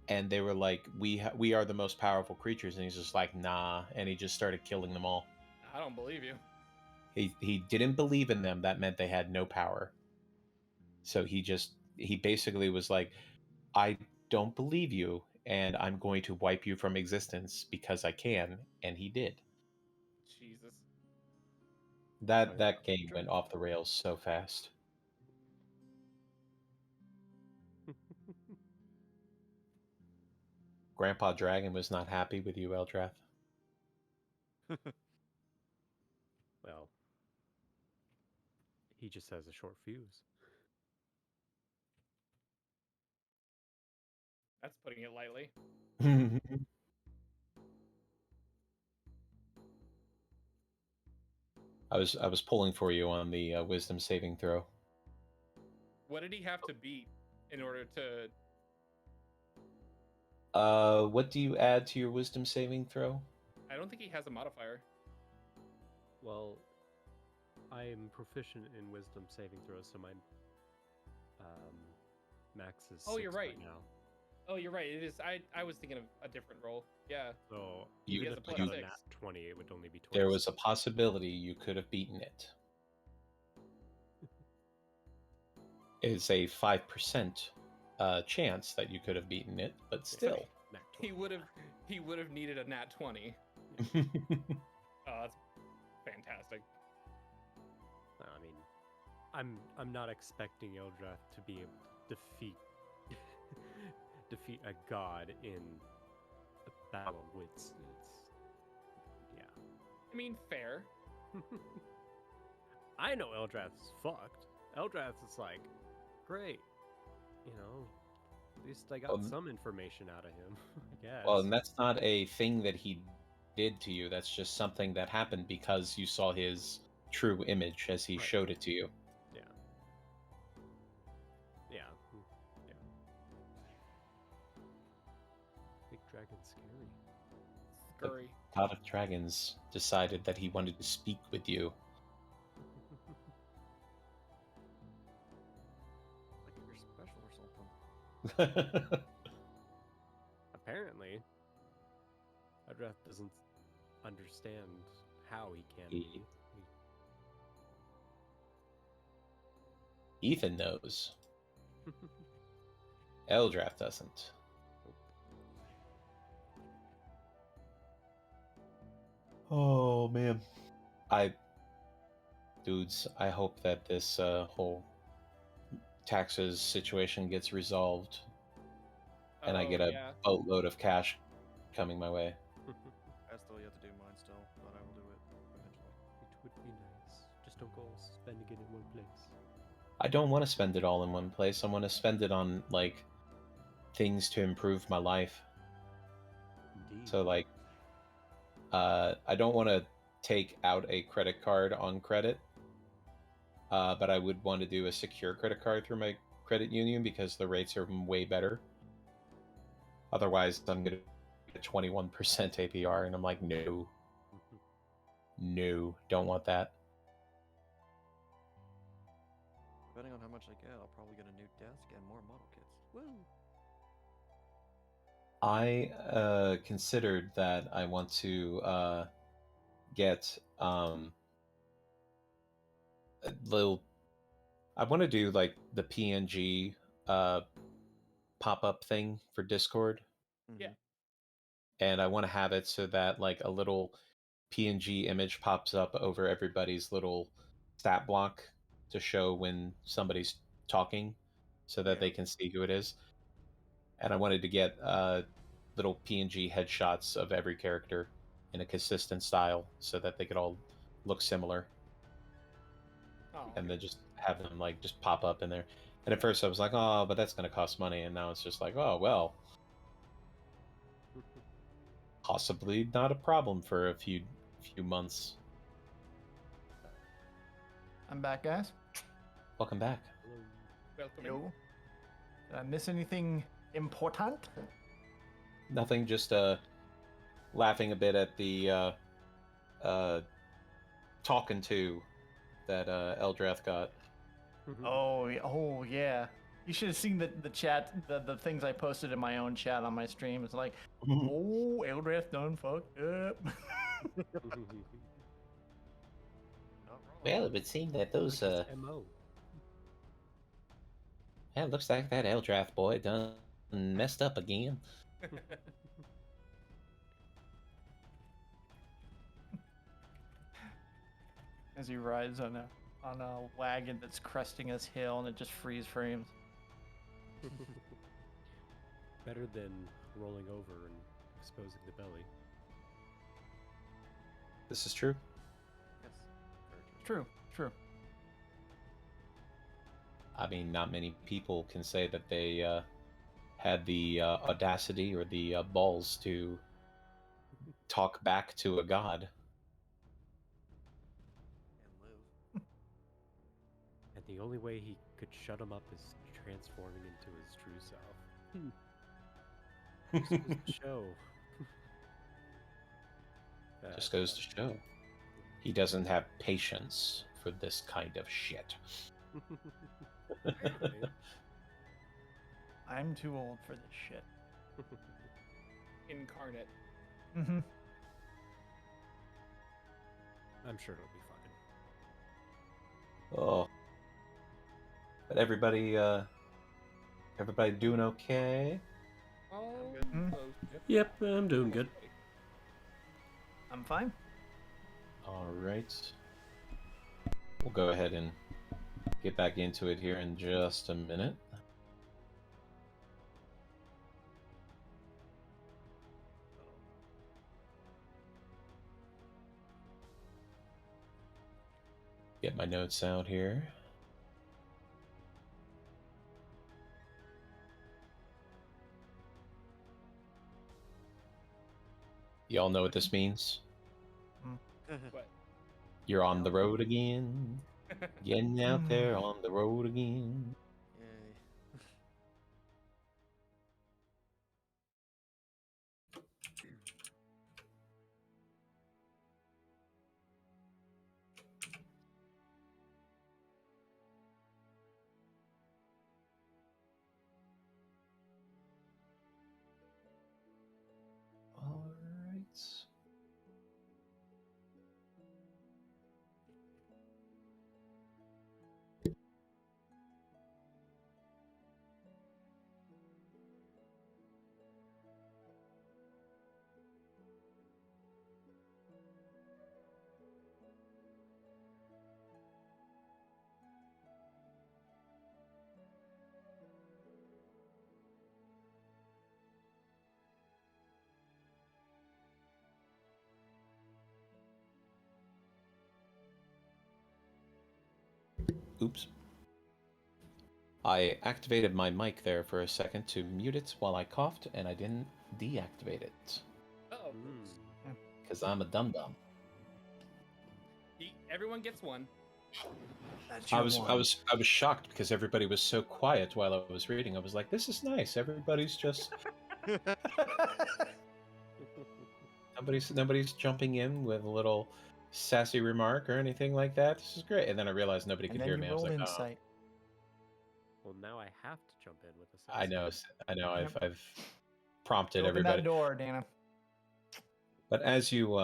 and they were like, we are the most powerful creatures, and he's just like, nah, and he just started killing them all. I don't believe you. He didn't believe in them. That meant they had no power. So he basically was like, I don't believe you, and I'm going to wipe you from existence because I can, and he did. Jesus. That game went off the rails so fast. Grandpa Dragon was not happy with you, Eldrath. Well, he just has a short fuse. That's putting it lightly. I was pulling for you on the wisdom saving throw. What did he have to beat in order to? What do you add to your wisdom saving throw? I don't think he has a modifier. Well, I'm proficient in wisdom saving throws, so my max is. Oh, you're 6 right. now. Oh, you're right. It is. I was thinking of a different roll. Yeah. So He even has if a I plus got a 6. nat 20, it would only be 20. There was a possibility you could have beaten it. It's a 5% chance that you could have beaten it, but still. He would have needed a nat 20. Oh, that's fantastic. I mean, I'm not expecting Eldrath to be able to defeat a god in a battle of wits. Yeah. I mean, fair. I know Eldrath is fucked. Eldrath is like, great. You know, at least I got some information out of him, I guess. Well, and that's not a thing that he did to you. That's just something that happened because you saw his true image as he showed it to you. Yeah. Yeah. Yeah. Big dragon's scary. Scurry. God of Dragons decided that he wanted to speak with you. Like you're special or something. Apparently. Eldrath doesn't understand how he can He- be. Ethan knows. Eldrath doesn't. Oh man. Dudes, I hope that this whole taxes situation gets resolved and I Oh, get a yeah. boatload of cash coming my way. I still yet to do mine still, but I will do it eventually. It would be nice. Just don't go all spending it in one place. I don't want to spend it all in one place. I want to spend it on like things to improve my life. Indeed. So like I don't want to take out a credit card on credit. But I would want to do a secure credit card through my credit union because the rates are way better. Otherwise, I'm going to get 21% APR, and I'm like, no, don't want that. Depending on how much I get, I'll probably get a new desk and more model kits. Woo! I considered that I want to get a little. I want to do like the PNG pop-up thing for Discord. Yeah. And I want to have it so that like a little PNG image pops up over everybody's little stat block to show when somebody's talking so that they can see who it is. And I wanted to get little PNG headshots of every character in a consistent style so that they could all look similar. Oh. And then just have them like just pop up in there. And at first I was like, oh, but that's going to cost money. And now it's just like, oh, well, possibly not a problem for a few months. I'm back, guys. Welcome back. Welcome. Yo. Did I miss anything important? Nothing, just laughing a bit at the talking to that Eldrath got. Oh, yeah. You should have seen the chat, the things I posted in my own chat on my stream. It's like, oh, Eldrath done fucked up. Well, it would seem that those MO. it looks like that Eldrath boy done messed up again. As he rides on a wagon that's cresting his hill and it just freeze frames. Better than rolling over and exposing the belly. This is true. Yes. Very true. True. I mean, not many people can say that they had the audacity or the balls to talk back to a god. And live. And the only way he could shut him up is transforming into his true self. Just goes to show. Just goes to show. He doesn't have patience for this kind of shit. I'm too old for this shit. Incarnate. Mm-hmm. I'm sure it'll be fine. Oh. But everybody doing okay? Oh, Mm. close. Yep, I'm doing good. I'm fine. All right. We'll go ahead and get back into it here in just a minute. Get my notes out here. Y'all know what this means? What? You're on the road again. Getting out there on the road again. Yay. All right. Oops. I activated my mic there for a second to mute it while I coughed, and I didn't deactivate it. Oh, Because I'm a dum-dum. everyone gets one. That's I your was one. I was I was shocked because everybody was so quiet while I was reading. I was like, this is nice. Everybody's just nobody's jumping in with a little sassy remark or anything like that. This is great. And then I realized nobody And could then hear you me. I was rolled like, oh, insight. Well, now I have to jump in with a I know, I know. Yep. I've prompted Open everybody. that door, Dana. But as you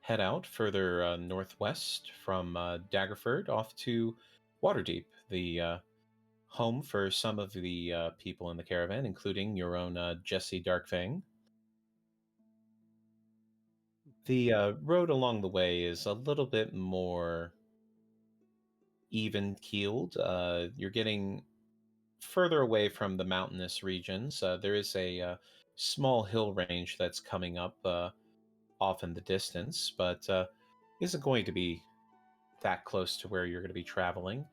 head out further northwest from Daggerford off to Waterdeep, the home for some of the people in the caravan, including your own Jesse Darkfang. The road along the way is a little bit more even keeled. You're getting further away from the mountainous regions. There is a small hill range that's coming up off in the distance, but isn't going to be that close to where you're going to be traveling.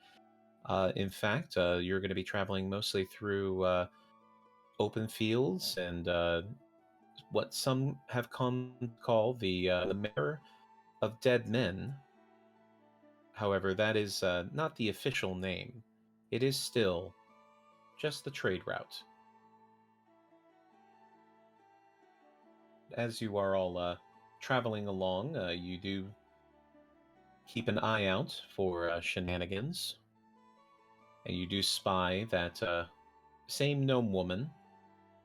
In fact, you're going to be traveling mostly through open fields and what some have come to call the Mirror of Dead Men. However, that is not the official name. It is still just the trade route. As you are all traveling along, you do keep an eye out for shenanigans, and you do spy that same gnome woman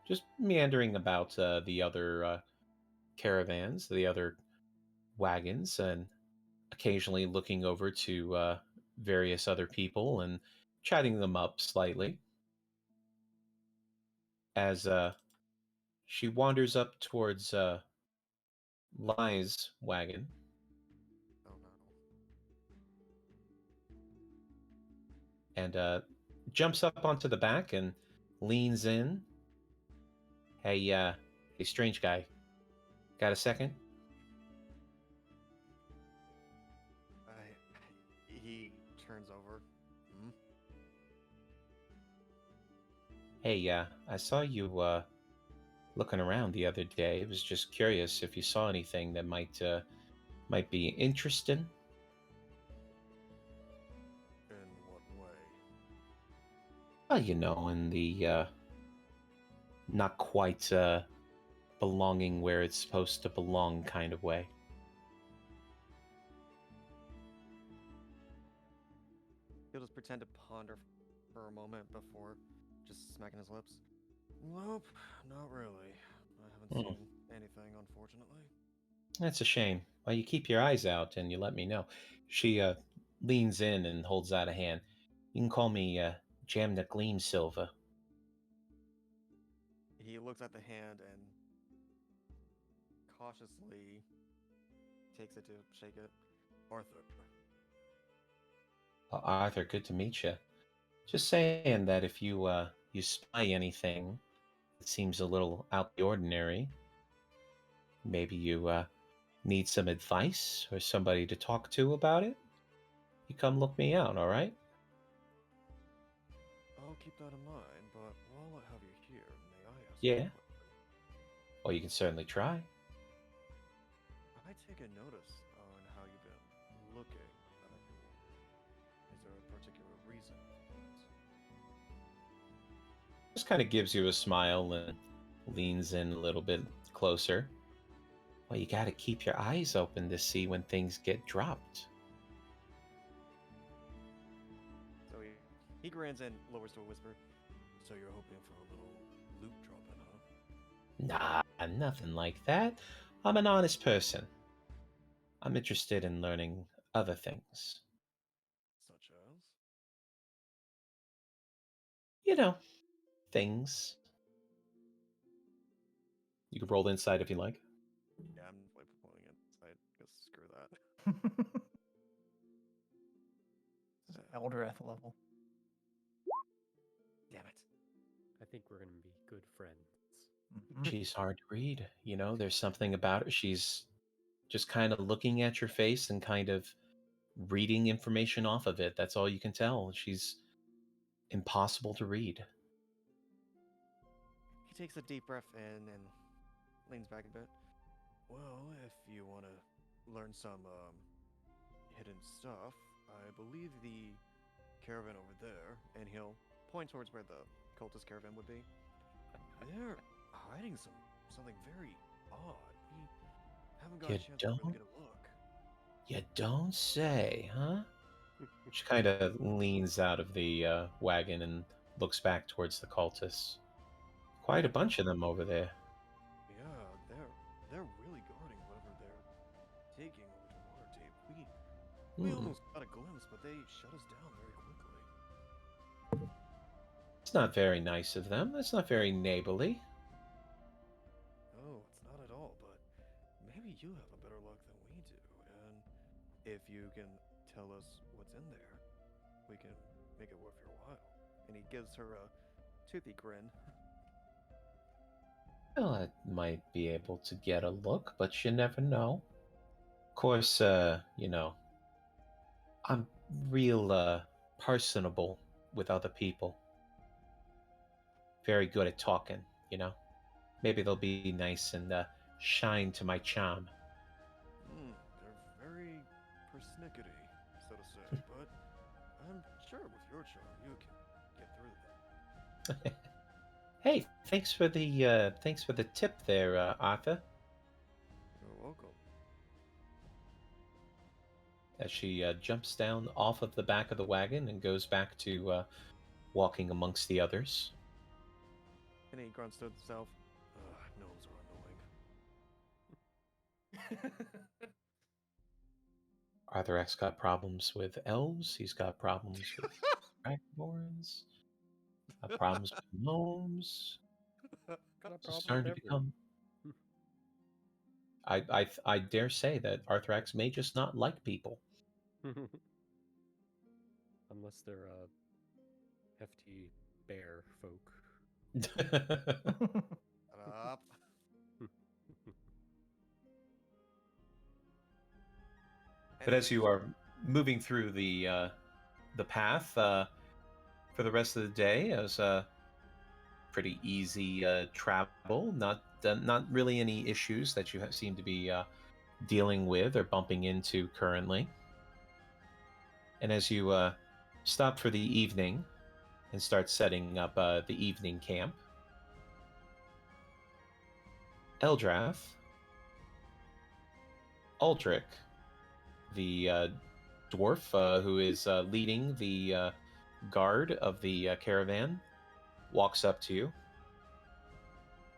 just meandering about the other caravans, the other wagons, and occasionally looking over to various other people and chatting them up slightly as she wanders up towards Lie's wagon Oh no. and jumps up onto the back and leans in. Hey, strange guy, got a second? He turns over. Hmm? Hey, I saw you looking around the other day. I was just curious if you saw anything that might be interesting. In what way? Well, you know, in the not quite belonging where it's supposed to belong kind of way. He'll just pretend to ponder for a moment before just smacking his lips. Nope, not really. I haven't Hmm. seen anything, unfortunately. That's a shame. Well, you keep your eyes out and you let me know. She leans in and holds out a hand. You can call me Jamna Gleam Silva. He looks at the hand and cautiously takes it to shake it. Arthur. Arthur, good to meet you. Just saying that if you spy anything that seems a little out the ordinary, maybe you need some advice or somebody to talk to about it, you come look me out, all right? I'll keep that in mind, but while I have you here, may I ask Yeah. you a question? Well, you can certainly try. I take a notice on how you've been looking at me. Is there a particular reason for that? Just kind of gives you a smile and leans in a little bit closer. Well, you got to keep your eyes open to see when things get dropped. So he grins and lowers to a whisper. So you're hoping for a little loot drop in, huh? Nah, nothing like that. I'm an honest person. I'm interested in learning other things. Such as? You know, things. You can roll inside if you like. Yeah, I'm like pulling it inside. Guess screw that. This is Eldrath level. Damn it. I think we're gonna be good friends. Mhm. She's hard to read. You know, there's something about her. She's just kind of looking at your face and kind of reading information off of it. That's all you can tell. She's impossible to read. He takes a deep breath in and leans back a bit. Well, if you want to learn some hidden stuff, I believe the caravan over there, and he'll point towards where the cultist caravan would be. They're hiding something very odd. We haven't got a chance to really get a look. You don't say, huh? She kind of leans out of the wagon and looks back towards the cultists. Quite a bunch of them over there. Yeah, they're really guarding whatever they're taking over to Waterdeep. We almost got a glimpse, but they shut us down very quickly. It's not very nice of them. That's not very neighborly. No, it's not at all, but maybe you have a better luck than we do, and if you can tell us what's in there, we can make it worth your while. And he gives her a toothy grin. Well, I might be able to get a look, but you never know. Of course, you know, I'm real personable with other people. Very good at talking, you know. Maybe they'll be nice and shine to my charm. They're very persnickety, so to say, but I'm sure with your charm you can get through them. Hey, thanks for the tip there, Arthur. You're welcome. As she jumps down off of the back of the wagon and goes back to walking amongst the others. And he grunts to himself. Gnomes are annoying. Arthur X got problems with elves. He's got problems with dragonborns. Problems with gnomes. Got a problem Starting to with everyone. become. I dare say that Arthur X may just not like people. Unless they're hefty bear folk. Shut up. But as you are moving through the path for the rest of the day, as pretty easy travel, not really any issues that you seem to be dealing with or bumping into currently. And as you stop for the evening and start setting up the evening camp, Eldrath, Aldrich, the dwarf who is leading the guard of the caravan, walks up to you.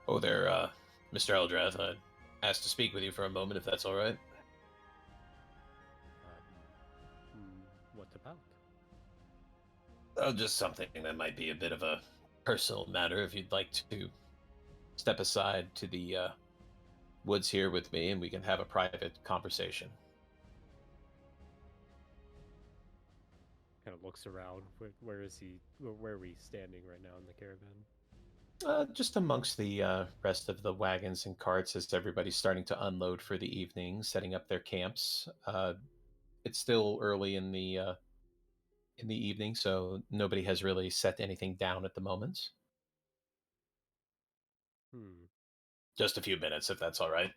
Oh there, Mr. Eldrath. I asked to speak with you for a moment, if that's all right. What about? Oh, just something that might be a bit of a personal matter. If you'd like to step aside to the woods here with me, and we can have a private conversation. Kind of looks around. Where is he? Where are we standing right now in the caravan? Just amongst the rest of the wagons and carts as everybody's starting to unload for the evening, setting up their camps. It's still early in the evening, so nobody has really set anything down at the moment. Just a few minutes, if that's all right.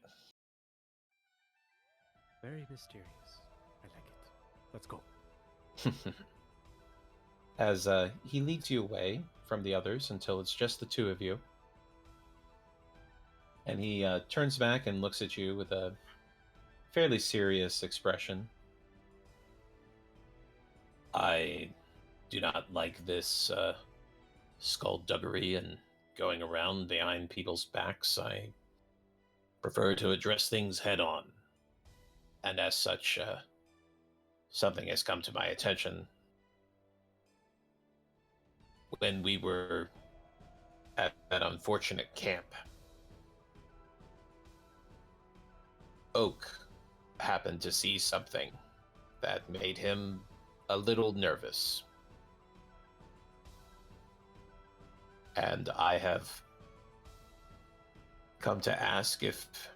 Very mysterious. I like it. Let's go. As he leads you away from the others until it's just the two of you. And he turns back and looks at you with a fairly serious expression. I do not like this skullduggery and going around behind people's backs. I prefer to address things head on. And as such, something has come to my attention. When we were at that unfortunate camp, Oak happened to see something that made him a little nervous. And I have come to ask if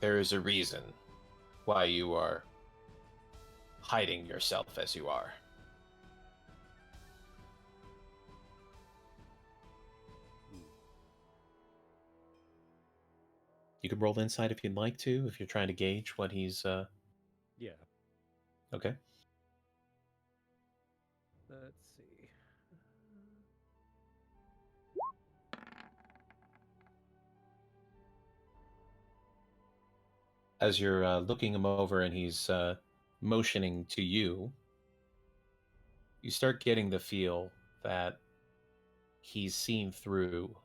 there is a reason why you are hiding yourself as you are. You can roll insight if you'd like to, if you're trying to gauge what he's. Yeah. Okay. Let's see. As you're looking him over and he's motioning to you, you start getting the feel that he's seen through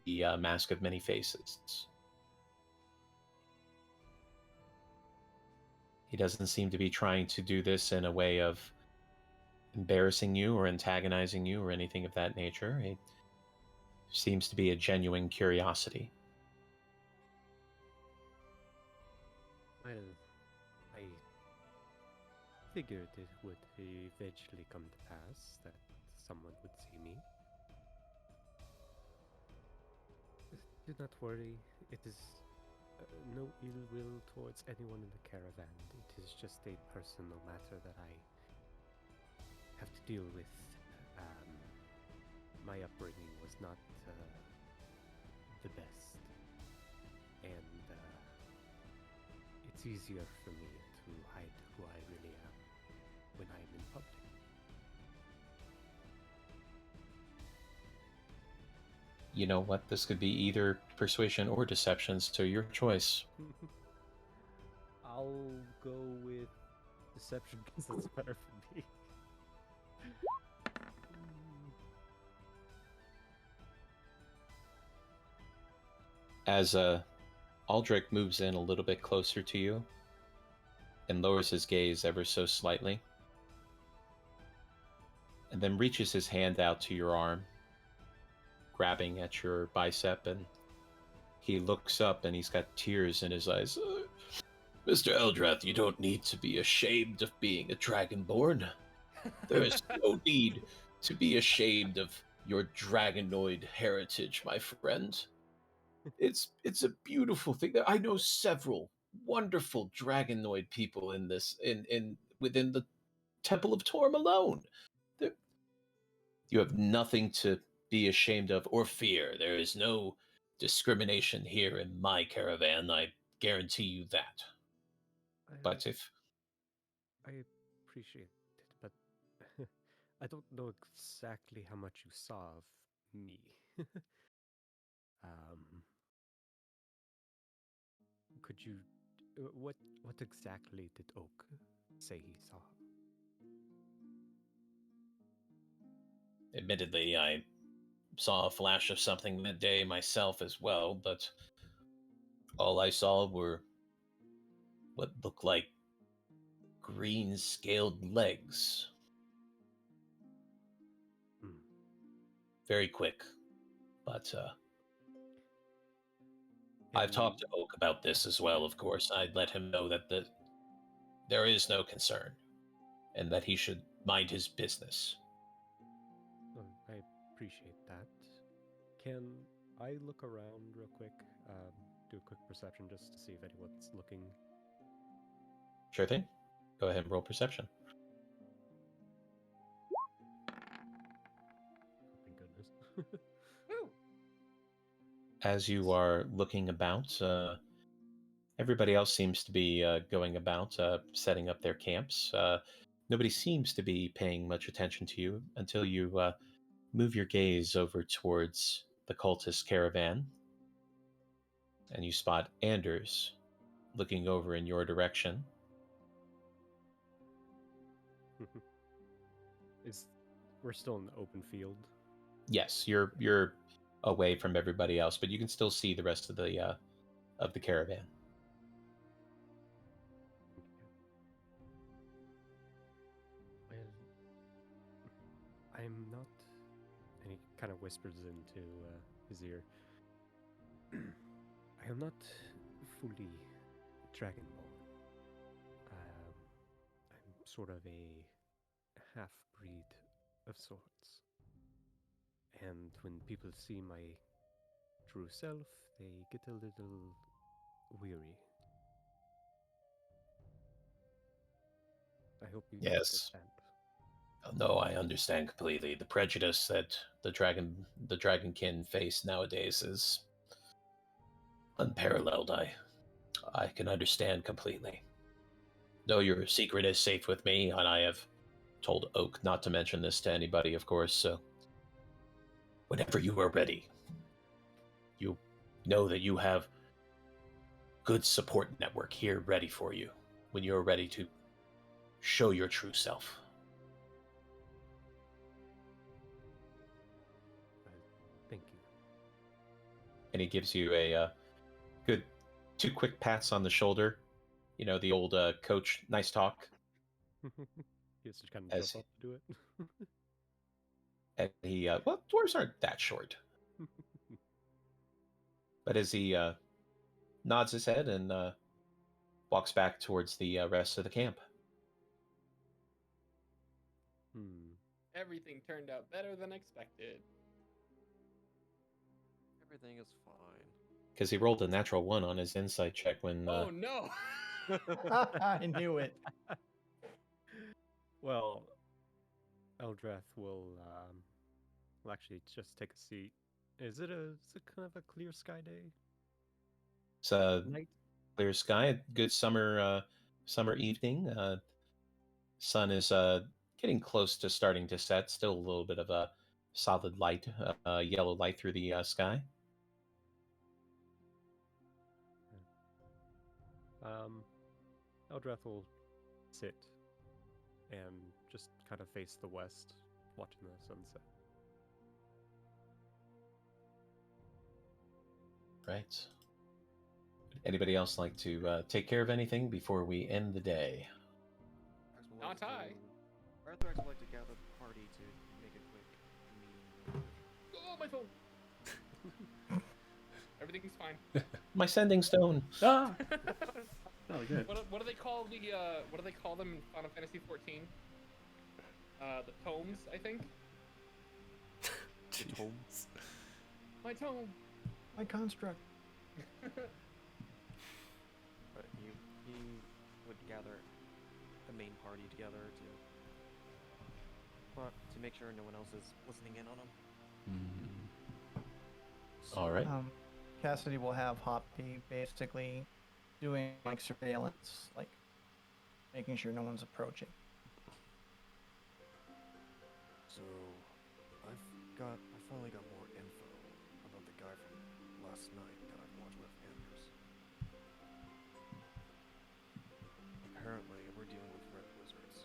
the mask of many faces. He doesn't seem to be trying to do this in a way of embarrassing you or antagonizing you or anything of that nature. It seems to be a genuine curiosity. Well, I figured it would eventually come to pass that someone would see me. Do not worry, it is no ill will towards anyone in the caravan. It is just a personal matter that I have to deal with. My upbringing was not the best, and it's easier for me to hide who I really am when I'm in public. You know what? This could be either persuasion or deception, so your choice. I'll go with deception because that's better for me. As Aldrich moves in a little bit closer to you and lowers his gaze ever so slightly, and then reaches his hand out to your arm, grabbing at your bicep, and he looks up and he's got tears in his eyes. Mr. Eldrath, you don't need to be ashamed of being a dragonborn. There is no need to be ashamed of your dragonoid heritage, my friend. It's a beautiful thing. I know several wonderful dragonoid people in this in within the Temple of Torm alone. You have nothing to be ashamed of or fear. There is no discrimination here in my caravan. I guarantee you that. But if I appreciate it, but I don't know exactly how much you saw of me. Could you? What exactly did Oak say he saw? admittedly, I saw a flash of something that day myself as well, but all I saw were what looked like green scaled legs. Very quick, but I've talked to Oak about this as well, of course. I'd let him know that there is no concern, and that he should mind his business. Oh, I appreciate that. Can I look around real quick? Do a quick perception just to see if anyone's looking. Sure thing. Go ahead and roll perception. Thank goodness. As you are looking about, everybody else seems to be going about setting up their camps. Nobody seems to be paying much attention to you until you move your gaze over towards the cultist caravan, and you spot Anders looking over in your direction. We're still in the open field. Yes, you're away from everybody else, but you can still see the rest of the caravan. Well, I'm not. And he kind of whispers into his ear. I am not fully dragonborn. I'm sort of a half-breed of sorts. And when people see my true self, they get a little weary. I hope you Yes. understand. No, I understand completely. The prejudice that the dragonkin face nowadays is unparalleled. I can understand completely. Though your secret is safe with me, and I have told Oak not to mention this to anybody, of course, so whenever you are ready, you know that you have good support network here ready for you when you're ready to show your true self. Thank you. And he gives you a good 2 quick pats on the shoulder. You know, the old coach, nice talk. He has to kind of As- jump up to do it. And he, well, dwarves aren't that short. But as he nods his head and walks back towards the rest of the camp. Everything turned out better than expected. Everything is fine. Because he rolled a natural 1 on his insight check when... Oh no! I knew it. Well, Eldrath will actually just take a seat. Is it kind of a clear sky day? It's a Night? clear sky, good summer evening. Sun is getting close to starting to set. Still a little bit of a solid light, yellow light through the sky. Eldrath will sit and just kind of face the west, watching the sunset. Right. Anybody else like to take care of anything before we end the day? Not I. Arthur would like to gather the party to make a quick meeting. Oh, my phone! Everything's fine. My sending stone. Ah! Oh, good. What do they call the what do they call them in Final Fantasy 14? The tomes, I think. Jeez. My tome. My construct. But he would gather the main party together to make sure no one else is listening in on him. All right. Cassidy will have Hoppy basically doing like surveillance, like making sure no one's approaching. So, I finally got more info about the guy from last night that I've watched with Anders. Apparently, we're dealing with red wizards.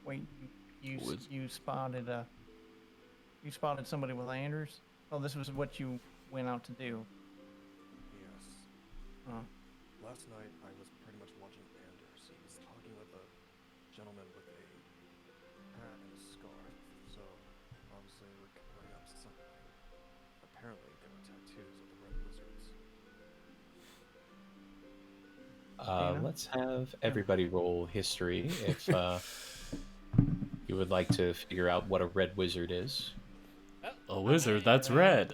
Wait, Wiz- you spotted somebody with Anders? Oh, this was what you went out to do. Yes. Oh. Last night, I was pretty much watching Anders. He was talking with a gentleman with a hat and a scarf. So, obviously, we're covering up something. Apparently, there were tattoos of the red wizards. Dana? Let's have everybody roll history if you would like to figure out what a red wizard is. A wizard, that's red.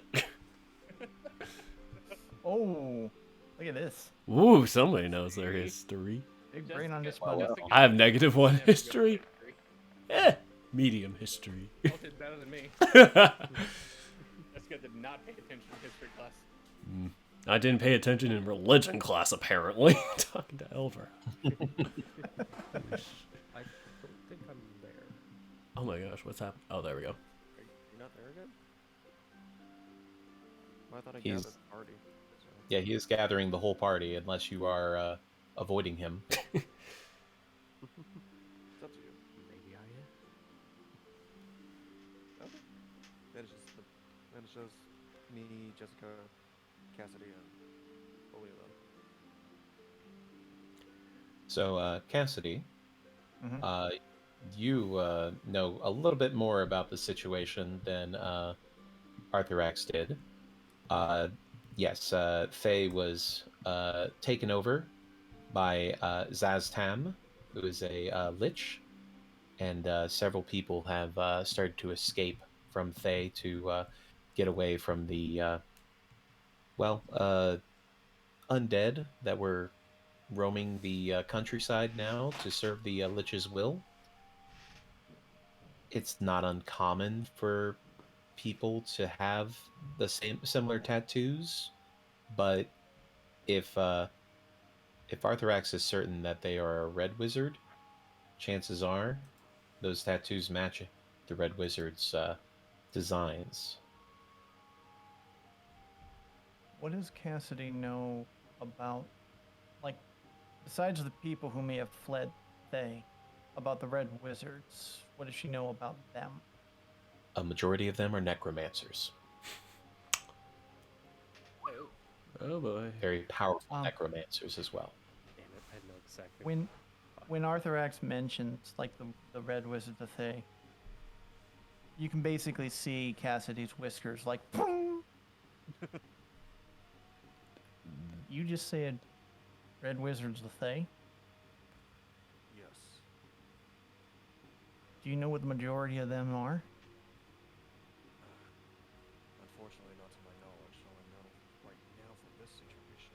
Oh, look at this. Ooh, somebody knows their history. Big Just brain on get- display. just to get I have the- -1 Have your history. Medium history. Y'all did better than me. Jessica did not pay attention to history class. I didn't pay attention in religion class, apparently. Talking to Elver. I don't think I'm there. Oh my gosh, what's happening? Oh, there we go. You're not there again? Well, I thought I He's- gathered the party. So. Yeah, he is gathering the whole party unless you are avoiding him. It's up to you. Maybe I am. Okay. Then it's just me, Jessica, Cassidy, and Olila. So, Cassidy, Mhm. you know a little bit more about the situation than Arthurax did. Yes, Faye was taken over by Zaztam, who is a lich, and several people have started to escape from Faye to get away from the undead that were roaming the countryside now to serve the Lich's will. It's not uncommon for people to have the similar tattoos, but if Arthurax is certain that they are a red wizard, chances are those tattoos match the red wizard's designs. What does Cassidy know about, like, besides the people who may have fled Thay, about the red wizards? What does she know about them? A majority of them are necromancers. Oh boy. Very powerful necromancers as well. Damn it, I know exactly. When Arthurax mentions like the red wizard of Thay, you can basically see Cassidy's whiskers like boom. You just said red wizards of Thay? Yes. Do you know what the majority of them are? Unfortunately, not to my knowledge. All I know right now for this situation,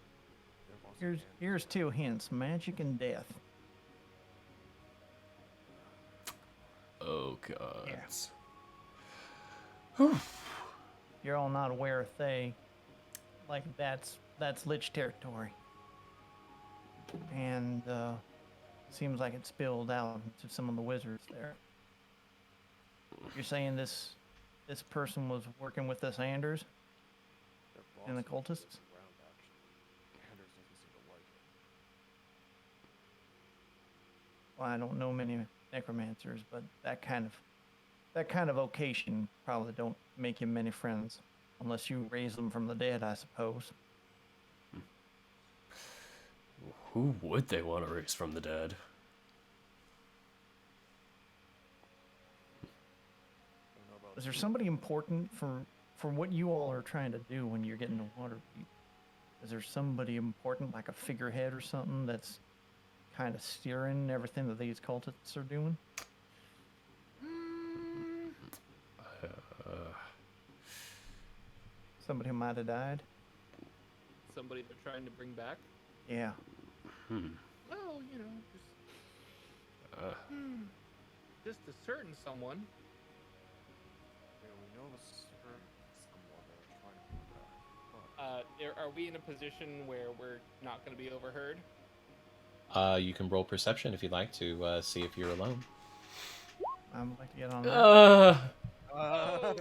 they're once again. Here's two hints: magic and death. Oh god. Yeah. You're all not aware of Thay. Like that's Lich territory. And seems like it spilled out into some of the wizards there. You're saying this person was working with this Anders Their and the boss is cultists? around, actually. Anders doesn't seem to like it. Well, I don't know many necromancers, but that kind of vocation probably don't make you many friends, unless you raise them from the dead, I suppose. Who would they want to raise from the dead? I don't know about Is there you. somebody important for what you all are trying to do when you're getting to Waterdeep? Is there somebody important, like a figurehead or something, that's kind of steering everything that these cultists are doing? Somebody who might have died? Somebody they're trying to bring back. Yeah. Well, you know, just a certain someone. Yeah, we know the certain someone that are trying to bring back. Are we in a position where we're not going to be overheard? You can roll perception if you'd like to see if you're alone. I would like to get on that. Oh,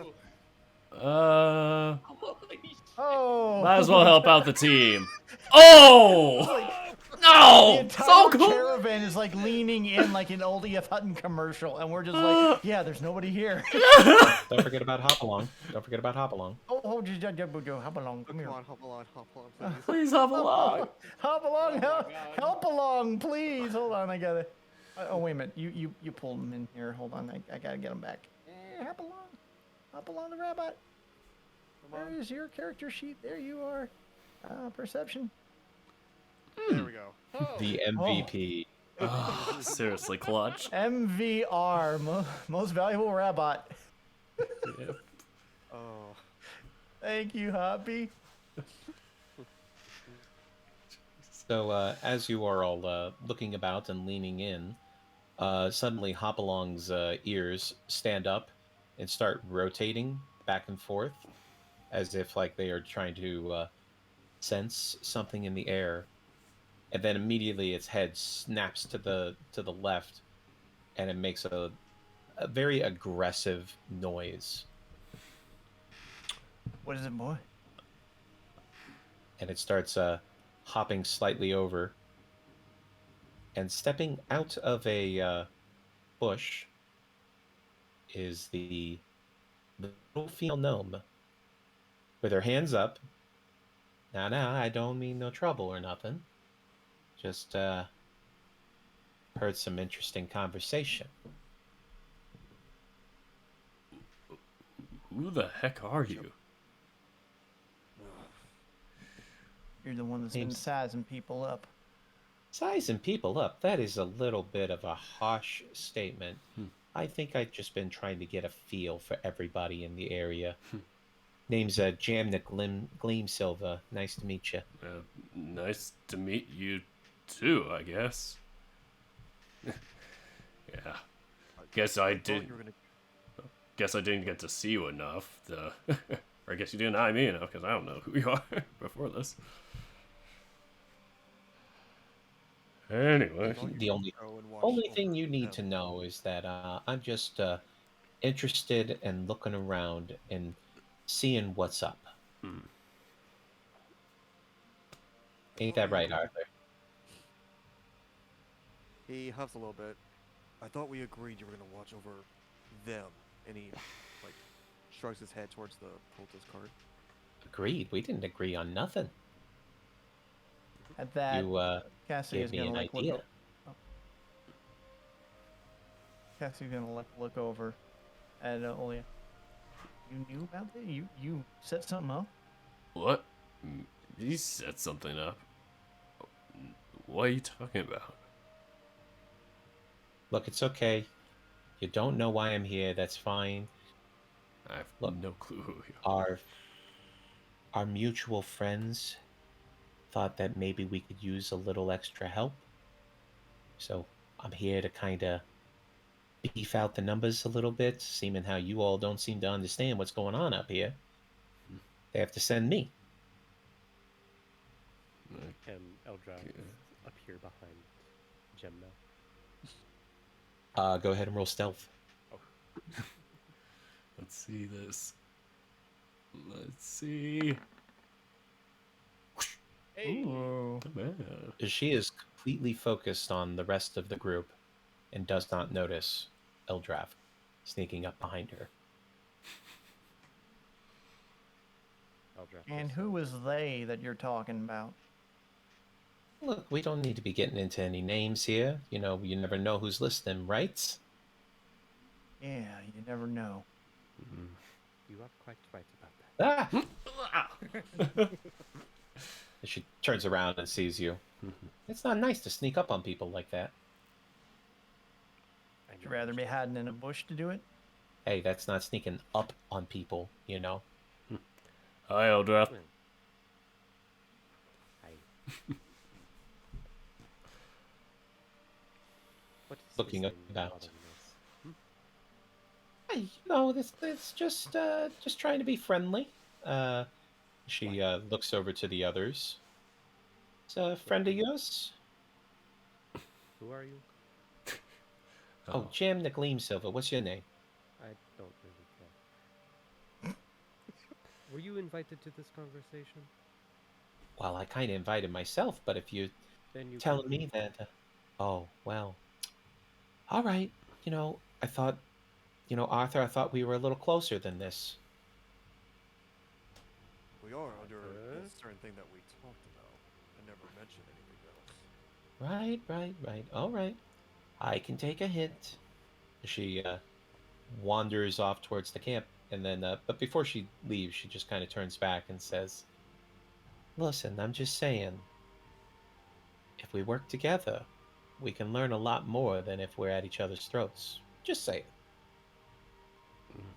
Oh! Might as well help out the team. Oh! The No! entire So cool! caravan is like leaning in like an old E.F. Hutton commercial, and we're just like, yeah, there's nobody here. Don't forget about Hopalong. Don't forget about Hopalong. Oh, just hop along. Come here. Come on, hop along, please. Please hop along. Hop along, Oh my help, God. help along, please. Hold on, I gotta. Oh, wait a minute. You pulled him in here. Hold on, I gotta get him back. Hop along. Hop along the rabbit. Where is your character sheet? There you are. Perception. There we go. oh. The MVP. Oh, seriously, clutch. MVR, most valuable rabbit. Yep. Oh. Thank you, Hoppy. So as you are all looking about and leaning in, suddenly Hopalong's ears stand up and start rotating back and forth, as if like they are trying to sense something in the air. And then immediately its head snaps to the left, and it makes a very aggressive noise. What is it, boy? And it starts hopping slightly over, and stepping out of a bush is the little female gnome with her hands up. Now, I don't mean no trouble or nothing. Just heard some interesting conversation. Who the heck are you? You're the one that's been Name's- sizing people up. Sizing people up, that is a little bit of a harsh statement. I think I've just been trying to get a feel for everybody in the area. Name's Jamnik Gleam Silva. Nice to meet you. Nice to meet you too, I guess. Yeah. Guess I thought did. you were gonna. Guess I didn't get to see you enough. Or I guess you didn't eye me enough because I don't know who you are before this. Anyway. thought you The were only gonna go and watch only over thing you need to them. know is that I'm just interested in looking around and seeing what's up. Hmm. Ain't thought that we right, agreed- Arthur? He huffs a little bit. I thought we agreed you were gonna watch over them, and he like shrugs his head towards the poultice card. Agreed. We didn't agree on nothing. At that, You Cassie gave is me gonna an like idea. look. Cassie's gonna look over at Olia. You knew about it? You set something up? What? You set something up. What are you talking about? Look, it's okay. You don't know why I'm here. That's fine. I have Look. no clue who you are. Our mutual friends thought that maybe we could use a little extra help. So I'm here to kind of beef out the numbers a little bit, seeming how you all don't seem to understand what's going on up here. They have to send me. Can Eldrath appear behind Gem now? Go ahead and roll stealth. Let's see this. Let's see. Hey. Ooh. Man. She is completely focused on the rest of the group and does not notice Eldrath sneaking up behind her. Eldrath. And is, who was they that you're talking about? Look, we don't need to be getting into any names here. You know, you never know who's listening, right? Yeah, you never know. You are quite right about that. Ah! She turns around and sees you. It's not nice to sneak up on people like that. Would you rather be hiding in a bush to do it? Hey, that's not sneaking up on people, you know? Hi, Eldrath. Well, what is Looking this up thing about. bothering us? Hey, you know, it's just trying to be friendly. She looks over to the others. It's a friend of yours? Who are you? Oh, Jim the Gleam Silver. What's your name? I don't really care. Were you invited to this conversation? Well, I kind of invited myself, but if you're Then you telling can me that... oh, well. All right. You know, I thought... You know, Arthur, I thought we were a little closer than this. We are under Okay. a certain thing that we talked about. I never mentioned anything else. Right. All right. I can take a hint. She wanders off towards the camp, and then, but before she leaves, she just kind of turns back and says, "Listen, I'm just saying, if we work together, we can learn a lot more than if we're at each other's throats. Just saying."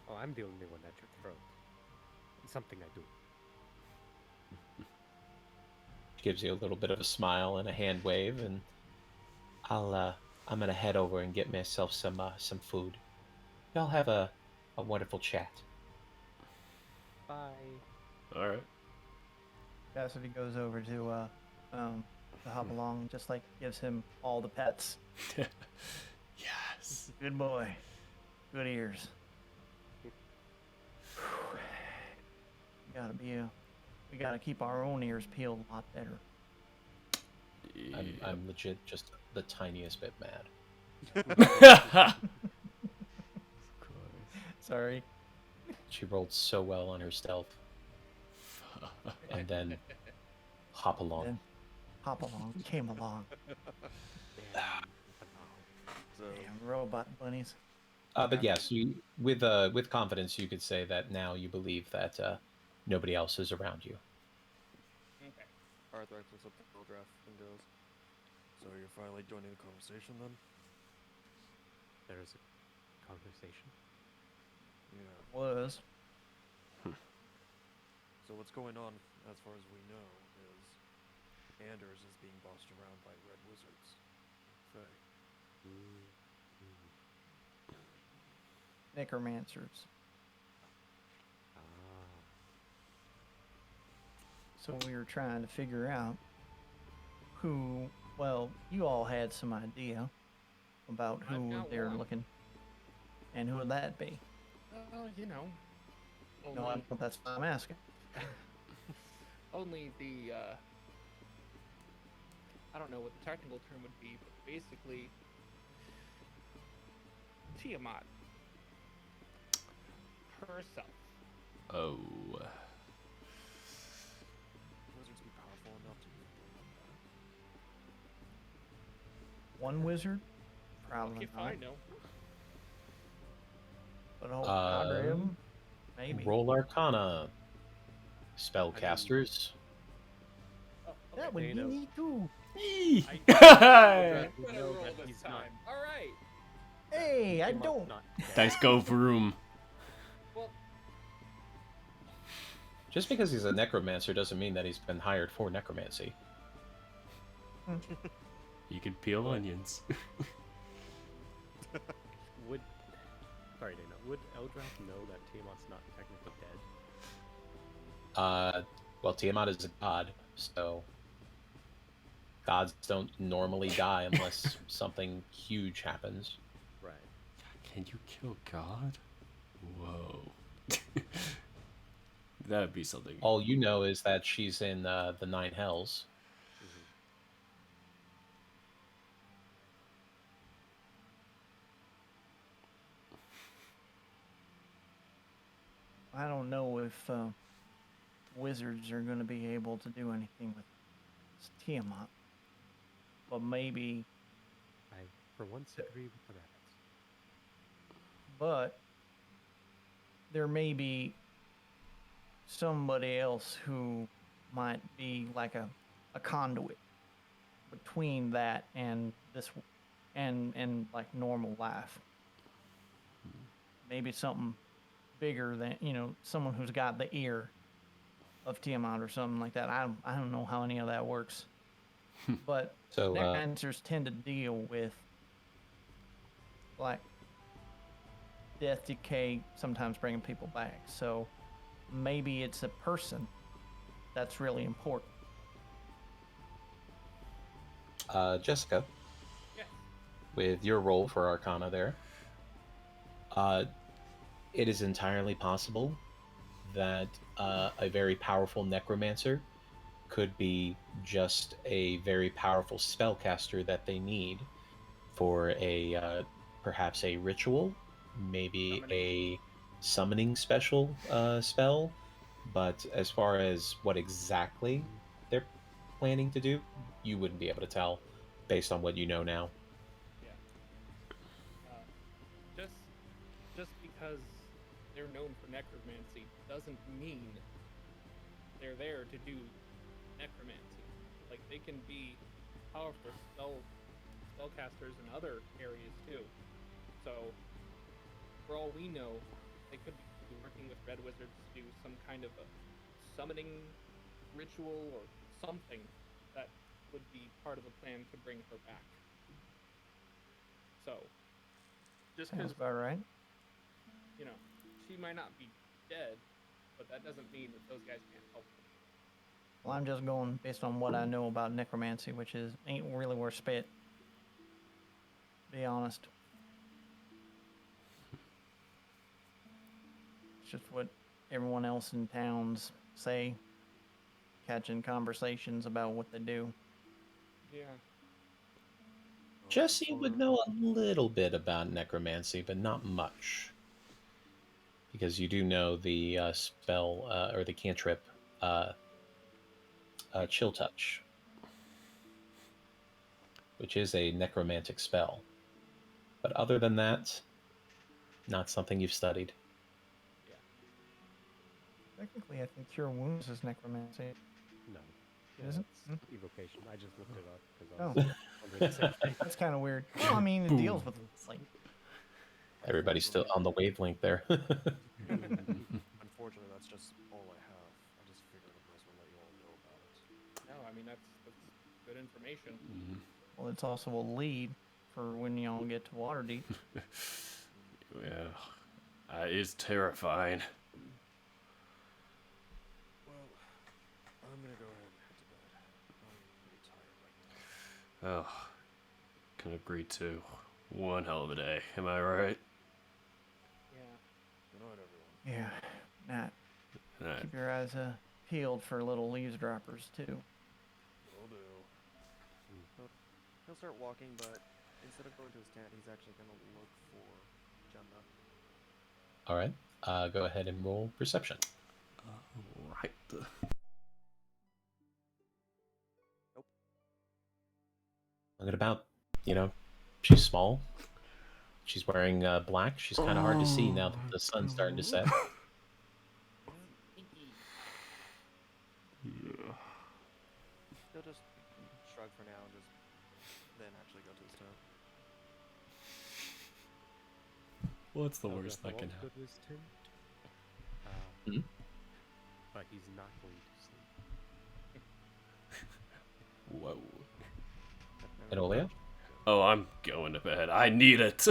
Oh, I'm the only one at your throat. It's something I do. She gives you a little bit of a smile and a hand wave, and I'm gonna head over and get myself some food. Y'all have a wonderful chat. Bye. All right. Cassidy goes over to hop along, just like gives him all the pets. Yes. Good boy. Good ears. We gotta keep our own ears peeled a lot better. I'm legit just the tiniest bit mad. Of course. Sorry. She rolled so well on her stealth, and then hop along. Then hop along. Came along. So Damn robot bunnies. But yes, with confidence, you could say that now you believe that nobody else is around you. Okay. Arthur looks up the Eldrath and goes, "So you're finally joining the conversation then?" There is a conversation. Yeah. Was. So what's going on, as far as we know, is Anders is being bossed around by red wizards. Faye. Necromancers. Ah. So we were trying to figure out who. Well, you all had some idea about I've who got they're one. looking, and who would that be? You know. No, Only, that's what I'm asking. only the, I don't know what the technical term would be, but basically, Tiamat herself. Oh. Wizards be powerful enough to do anything like that. One wizard? Probably If not. I know. But a whole cadre of 'em? Maybe. Roll Arcana. Spellcasters. Oh, That okay. would They be know. me too. I'm Eldratch would gonna know roll that this he's time. not. All right. Hey, I Tiamat's don't. not dead. Dice go vroom. Well, Just because he's a necromancer doesn't mean that he's been hired for necromancy. You can peel onions. Would sorry, Dana. Would Eldrath know that Tiamat's not technically dead? Well, Tiamat is a god, so gods don't normally die unless something huge happens. Right. Can you kill God? Whoa. That'd be something. All you know is that she's in the Nine Hells. I don't know if wizards are going to be able to do anything with Tiamat. But maybe. I, for once, agree with the rabbits. But there may be somebody else who might be like a conduit between that and this and like normal life. Maybe something bigger than, someone who's got the ear of Tiamat or something like that. I don't know how any of that works. But So, necromancers tend to deal with like death, decay, sometimes bringing people back. So maybe it's a person that's really important. Jessica, yes. with your roll for Arcana there, it is entirely possible that a very powerful necromancer could be just a very powerful spellcaster that they need for a perhaps a ritual, maybe a summoning special spell. But as far as what exactly they're planning to do, you wouldn't be able to tell based on what you know now. Yeah. Just because they're known for necromancy doesn't mean they're there to do necromancy. Like, they can be powerful spellcasters in other areas too. So, for all we know, they could be working with red wizards to do some kind of a summoning ritual or something that would be part of the plan to bring her back. So, just because, Sounds about right. she might not be dead, but that doesn't mean that those guys can't help her. Well, I'm just going based on what I know about necromancy, which ain't really worth spit. Be honest. It's just what everyone else in towns say, catching conversations about what they do. Yeah. Jesse would know a little bit about necromancy, but not much. Because you do know the spell, or the cantrip, Chill Touch, which is a necromantic spell. But other than that, not something you've studied. Technically, I think Cure Wounds is necromancy. No. Is it? It's evocation. I just looked it up because I Oh. was wondering the same thing. That's kind of weird. Well, I mean, it deals with, like, Everybody's still on the wavelength there. Unfortunately, that's just all I have. I just figured I might as well let you all know about it. No, I mean, that's Good information. Well, it's also a lead for when y'all get to Waterdeep. Yeah, it is terrifying. Well, I'm gonna go ahead and head to bed. I'm pretty tired right now. Oh, can agree to. One hell of a day, am I right? Yeah. Good night, everyone. Yeah, Nat, Alright. keep your eyes peeled for little eavesdroppers too. Will do. He'll start walking, but instead of going to his tent, he's actually gonna look for Gemma. All right. Go ahead and roll perception. Right. Look at about, she's small. She's wearing black. She's kind of hard to see now that the sun's starting to set. Yeah. He'll just shrug for now and just then actually go to his tent. What's the Eldrath worst that can wants to happen? go to his tent, Mhm. but he's not going to sleep. Whoa. And Olea? Oh, I'm going to bed. I need it.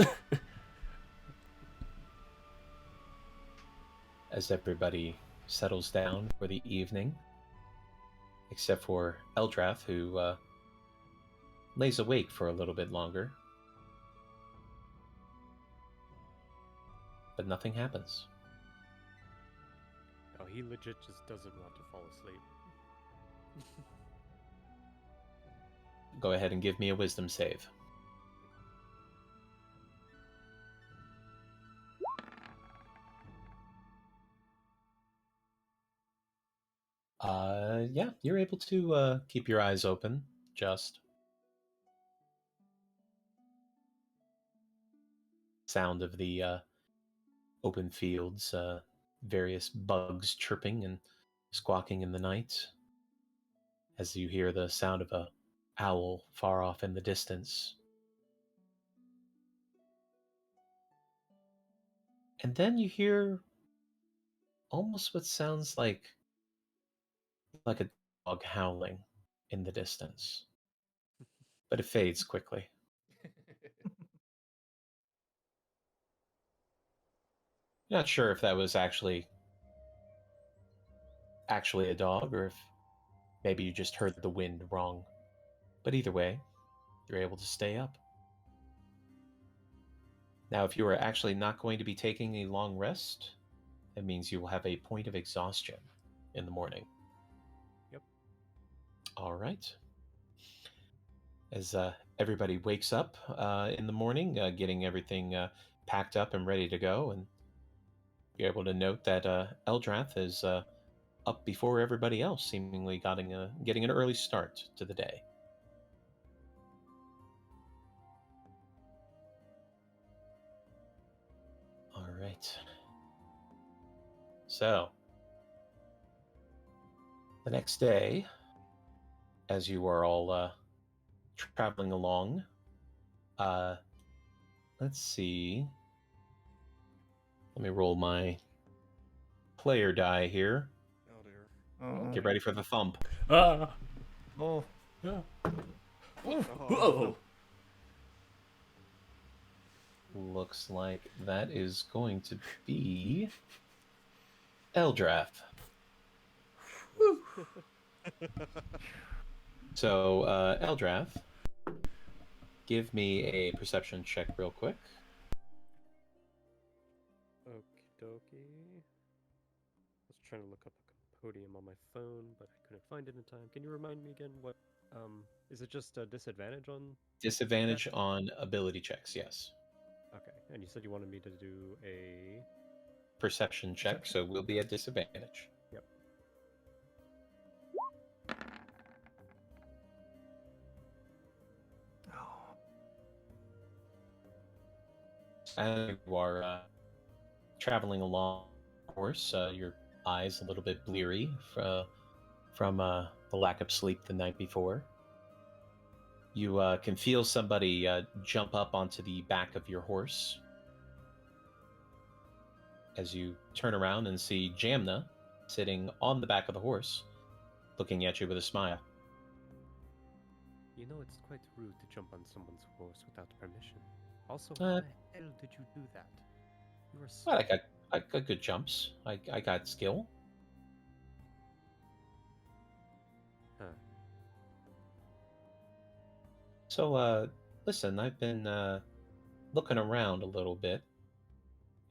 As everybody settles down for the evening, except for Eldrath, who lays awake for a little bit longer. But nothing happens. Oh, he legit just doesn't want to fall asleep. Go ahead and give me a wisdom save. Yeah, you're able to keep your eyes open, just. Sound of the open fields, various bugs chirping and squawking in the night, as you hear the sound of a owl far off in the distance. And then you hear almost what sounds like a dog howling in the distance. But it fades quickly. Not sure if that was actually a dog or if maybe you just heard the wind wrong. But either way, you're able to stay up. Now, if you are actually not going to be taking a long rest, that means you will have a point of exhaustion in the morning. Yep. All right. As everybody wakes up in the morning, getting everything packed up and ready to go, and you're able to note that Eldrath is up before everybody else, seemingly getting an early start to the day. All right. So, the next day, as you are all traveling along, let's see. Let me roll my player die here. Oh dear. Oh. Get ready for the thump. Ah. Oh. Yeah. Oh, Whoa. Looks like that is going to be Eldrath. So, Eldrath, give me a perception check real quick. Okie dokie. I was trying to look up a podium on my phone, but I couldn't find it in time. Can you remind me again what? Is it just a disadvantage on? Disadvantage on ability checks, yes. Okay, and you said you wanted me to do a. Perception check, so we'll be at disadvantage. Yep. Oh. As you are traveling along, of course, your eyes a little bit bleary from the lack of sleep the night before. You can feel somebody jump up onto the back of your horse. As you turn around and see Jamna sitting on the back of the horse, looking at you with a smile. You know, it's quite rude to jump on someone's horse without permission. Also, Uh, how the hell did you do that? You were so... Well, I got good jumps. I got skill. Huh. So, listen, I've been looking around a little bit,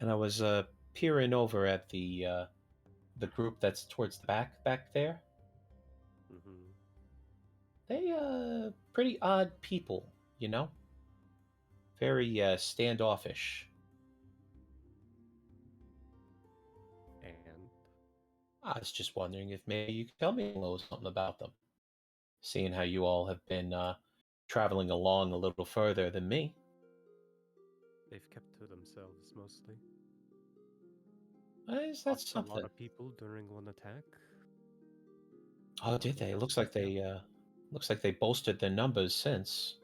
and I was peering over at the group that's towards the back there. Mm-hmm. They pretty odd people, you know. Very standoffish. And I was just wondering if maybe you could tell me a little something about them. Seeing how you all have been traveling along a little further than me. they've kept to themselves mostly. Is that Lost a lot something? of people during one attack. Oh, did they? It looks like they bolstered their numbers since.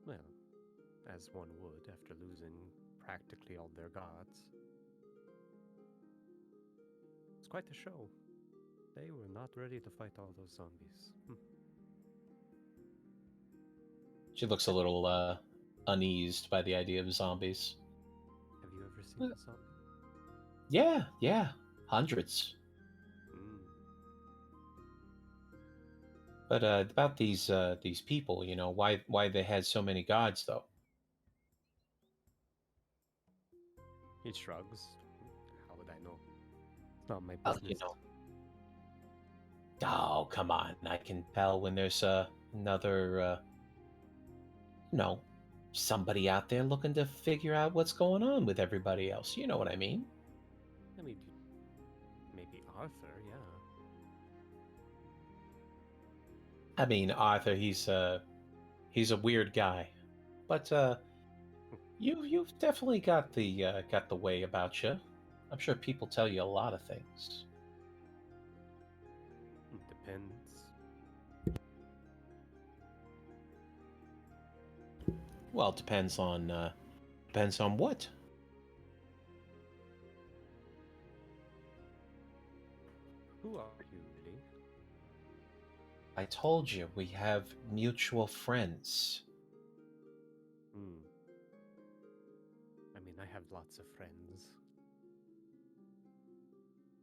Well, as one would after losing practically all their gods. It's quite a show. They were not ready to fight all those zombies. She looks a little uneased by the idea of zombies. Have you ever seen a zombie? Yeah, hundreds. Mm. But about these people, you know, why they had so many gods though? He shrugs. How would I know? It's not my Oh, business. Oh, come on! I can tell when there's another, somebody out there looking to figure out what's going on with everybody else. You know what I mean? I mean, maybe Arthur, yeah. I mean, Arthur, he's a weird guy, but you've definitely got the way about you. I'm sure people tell you a lot of things. Depends. Well, it depends on what. Who are you, really? I told you we have mutual friends. I mean, I have lots of friends.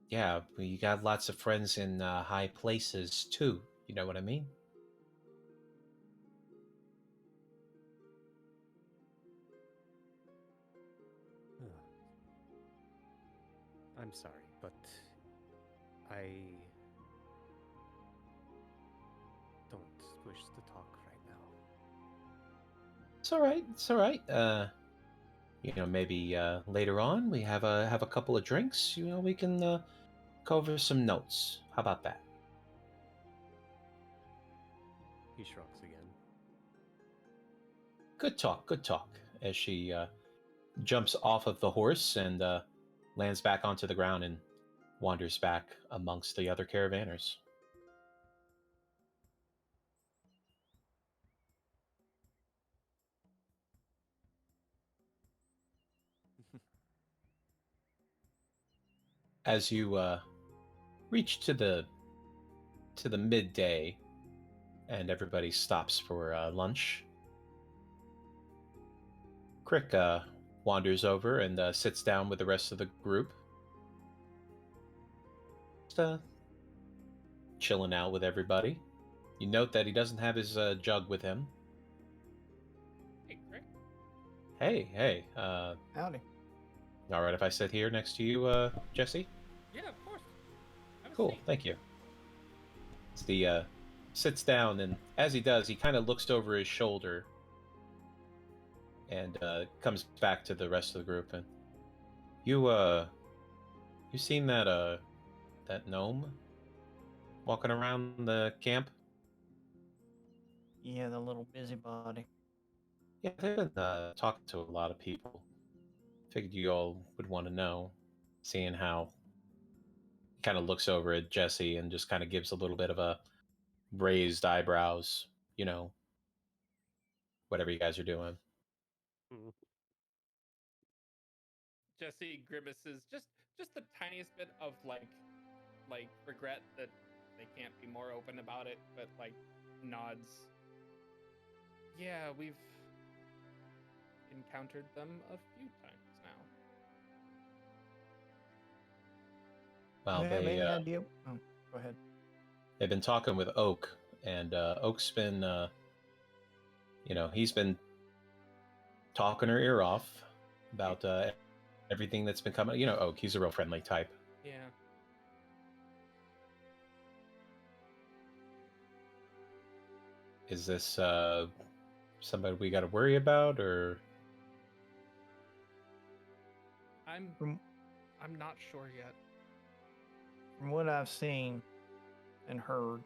Yeah, we got lots of friends in high places too. You know what I mean? I'm sorry, but I don't wish to talk right now. It's all right. It's all right. Maybe later on we have a couple of drinks. You know, we can go over some notes. How about that? He shrugs again. Good talk. Good talk. As she jumps off of the horse and lands back onto the ground and wanders back amongst the other caravanners. As you reach to the midday, and everybody stops for lunch, Crick wanders over and sits down with the rest of the group. Just chilling out with everybody. You note that he doesn't have his jug with him. Hey, Crick. Hey. Howdy. All right if I sit here next to you, Jesse? Yeah, of course. Have a Cool, seat. thank you. As he sits down, and as he does, he kind of looks over his shoulder and comes back to the rest of the group. And you seen that gnome walking around the camp? Yeah, the little busybody. Yeah, they've been talking to a lot of people. Figured you all would want to know, seeing how he kind of looks over at Jesse and just kind of gives a little bit of a raised eyebrows, whatever you guys are doing. Jesse grimaces just the tiniest bit of like regret that they can't be more open about it, but like nods Yeah, we've encountered them a few times now. Well, Do you have they any idea? Oh, go ahead. they've been talking with Oak, and Oak's been, he's been talking her ear off about everything that's been coming. You know, Oak, he's a real friendly type. Yeah. Is this somebody we got to worry about, or? I'm not sure yet. From what I've seen and heard,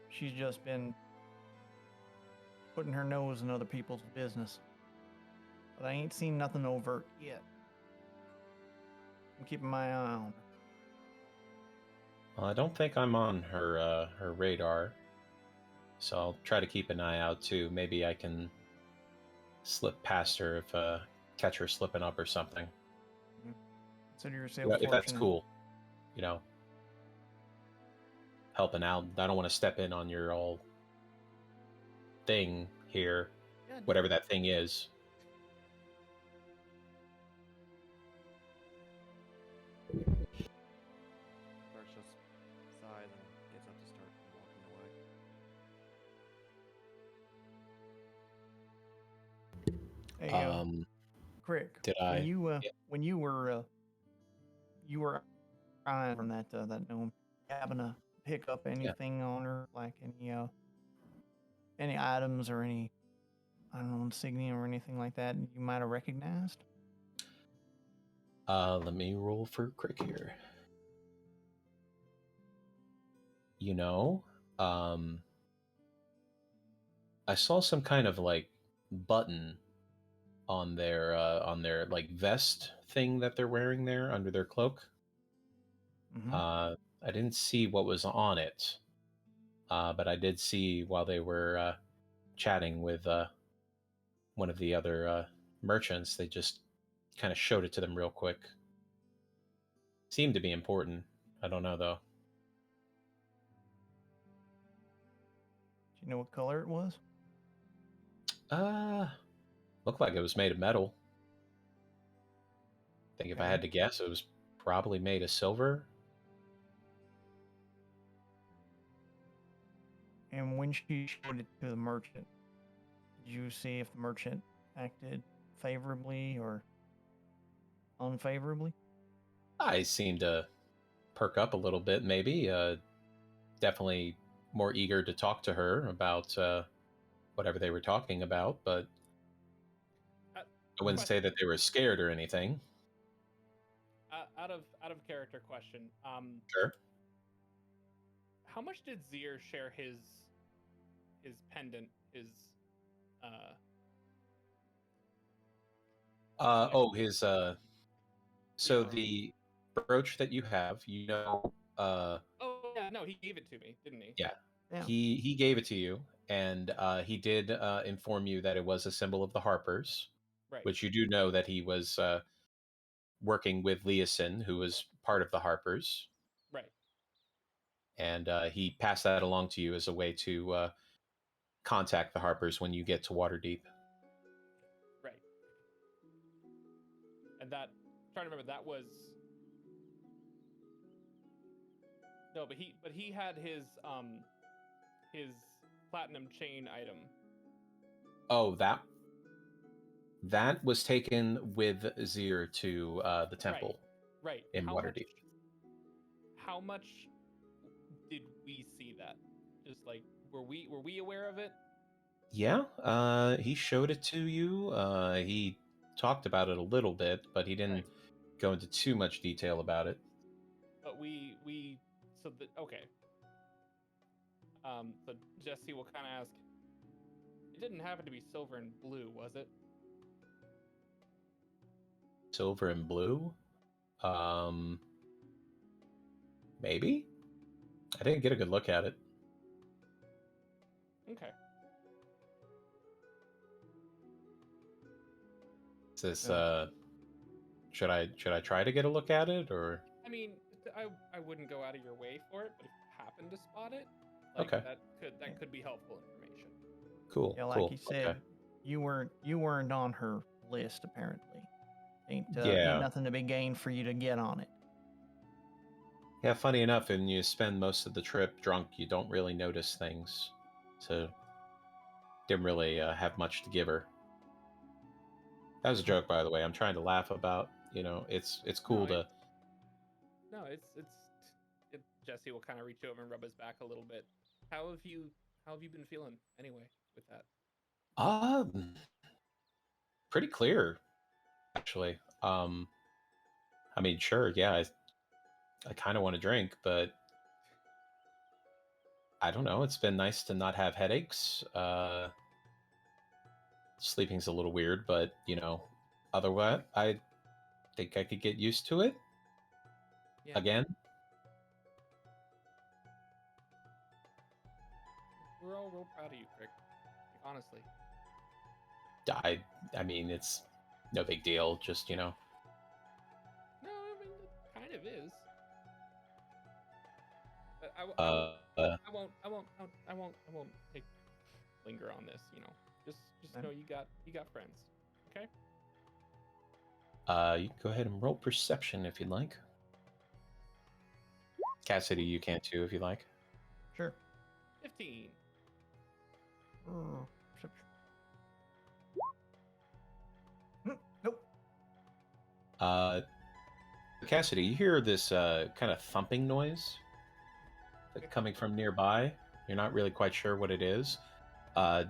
she's just been putting her nose in other people's business. But I ain't seen nothing overt yet. I'm keeping my eye on her. Well, I don't think I'm on her radar, so I'll try to keep an eye out too. Maybe I can slip past her if catch her slipping up or something. Consider yourself If that's fortunate. cool, helping out. I don't want to step in on your whole thing here, Yeah, whatever that thing is. Bart just sighs and gets up to start walking away. Hey, Crick, Did I? when you were eyeing from that gnome, happen to pick up anything on her, like any items or any, I don't know, insignia or anything like that you might have recognized? Let me roll for Crick here. I saw some kind of like button on their like vest thing that they're wearing there under their cloak. Mm-hmm. I didn't see what was on it, but I did see while they were chatting with one of the other merchants, they just kind of showed it to them real quick. Seemed to be important. I don't know though. Do you know what color it was? Looked like it was made of metal. I think if I Okay. had to guess, it was probably made of silver. And when she showed it to the merchant, did you see if the merchant acted favorably or unfavorably? I seemed to perk up a little bit, maybe. Definitely more eager to talk to her about whatever they were talking about, but I wouldn't say that they were scared or anything. Out of character question. Sure. How much did Zier share his pendant? His so the brooch that you have, Oh yeah, no, he gave it to me, didn't he? Yeah. Yeah. He gave it to you, and he did inform you that it was a symbol of the Harpers, Right. which you do know that he was working with Leeson, who was part of the Harpers. Right. And he passed that along to you as a way to contact the Harpers when you get to Waterdeep. Right. And that, trying to remember, that was no, but he had his platinum chain item. Oh, that was taken with Zier to the temple. Right. In Waterdeep. How much did we see that? Just like were we aware of it? Yeah, he showed it to you. He talked about it a little bit, but he didn't go into too much detail about it. But okay. So Jesse will kind of ask. It didn't happen to be silver and blue, was it? Silver and blue? Maybe? I didn't get a good look at it. Okay. Is this should I try to get a look at it, or? I mean, I wouldn't go out of your way for it, but if you happen to spot it, Okay. that could be helpful information. Cool. Yeah, like cool. you said, you weren't on her list apparently. Ain't Yeah. nothing to be gained for you to get on it. Yeah, funny enough, when you spend most of the trip drunk, you don't really notice things. So, didn't really have much to give her. That was a joke, by the way. I'm trying to laugh about. It's cool to. No, Jesse will kind of reach over and rub his back a little bit. How have you been feeling anyway with that? Pretty clear, actually. I mean, sure, yeah, I kind of want to drink, but I don't know. It's been nice to not have headaches. Sleeping's a little weird, but otherwise, I think I could get used to it. Yeah. Again. We're all real proud of you, Crick. Honestly. I mean, it's no big deal. Just No, I mean it kind of is. But I won't linger on this. Just know you got friends. Okay. You can go ahead and roll perception if you'd like. Cassidy, you can too if you like. Sure. 15. Perception. Nope. Cassidy, you hear this kind of thumping noise coming from nearby. You're not really quite sure what it is.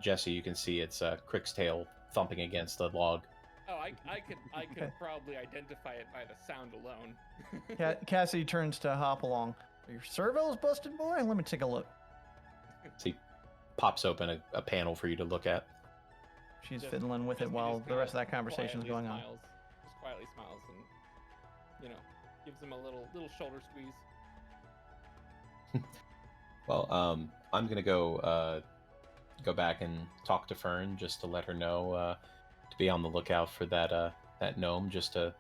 Jesse, you can see it's Crick's tail thumping against the log. Oh, I could probably identify it by the sound alone. Cassidy turns to Hopalong. Are your servos busted, boy? Let me take a look. So he pops open a panel for you to look at. She's fiddling with it while the rest of that conversation is going on. Just quietly smiles and, gives him a little shoulder squeeze. Well, I'm gonna go back and talk to Fern just to let her know to be on the lookout for that gnome, just to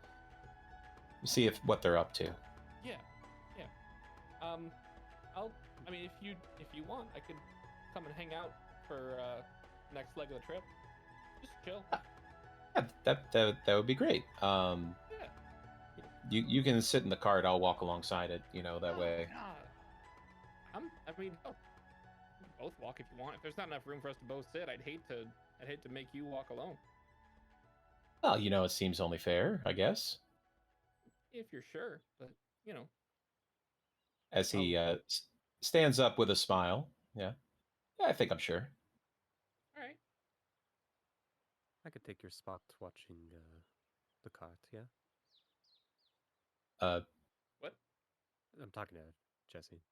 see what they're up to. Yeah. If you want, I could come and hang out for next leg of the trip. Just chill. Yeah, that would be great. Yeah. You can sit in the cart. I'll walk alongside it. That way. God. We can both walk if you want. If there's not enough room for us to both sit, I'd hate to make you walk alone. Well, it seems only fair, I guess. If you're sure, but As he stands up with a smile. Yeah, I think I'm sure. All right. I could take your spot watching the cart, yeah? What? I'm talking to Jesse.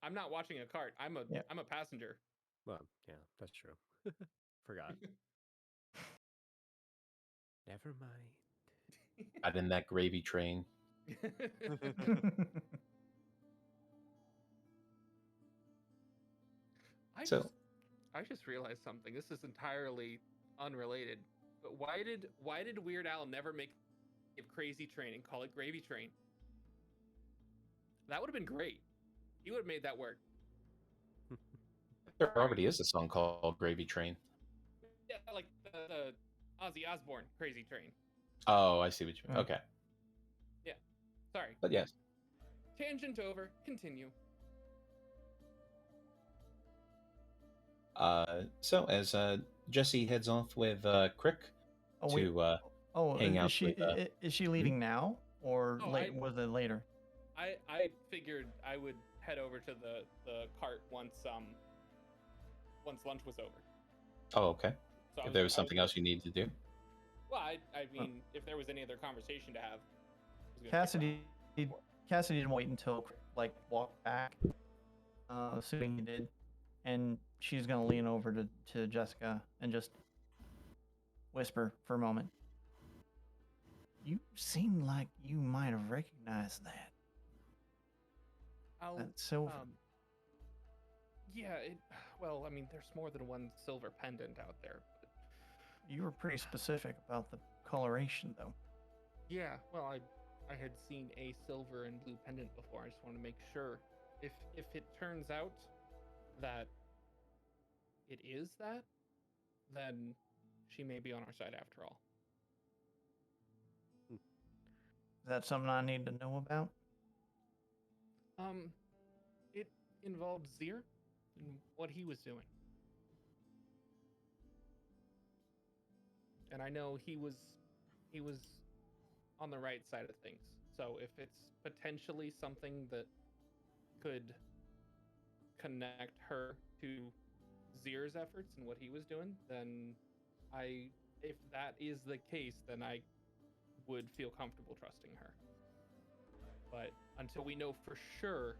I'm not watching a cart. I'm a passenger. Well, yeah, that's true. Forgot. Never mind. Out in that gravy train. I just realized something. This is entirely unrelated. But why did Weird Al never make Crazy Train and call it Gravy Train? That would have been great. He would have made that work. There already is a song called Gravy Train. Yeah, like the Ozzy Osbourne Crazy Train. Oh, I see what you mean. Okay. Yeah. Sorry. But yes. Tangent over. Continue. So as Jesse heads off with Crick to hang out. Is she leaving now or was it later? I figured I would head over to the cart once lunch was over. Oh, okay. So if there was something else you need to do. Well, I mean, if there was any other conversation to have. Cassidy didn't wait until walked back, assuming he did, and she's gonna lean over to Jessica and just whisper for a moment. You seem like you might have recognized that. That silver. Yeah. Well, I mean, there's more than one silver pendant out there. But... You were pretty specific about the coloration, though. Yeah. Well, I had seen a silver and blue pendant before. I just want to make sure. If it turns out that it is that, then she may be on our side after all. Is that something I need to know about? It involved Zir and what he was doing. And I know he was on the right side of things. So if it's potentially something that could connect her to Zir's efforts and what he was doing, then if that is the case, then I would feel comfortable trusting her. But until we know for sure,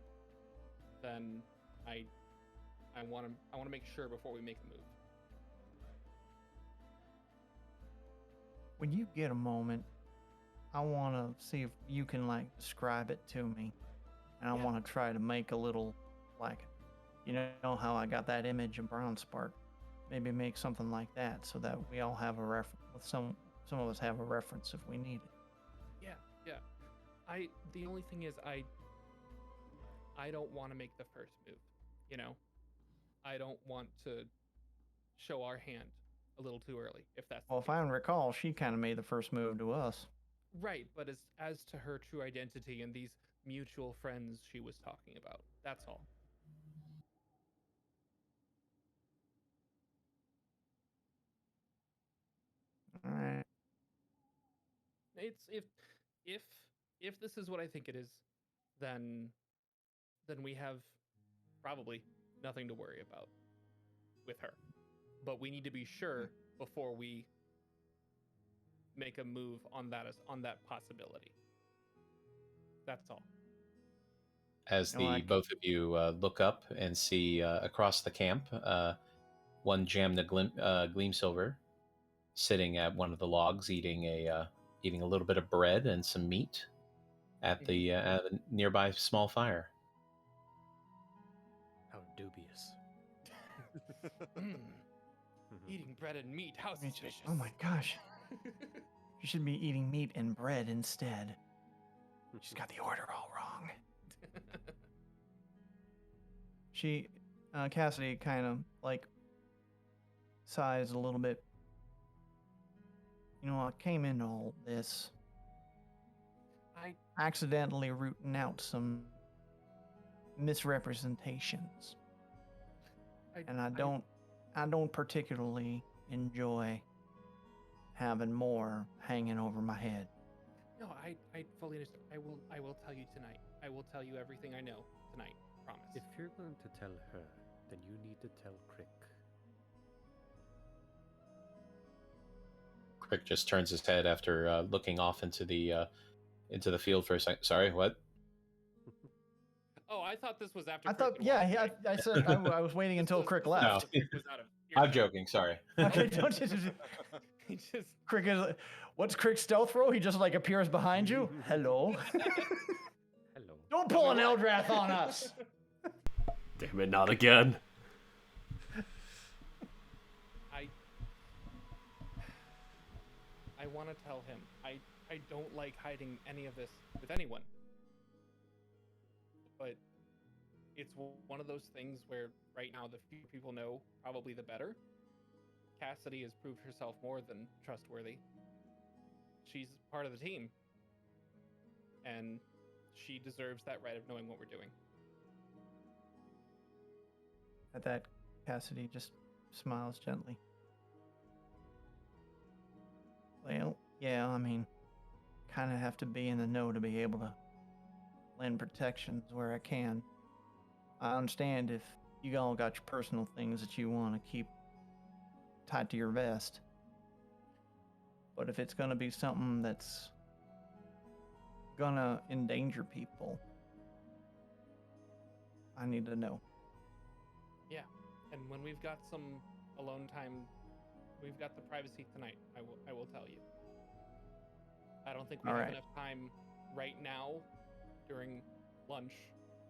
then I want to make sure before we make a move. When you get a moment, I want to see if you can like describe it to me, and I want to try to make a little like, you know how I got that image of Brown Spark, maybe make something like that so that we all have a reference. Some of us have a reference if we need it. Yeah. The only thing is I don't want to make the first move. You know, I don't want to show our hand a little too early. If that's Well, if I recall, she kind of made the first move to us. Right, but as to her true identity and these mutual friends she was talking about, that's all. All right. It's if this is what I think it is, then we have probably nothing to worry about with her. But we need to be sure before we make a move on that possibility. That's all. As the both of you look up and see across the camp, one Jam the Gleam Silver sitting at one of the logs, eating a little bit of bread and some meat at the nearby small fire. How dubious. Eating bread and meat, how suspicious. Oh my gosh. You should be eating meat and bread instead. She's got the order all wrong. Cassidy kind of like sighs a little bit. You know, I came into all this accidentally rooting out some misrepresentations. I don't particularly enjoy having more hanging over my head. No, I fully understand. I will tell you tonight. I will tell you everything I know tonight. Promise. If you're going to tell her, then you need to tell Crick. Crick just turns his head after looking off into the field for a second. Sorry, what? Oh, I thought this was after. I thought, I said I was waiting until Crick left. No. I'm joking. Sorry. Okay, don't just. Crick is. What's Crick's stealth roll? He just like appears behind you. Hello. Hello. Don't pull an Eldrath on us. Damn it, not again. I want to tell him. I don't like hiding any of this with anyone. But it's one of those things where right now the fewer people know, probably the better. Cassidy has proved herself more than trustworthy. She's part of the team. And she deserves that right of knowing what we're doing. At that, Cassidy just smiles gently. Well, yeah, I mean, kind of have to be in the know to be able to lend protections where I can. I understand if you all got your personal things that you want to keep tied to your vest. But if it's going to be something that's going to endanger people, I need to know. Yeah, and when we've got some alone time, we've got the privacy tonight, I will tell you. I don't think we have enough time right now during lunch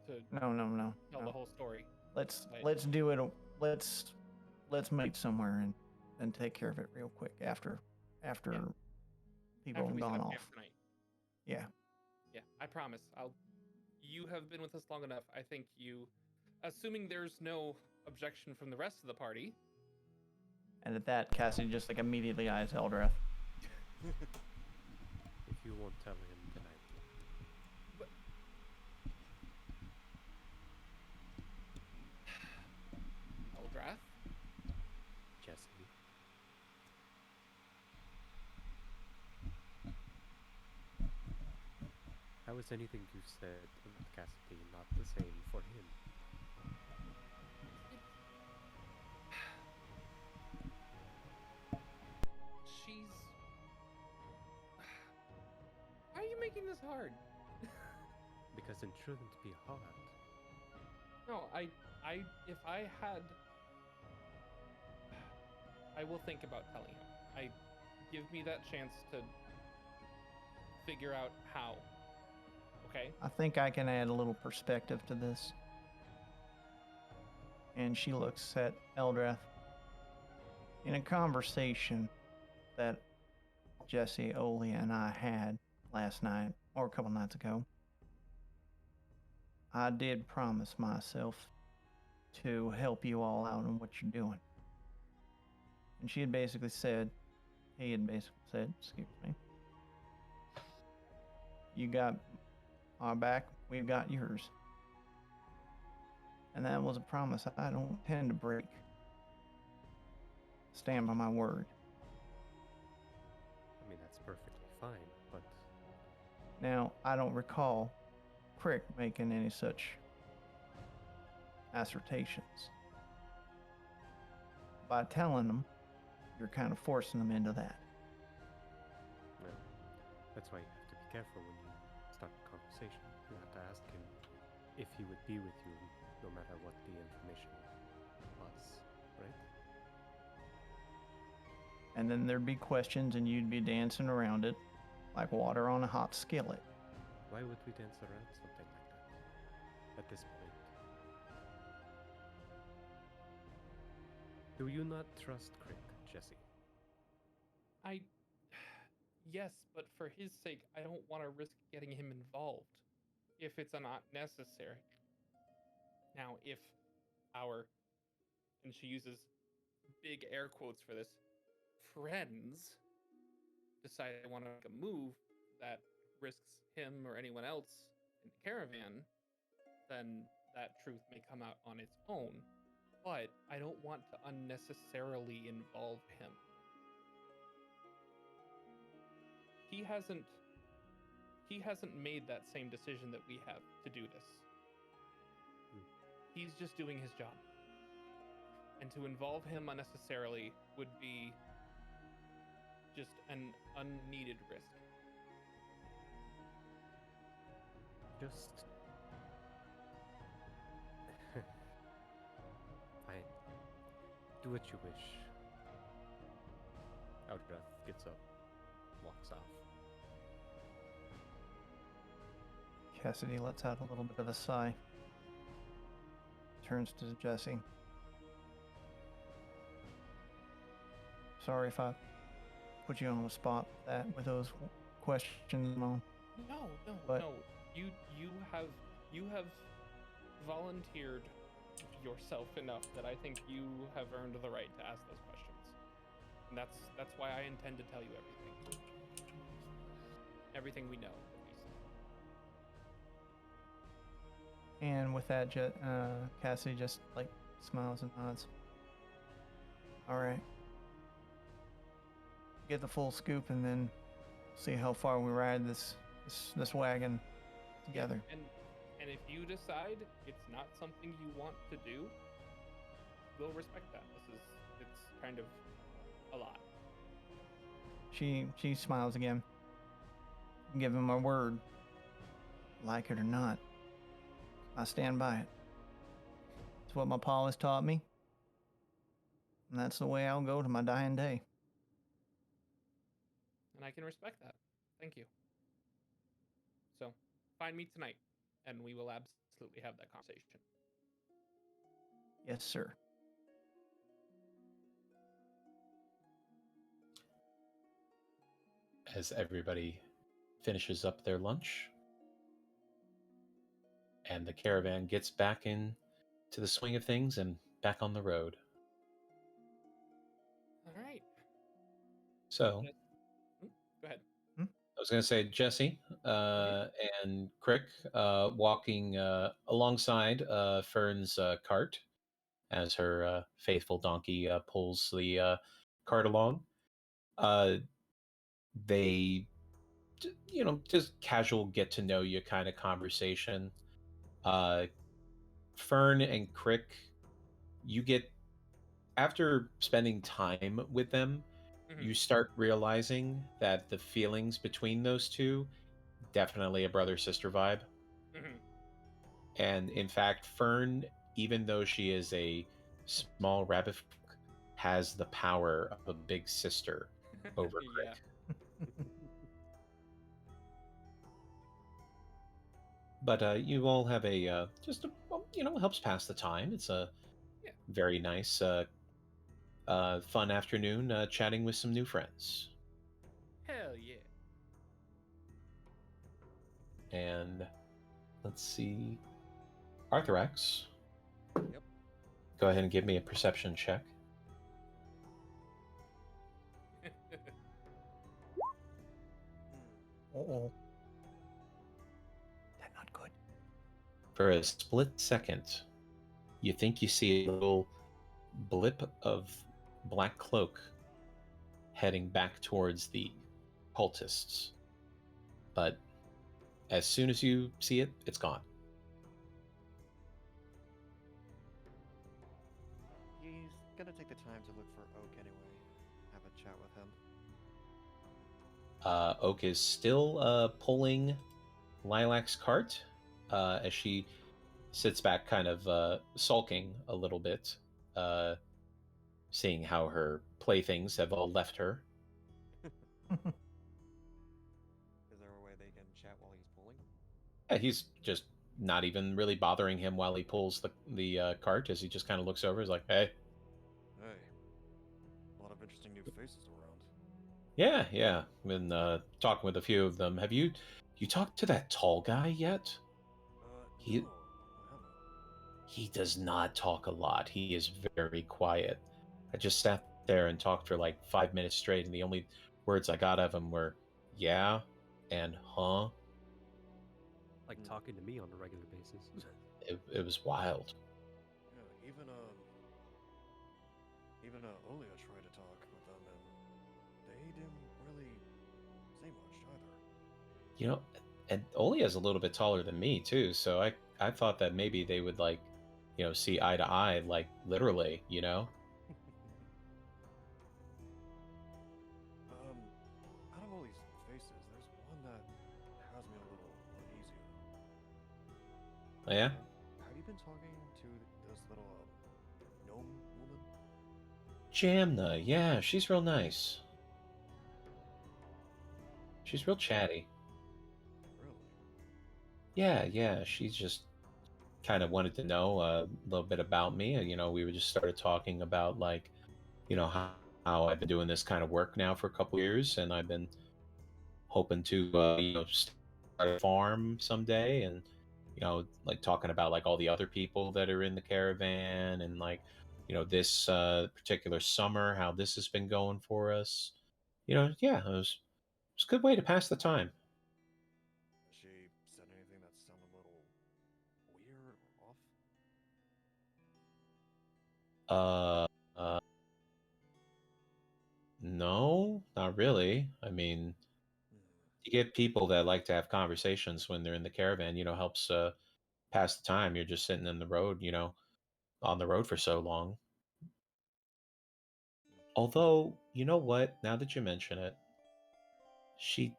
to no tell the whole story. Let's do it. Let's meet somewhere and take care of it real quick after people have gone off. Tonight. Yeah, I promise. You have been with us long enough. I think you, assuming there's no objection from the rest of the party. And at that, Cassidy just like immediately eyes Eldrath. If you won't tell him, then I will. Eldrath? Jesse. How is anything you said about Cassidy not the same for him? She's... Why are you making this hard? Because it shouldn't be hard. No, if I had... I will think about telling him. Give me that chance to figure out how. Okay? I think I can add a little perspective to this. And she looks at Eldrath. In a conversation that Jesse, Oli, and I had last night, or a couple nights ago, I did promise myself to help you all out in what you're doing. And he had basically said, excuse me, you got our back, we've got yours. And that was a promise I don't tend to break. Stand by my word. I mean, that's perfectly fine, but Now, I don't recall Crick making any such assertions. By telling them, you're kind of forcing them into that. no. That's why you have to be careful when you start a conversation. You have to ask him if he would be with you no matter what the information was, right? And then there'd be questions and you'd be dancing around it like water on a hot skillet. Why would we dance around something like that at this point? Do you not trust Crick, Jesse? Yes, but for his sake, I don't want to risk getting him involved if it's not necessary. Now, if our, and she uses big air quotes for this, friends decide they want to make a move that risks him or anyone else in the caravan, then that truth may come out on its own. But I don't want to unnecessarily involve him. He hasn't made that same decision that we have to do this. He's just doing his job. And to involve him unnecessarily would be just an unneeded risk. Just... Fine. Do what you wish. Eldrath gets up, walks off. Cassidy lets out a little bit of a sigh. Turns to Jesse. Sorry if I put you on the spot with those questions and all. No. But- You have volunteered yourself enough that I think you have earned the right to ask those questions. And that's why I intend to tell you everything. Everything we know, at least. And with that, Cassidy just like smiles and nods. All right. Get the full scoop and then see how far we ride this wagon together. And if you decide it's not something you want to do, we'll respect that. It's kind of a lot. She smiles again. Give him my word. Like it or not, I stand by it. It's what my pa has taught me. And that's the way I'll go to my dying day. And I can respect that. Thank you. So, find me tonight, and we will absolutely have that conversation. Yes, sir. As everybody finishes up their lunch and the caravan gets back in to the swing of things and back on the road. So Go ahead. I was going to say Jesse and Crick walking alongside Fern's cart as her faithful donkey pulls the cart along. They, just casual get to know you kind of conversation. Fern and Crick, you get, after spending time with them, you start realizing that the feelings between those two, definitely a brother-sister vibe. And in fact, Fern, even though she is a small rabbit folk, has the power of a big sister over Yeah. Crick. But you all have a helps pass the time. It's a very nice, fun afternoon chatting with some new friends. Hell yeah. And let's see, Arthurax. Yep. Go ahead and give me a perception check. Uh-oh. That's not good. For a split second, you think you see a little blip of black cloak heading back towards the cultists. But as soon as you see it, it's gone. He's gonna take the time to look for Oak anyway. Have a chat with him. Oak is still pulling Lilac's cart as she sits back, kind of sulking a little bit, seeing how her playthings have all left her. Is there a way they can chat while he's pulling? Yeah, he's just not even really bothering him while he pulls the cart, as he just kind of looks over. He's like, "Hey, Hey, a lot of interesting new faces around. yeah. Been talking with a few of them. Have you talked to that tall guy yet? He No, I haven't. he does not talk a lot. He is very quiet. I just sat there and talked for like 5 minutes straight, and the only words I got of him were "yeah" and "huh." Like talking to me on a regular basis. It was wild. Yeah, even Olia tried to talk with them, and they didn't really say much either. You know, and Olia's a little bit taller than me too, so I thought that maybe they would, like, see eye to eye, like literally, Out of all these faces, there's one that has me a little uneasy. Oh, yeah? Have you been talking to this little gnome woman? Jamna, yeah, she's real nice. She's real chatty. Really? Yeah, she's just kind of wanted to know a little bit about me. We were just started talking about, like, how I've been doing this kind of work now for a couple years, and I've been hoping to start a farm someday, and like talking about like all the other people that are in the caravan, and like this particular summer, how this has been going for us. Yeah, it was a good way to pass the time. Has she said anything that sounded a little weird or off? Uh, no, not really. I mean, you get people that like to have conversations when they're in the caravan. Helps pass the time. You're just sitting in the road, on the road for so long. Although, you know what? Now that you mention it, she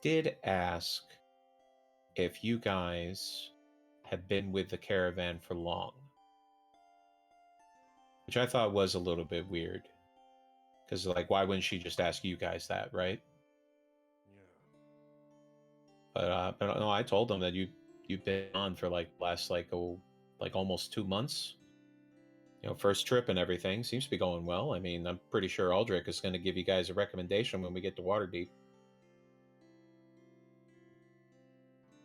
did ask if you guys have been with the caravan for long, which I thought was a little bit weird. Because, like, why wouldn't she just ask you guys that, right? Yeah. But no, I told them that you've been on for like last like almost 2 months. First trip and everything seems to be going well. I mean, I'm pretty sure Aldrich is going to give you guys a recommendation when we get to Waterdeep.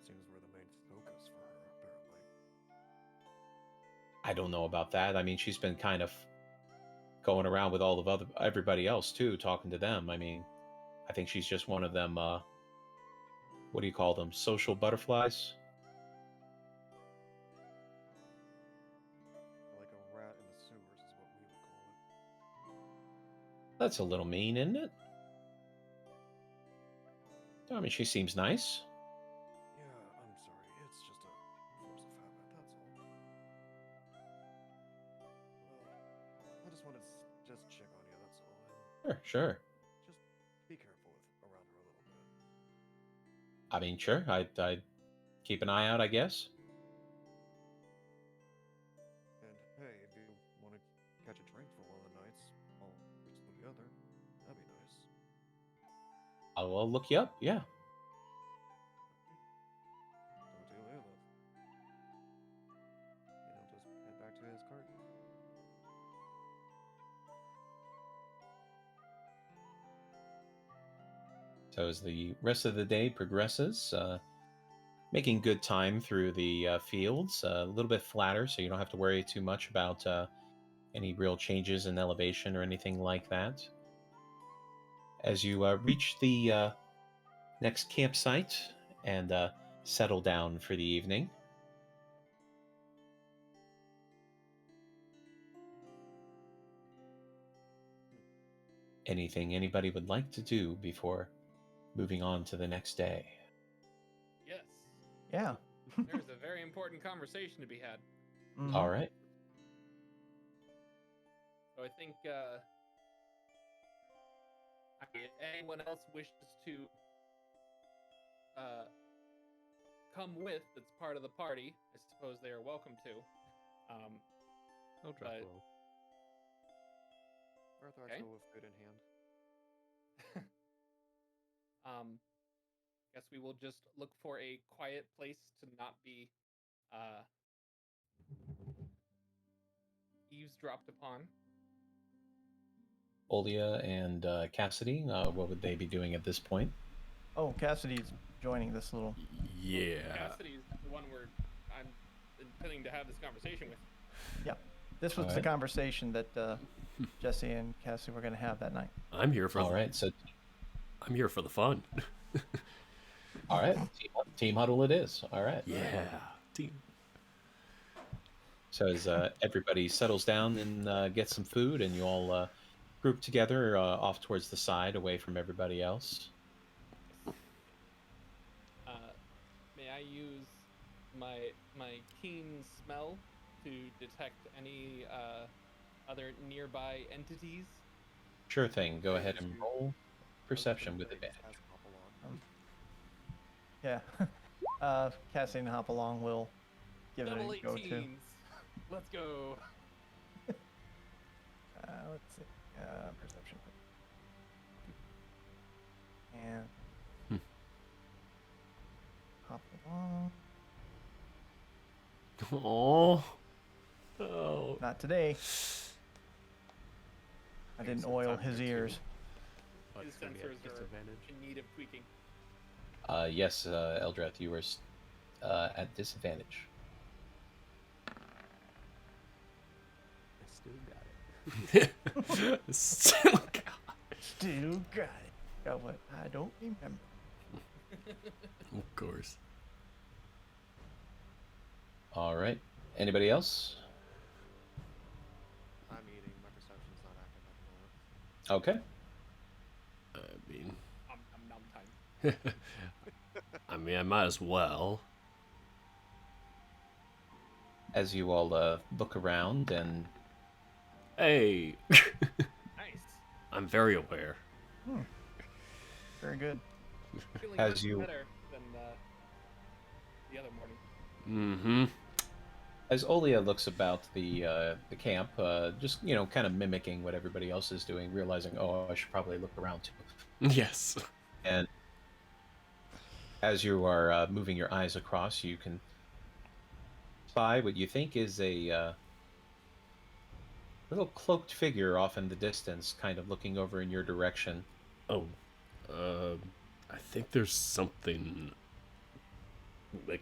Seems we're the main focus for her, apparently. I don't know about that. I mean, she's been kind of going around with all of everybody else too, talking to them. I mean, I think she's just one of them. What do you call them? Social butterflies. Like a rat in the sewers is what we would call it. That's a little mean, isn't it? I mean, she seems nice. Yeah, I'm sorry. It's just a force of habit, that's all. Well, I just wanted to just check on you, that's all. And Sure. just be careful around her a little bit. I mean, sure. I'd keep an eye out, I guess. And hey, if you want to catch a drink for one of the nights, while we're still together, that'd be nice. I'll look you up. Yeah. Don't do it, and I'll just head back to his cart. So as the rest of the day progresses, making good time through the fields, a little bit flatter, so you don't have to worry too much about any real changes in elevation or anything like that. As you reach the next campsite and settle down for the evening, anything anybody would like to do before moving on to the next day? Yes. Yeah. There's a very important conversation to be had. Mhm. All right. So I think if anyone else wishes to come with that's part of the party, I suppose they are welcome to. I'll drop But- roll. Arthur, Okay. go with good in hand. Guess we will just look for a quiet place to not be eavesdropped upon. Olia and Cassidy, what would they be doing at this point? Oh, Cassidy's joining this little. Yeah. Cassidy's the one I'm intending to have this conversation with. This was the Alright. conversation that Jesse and Cassidy were going to have that night. I'm here for All right. So, I'm here for the fun. all right. Team huddle it is. All right. Yeah. Team. So as everybody settles down and gets some food, and you all group together off towards the side, away from everybody else. May I use my keen smell to detect any other nearby entities? Sure thing. Go ahead and roll perception with advantage. Yeah. Cassidy and Hopalong will give Double it a go too. 18s. Let's go. Let's see. Perception. And Hopalong. Oh. Oh. Not today. I didn't oil his ears. But His it's gonna be at sensors are disadvantage. in need of tweaking. Yes, Eldrath, you were at disadvantage. I still got it. Still got Still got it. Got what? I don't remember. Of course. All right. Anybody else? I'm eating. My perception's not active at the moment. Okay. I mean, Nom time. I mean, I might as well. As you all look around and Hey, Nice. I'm very aware. Very good. Feeling As much you- better than the other morning. Mm-hmm. as Olia looks about the camp, just kind of mimicking what everybody else is doing, realizing, oh, I should probably look around too. Yes. And as you are moving your eyes across, you can spy what you think is a little cloaked figure off in the distance, kind of looking over in your direction. Oh, I think there's something like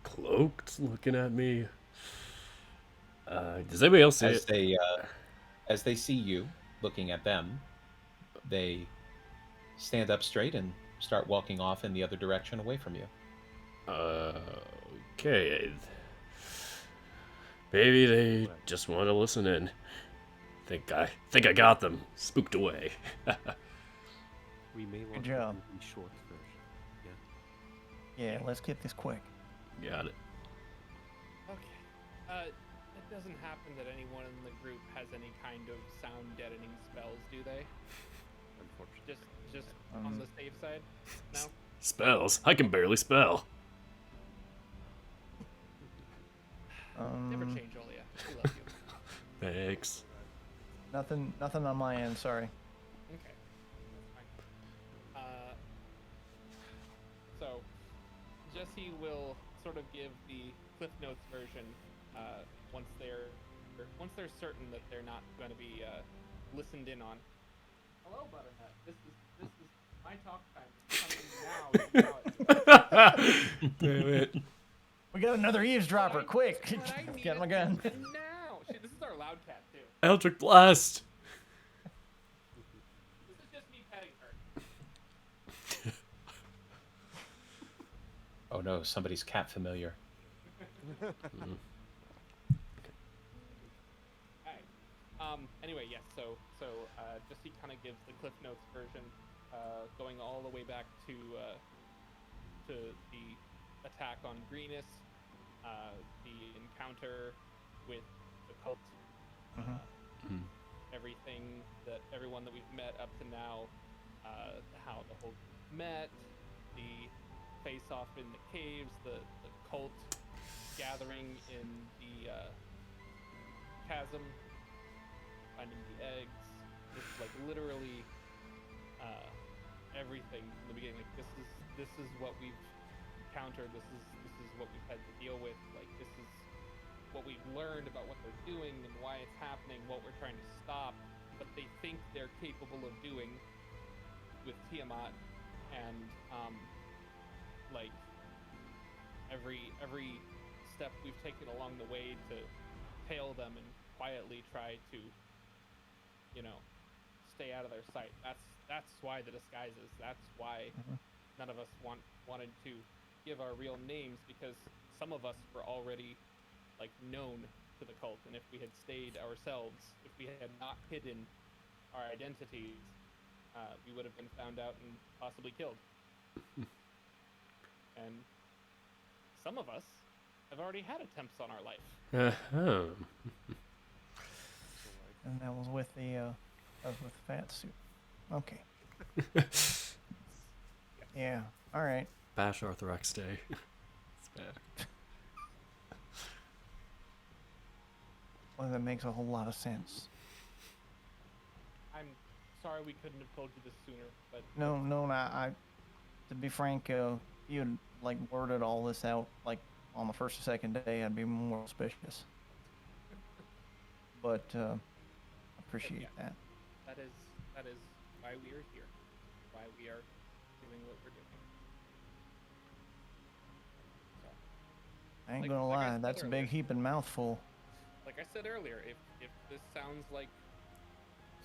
cloaked looking at me. Does anybody else see As it? they see you looking at them, they stand up straight and start walking off in the other direction away from you. Okay. Maybe they just want to listen in. Think I got them spooked away. We may want Good job. to do the short version. Yeah. Yeah, let's get this quick. Got it. Okay. It doesn't happen that anyone in the group has any kind of sound deadening spells, do they? Unfortunately. Just on the safe side? No? Spells? I can barely spell. Never change, Olia. We love you. Thanks. Nothing on my end. Sorry. Okay. That's fine. So, Jesse will sort of give the Cliff Notes version once they're certain that they're not going to be listened in on. Hello, Butternut. This is my talk time. Coming now. Damn it. We got another eavesdropper. Quick, But I get my need gun. it now. Shit, this is our loud cat too. Eldritch Blast. This is just me petting her. Oh no, somebody's cat familiar. Alright. Anyway, yes. So Jesse kind of gives the Cliff Notes version, going all the way back to the attack on Greenus, the encounter with the cult, everyone that we've met up to now, how the whole group met, the face-off in the caves, the cult gathering in the chasm, finding the eggs. This is like literally everything from the beginning. Like this is what we've encountered. This is what we've had to deal with. Like this is what we've learned about what they're doing and why it's happening, what we're trying to stop, but they think they're capable of doing with Tiamat, and like every step we've taken along the way to tail them and quietly try to, stay out of their sight. That's why the disguises. That's why none of us wanted to give our real names, because some of us were already like known to the cult, and if we had stayed ourselves, if we had not hidden our identities, we would have been found out and possibly killed. And some of us have already had attempts on our life. And that was with the fat suit. Okay. Yeah. All right. Bash Arthrex Day. It's bad. Well, that makes a whole lot of sense. I'm sorry we couldn't have told you this sooner, but No. I to be frank, if you had like worded all this out like on the first or second day, I'd be more suspicious. But appreciate that. that is why we are here, why we are doing what we're doing. So, I ain't Like- gonna like I lie, said that's a earlier. big heaping mouthful. like I said earlier, if this sounds like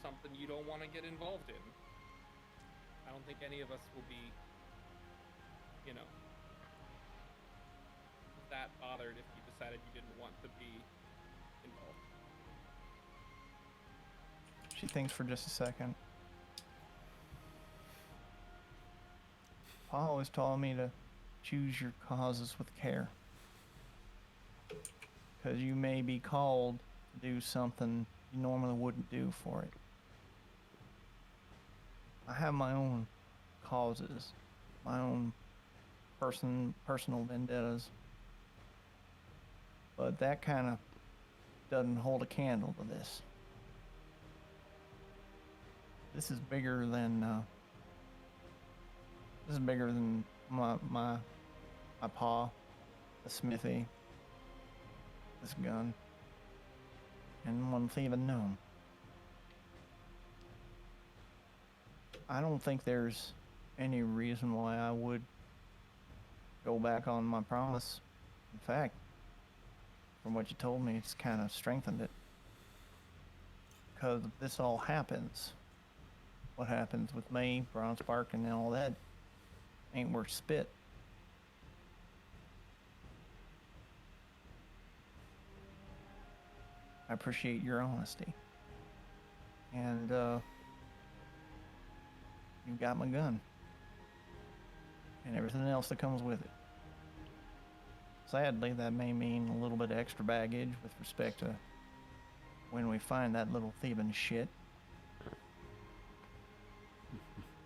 something you don't want to get involved in, I don't think any of us will be, that bothered if you decided you didn't want to be involved. She thinks for just a second. Pa always told me to choose your causes with care. Because you may be called to do something you normally wouldn't do for it. I have my own causes, my own personal vendettas. But that kind of doesn't hold a candle to this. This is bigger than my paw, the smithy, this gun, and one thieving gnome. I don't think there's any reason why I would go back on my promise. In fact, from what you told me, it's kind of strengthened it. Because if this all happens, what happens with me, Bronze Spark, and all that ain't worth spit. I appreciate your honesty. And, you got my gun. And everything else that comes with it. Sadly, that may mean a little bit of extra baggage with respect to when we find that little thieving shit.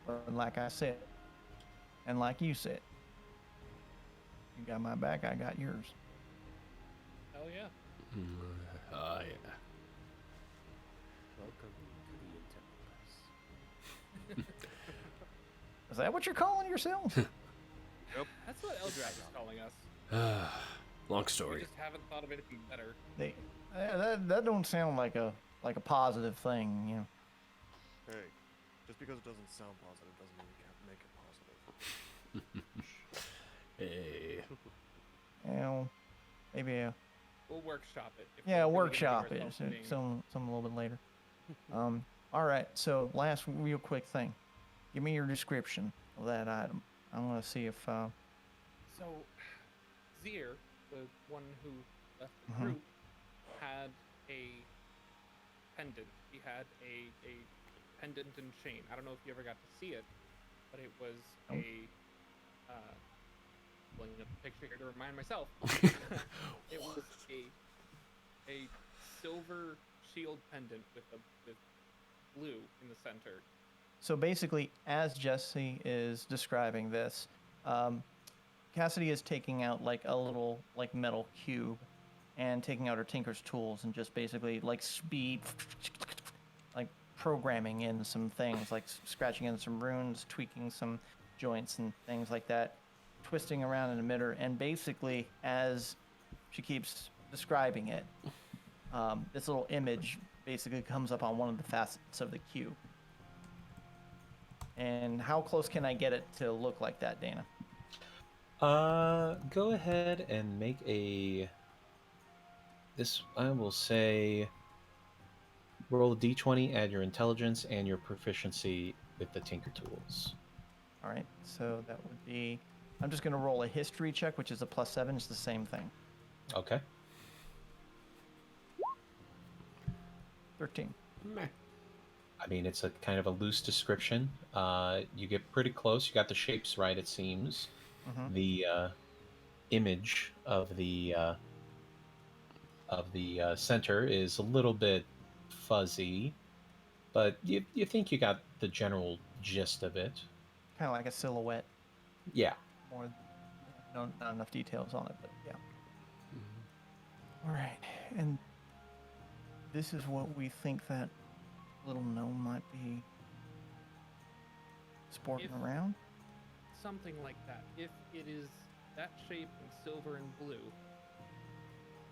But like I said, and like you said, you got my back, I got yours. Hell yeah. Oh, yeah. Welcome to the Enterprise. Is that what you're calling yourself? That's what Eldrath is calling us. Long We story. just haven't thought of anything better. That don't sound like a positive thing, you know. Hey, just because it doesn't sound positive doesn't mean we can't make it positive. Hey. You know, maybe We'll workshop it. if yeah, we're really gonna give workshop it. ourselves a name. Some a little bit later. All right. So last real quick thing, give me your description of that item. I want to see if So, Zier, the one who left the Mhm. group, had a pendant. He had a pendant and chain. I don't know if you ever got to see it, but it was Nope. pulling up a picture here to remind myself. It was a silver shield pendant with blue in the center. so. Basically, as Jesse is describing this, Cassidy is taking out like a little like metal cube, and taking out her tinker's tools and just basically like speed, like programming in some things, like scratching in some runes, tweaking some joints and things like that, twisting around in the emitter, and basically as she keeps describing it, this little image basically comes up on one of the facets of the cube. And how close can I get it to look like that, Dana? Go ahead and make a. This I will say. Roll a d20, add your intelligence and your proficiency with the tinker tools. All right, so that would be. I'm just going to roll a history check, which is a +7. It's the same thing. Okay. 13. Meh. I mean, it's a kind of a loose description. You get pretty close. You got the shapes right, it seems. Mhm. The image of the center is a little bit fuzzy, but you think you got the general gist of it. Kind of like a silhouette. Yeah. More, not enough details on it, but yeah. All right, and this is what we think that little gnome might be sporting If- around. Something like that. If it is that shape in silver and blue,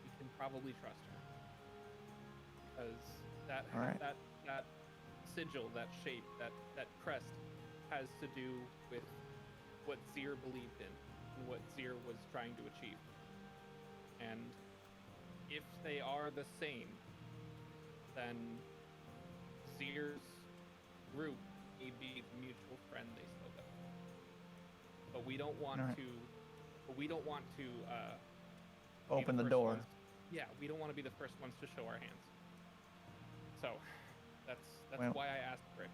we can probably trust her. Because that All right. that sigil, that shape, that crest has to do with what Zier believed in and what Zier was trying to achieve. And if they are the same, then Zier's group may be the mutual friend they spoke of. But we don't want Alright. to. But we don't want to. be Open the first door. ones- Yeah, we don't want to be the first ones to show our hands. So, that's Well- why I asked for it.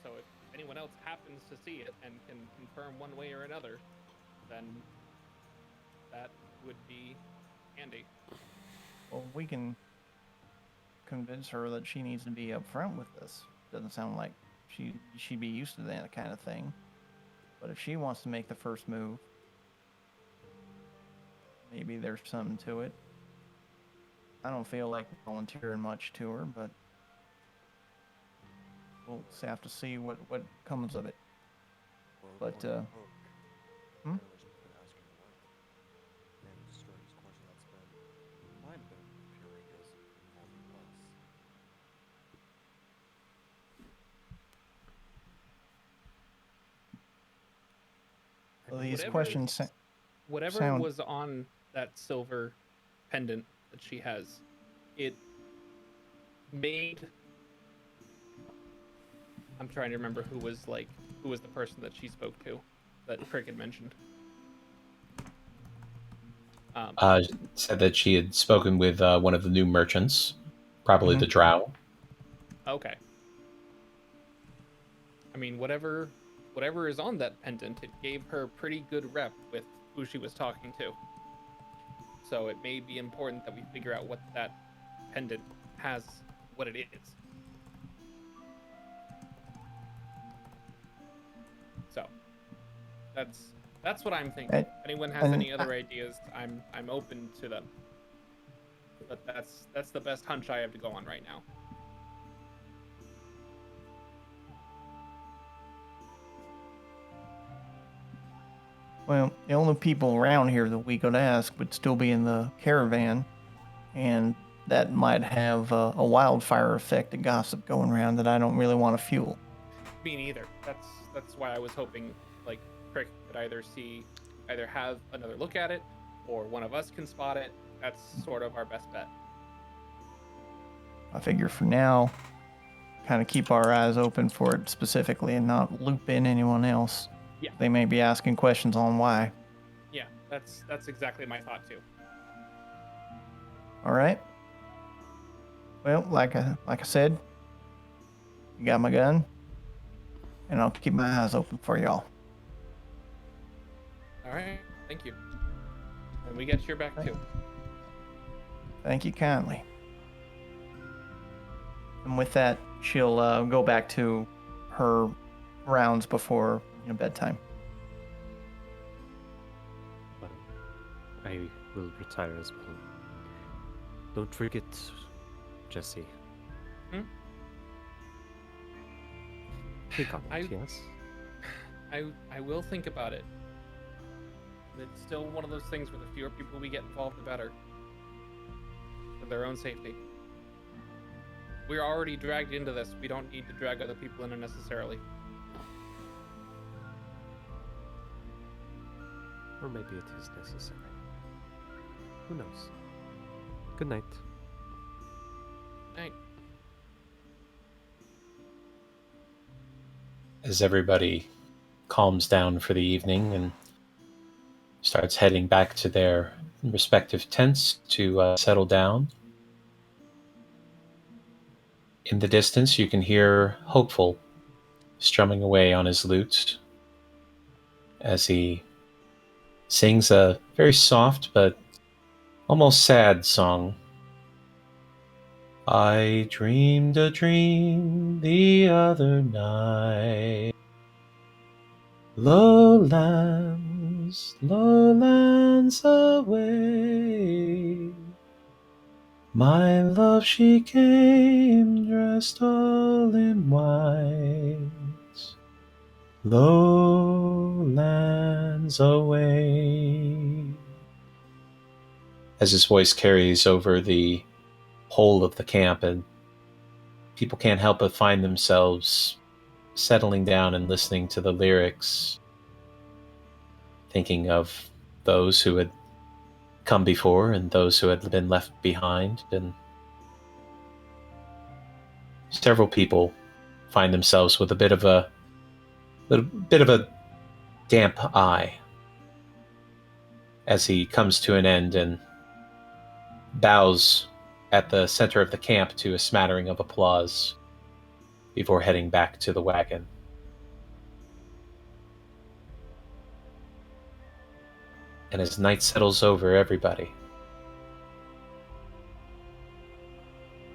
So if anyone else happens to see it and can confirm one way or another, then that would be handy. Well, we can convince her that she needs to be upfront with this. Doesn't sound like she'd be used to that kind of thing. But if she wants to make the first move, maybe there's something to it. I don't feel like volunteering much to her, but we'll just have to see what comes of it. Well, But, according to Hook, hmm? I wish I could ask her why. And the strangest question that's been might have been Purika's involvement was. Well, these Whatever- questions. Whatever Sound- was on that silver pendant that she has, it made I'm trying to remember who was the person that she spoke to, that Crick had mentioned. Said that she had spoken with one of the new merchants, probably the drow. Okay. I mean, whatever is on that pendant, it gave her pretty good rep with who she was talking to. So it may be important that we figure out what that pendant has, what it is. So that's what I'm thinking. If anyone has any other ideas, I'm open to them. But that's the best hunch I have to go on right now. Well, the only people around here that we could ask would still be in the caravan, and that might have a wildfire effect of gossip going around that I don't really want to fuel. Me neither. That's why I was hoping, like, Crick could either have another look at it, or one of us can spot it. That's sort of our best bet. I figure for now, kind of keep our eyes open for it specifically and not loop in anyone else. Yeah. They may be asking questions on why. Yeah, that's exactly my thought too. All right. Well, like I said, you got my gun, and I'll keep my eyes open for y'all. All right, thank you. And we get your back too. Thank you kindly. And with that, she'll go back to her rounds before bedtime. But I will retire as well. Don't forget, Jesse. Think on it, yes? I will think about it. It's still one of those things where the fewer people we get involved, the better. For their own safety. We're already dragged into this. We don't need to drag other people in unnecessarily. Or maybe it is necessary. Who knows? Good night. Night. As everybody calms down for the evening and starts heading back to their respective tents to settle down. In the distance, you can hear Hopeful strumming away on his lute as he sings a very soft but almost sad song. I dreamed a dream the other night. Lowlands, lowlands away. My love, she came dressed all in white. Lowlands away. As his voice carries over the whole of the camp, and people can't help but find themselves settling down and listening to the lyrics, thinking of those who had come before and those who had been left behind, and several people find themselves with a bit of a damp eye as he comes to an end and bows at the center of the camp to a smattering of applause before heading back to the wagon. And as night settles over everybody,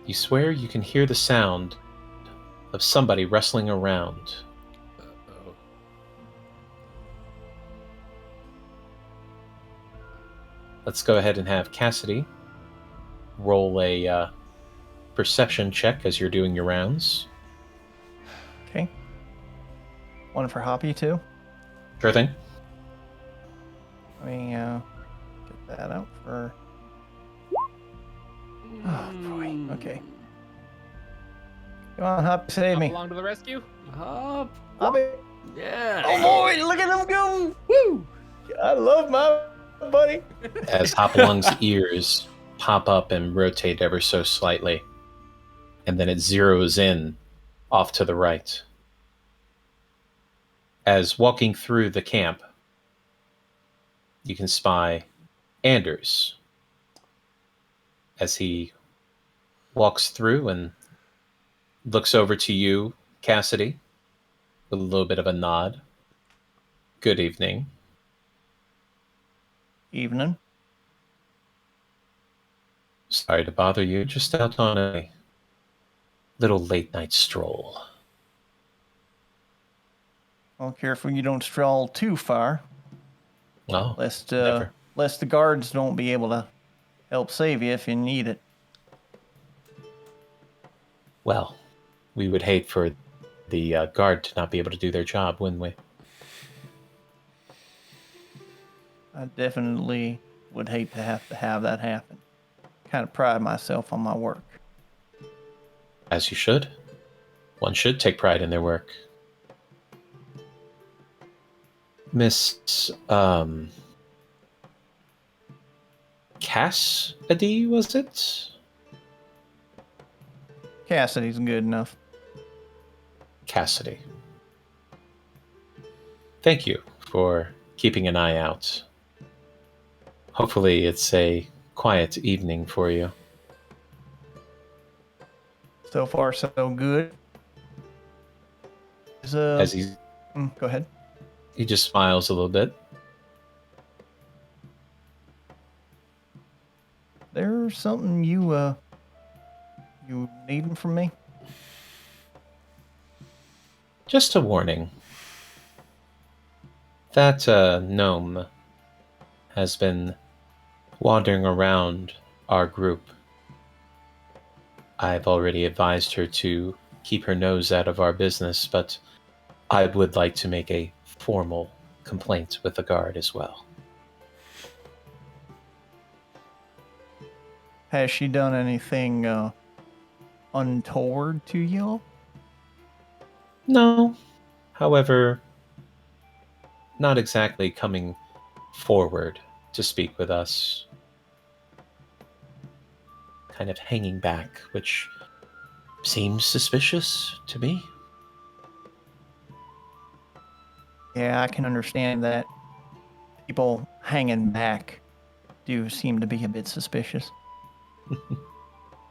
you swear you can hear the sound of somebody rustling around. Uh-oh. Let's go ahead and have Cassidy roll a perception check as you're doing your rounds. Okay. One for Hoppy, too. Sure thing. Let me get that out for... Oh, boy. Okay. Come on, Hoppy, save me. Along to the rescue. Hop. Hoppy. Yeah. Oh, boy, look at him go. Woo. I love my buddy. As Hopalong's ears pop up and rotate ever so slightly, and then it zeroes in off to the right. As walking through the camp, you can spy Anders as he walks through and looks over to you, Cassidy, with a little bit of a nod. Good evening. Evening. Sorry to bother you. Just out on a little late night stroll. Well, careful you don't stroll too far, Oh, lest never. lest the guards don't be able to help save you if you need it. Well, we would hate for the guard to not be able to do their job, wouldn't we? I definitely would hate to have that happen. Kind of pride myself on my work. As you should. One should take pride in their work. Miss, Cassidy, was it? Cassidy's good enough. Cassidy. Thank you for keeping an eye out. Hopefully it's a quiet evening for you. So far, so good. As he Go ahead. just smiles a little bit. There's something you needing from me? Just a warning. That gnome has been wandering around our group. I've already advised her to keep her nose out of our business, but I would like to make a formal complaint with the guard as well. Has she done anything untoward to you? No. However, not exactly coming forward to speak with us. Kind of hanging back, which seems suspicious to me. Yeah, I can understand that. People hanging back do seem to be a bit suspicious.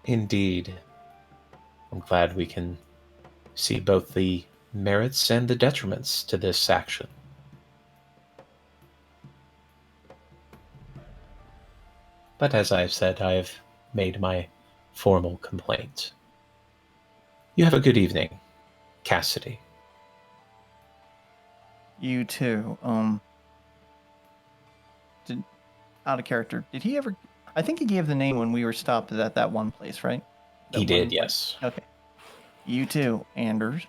Indeed. I'm glad we can see both the merits and the detriments to this action. But as I've said, I've made my formal complaint. You have a good evening, Cassidy. You too. Out of character, did he ever? I think he gave the name when we were stopped at that one place, right? He did, yes. Okay. You too, Anders.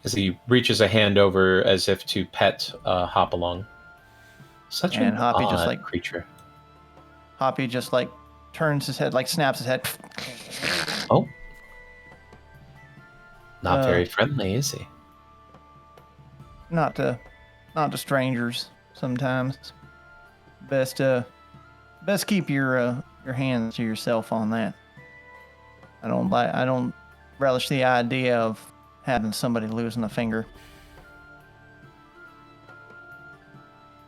As he reaches a hand over as if to pet Hopalong. Such And an Hoppy odd just like creature. Hoppy just like turns his head, like snaps his head. Oh. Not very friendly, is he? Not to strangers sometimes. Best keep your hands to yourself on that. I don't relish the idea of having somebody losing a finger.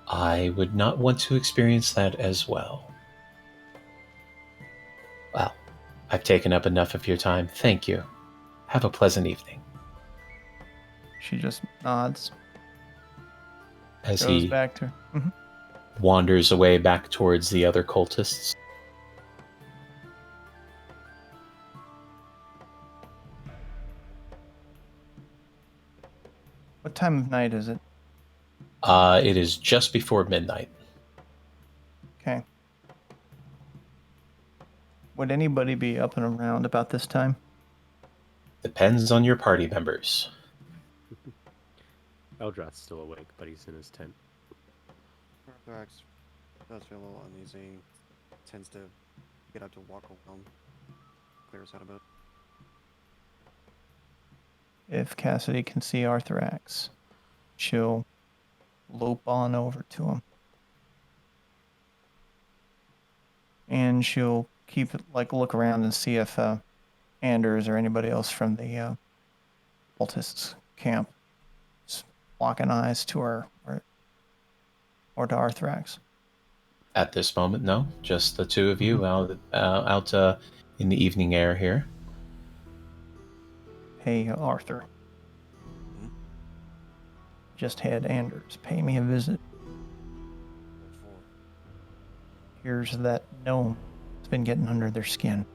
I would not want to experience that as well. Well, I've taken up enough of your time. Thank you. Have a pleasant evening. She just nods. As Goes he back to. wanders away back towards the other cultists. What time of night is it? It is just before midnight. Okay. Would anybody be up and around about this time? Depends on your party members. Eldrath's still awake, but he's in his tent. Arthrax does feel a little uneasy. Tends to get up to walk around. Clears out a bit. If Cassidy can see Arthrax, she'll lope on over to him. And she'll look around and see if Anders or anybody else from the cultists camp locking eyes to her or to Arthrax. At this moment, no. Just the two of you out in the evening air here. Hey, Arthur. Just had Anders pay me a visit. Here's that gnome. It's been getting under their skin.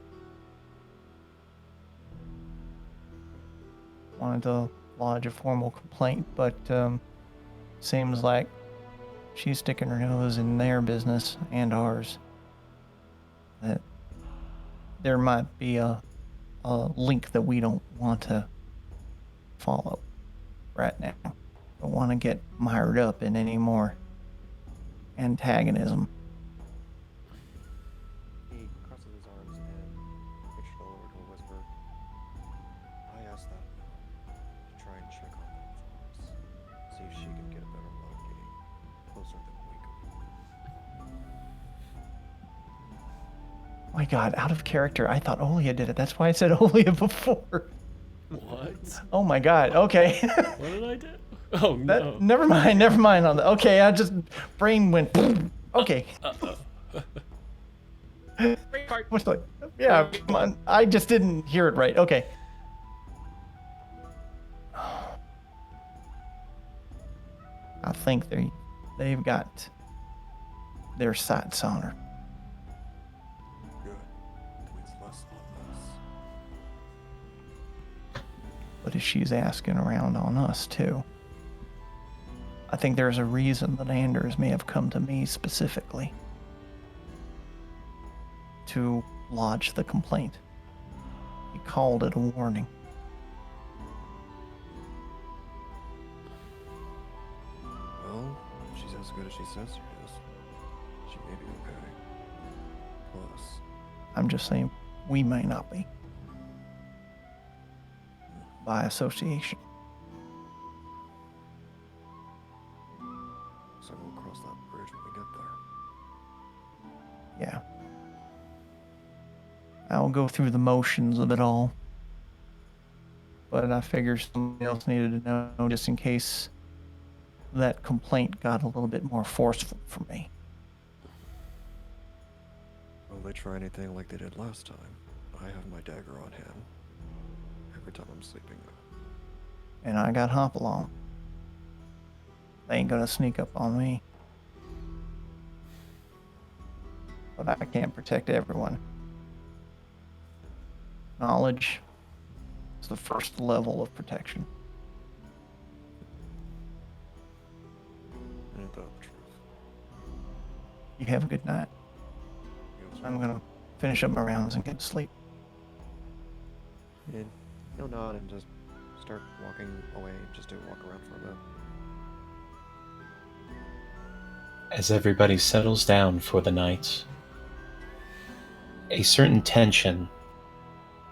Wanted to lodge a formal complaint, but seems like she's sticking her nose in their business and ours. That there might be a link that we don't want to follow right now. Don't want to get mired up in any more antagonism. He crosses his arms and pitched lower to a whisper. I asked that to try and check on them for us. See if she can get a better look getting closer than we could. My God, out of character. I thought Olia did it. That's why I said Olia before. What? Oh my God. Okay. What did I do? Oh no. Never mind on that. Okay, I just brain went. Okay. What's like? Yeah, come on. I just didn't hear it right. Okay. I think they've got their sights on her. Good. That means less on us. But if she's asking around on us too, I think there's a reason that Anders may have come to me specifically to lodge the complaint. He called it a warning. Well, if she's as good as she says she is, she may be okay. Plus, I'm just saying, we may not be. By association. so we'll cross that bridge when we get there. Yeah. I'll go through the motions of it all. But I figure somebody else needed to know just in case that complaint got a little bit more forceful for me. Will they try anything like they did last time? I have my dagger on hand. Every time I'm sleeping. And I got Hopalong. They ain't gonna sneak up on me. But I can't protect everyone. Knowledge is the first level of protection. Ain't that the truth? You have a good night. Yes, I'm gonna finish up my rounds and get to sleep. And he'll nod and just start walking away just to walk around for a bit. As everybody settles down for the night, a certain tension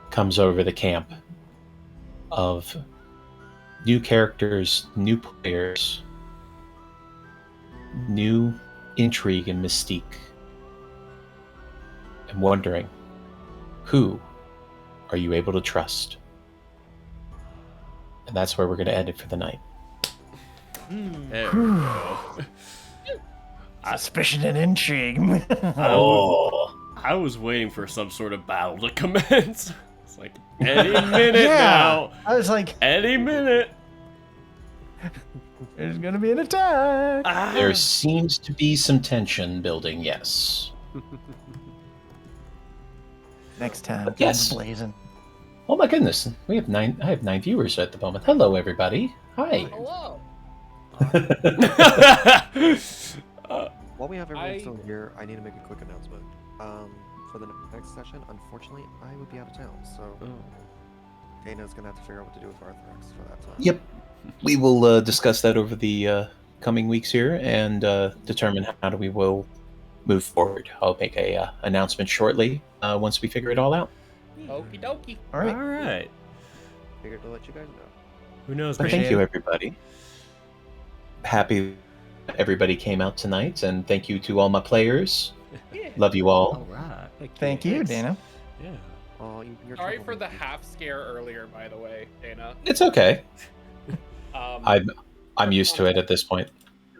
comes over the camp of new characters, new players, new intrigue and mystique. I'm wondering, who are you able to trust? And that's where we're going to end it for the night. There we go. Suspicion and intrigue. I was waiting for some sort of battle to commence. It's like, any minute now. I was like, Any minute. there's gonna be an attack. There seems to be some tension building, yes. Next time, Yes. guns blazing. Oh my goodness, I have 9 viewers at the moment. Hello everybody. Hi. Hello. While we have everyone I- still here, I need to make a quick announcement. For the next session, unfortunately, I would be out of town, so Dana's gonna have to figure out what to do with Arthrax for that time. Yep. We will discuss that over the coming weeks here and determine how we will move forward. I'll make a announcement shortly once we figure it all out. Okie dokie. All right. Alright. Figured to let you guys know. Who knows? But thank you, everybody. Happy everybody came out tonight, and thank you to all my players. Love you all. Alright. Thank you, Dana. Yeah. Oh, you're Sorry for the half scare earlier, by the way, Dana. It's okay. Um, I'm used to it at this point.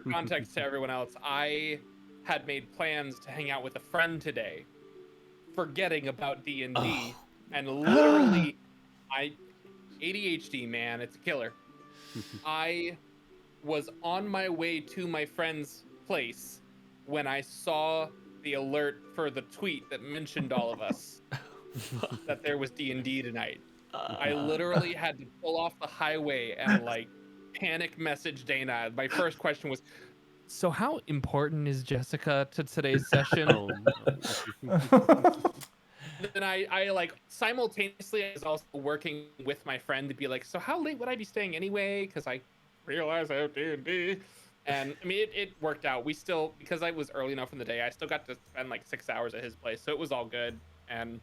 For context to everyone else, I had made plans to hang out with a friend today, forgetting about D&D, and literally, ADHD, man, it's a killer. I was on my way to my friend's place when I saw the alert for the tweet that mentioned all of us that there was D&D tonight. I literally had to pull off the highway and like panic message Dana. My first question was, so how important is Jessica to today's session? Oh, no. Then I like simultaneously I was also working with my friend to be like, so how late would I be staying anyway? Because I realized I have D&D. And I mean, it worked out. We still, because I was early enough in the day, I still got to spend like 6 hours at his place. So it was all good. And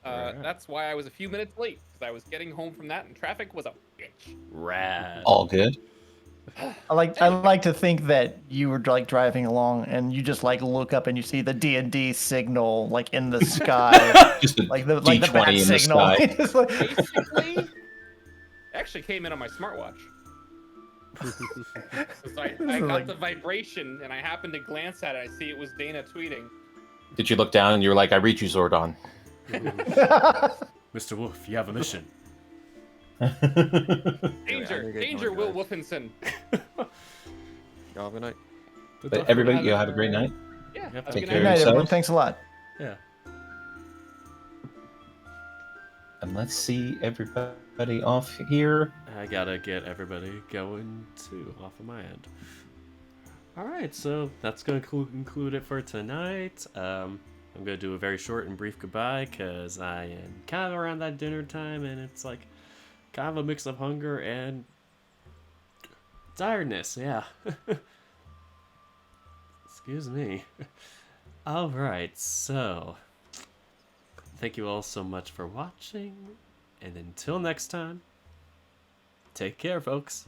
that's why I was a few minutes late, because I was getting home from that and traffic was a bitch. Rad. All good. I like to think that you were like driving along and you just like look up and you see the D&D signal like in the sky, Just a like the D20 bat in the signal. sky. It's like- Basically, it actually came in on my smartwatch. So I got the vibration and I happened to glance at it. I see it was Dana tweeting. Did you look down and you were like, I read you, Zordon? Mr. Wolf, you have a mission. Danger, Will Wolfenson. Y'all have a good night. But everybody, you have a great night. Yeah, Yep. have a Take good care Good of night. night, everyone. yourselves. Thanks a lot. Yeah. And let's see everybody off here. I gotta get everybody going too off of my end. Alright, so that's gonna conclude it for tonight. I'm gonna do a very short and brief goodbye because I am kind of around that dinner time and it's like kind of a mix of hunger and tiredness, yeah. Excuse me. Alright, so thank you all so much for watching, and until next time, take care, folks.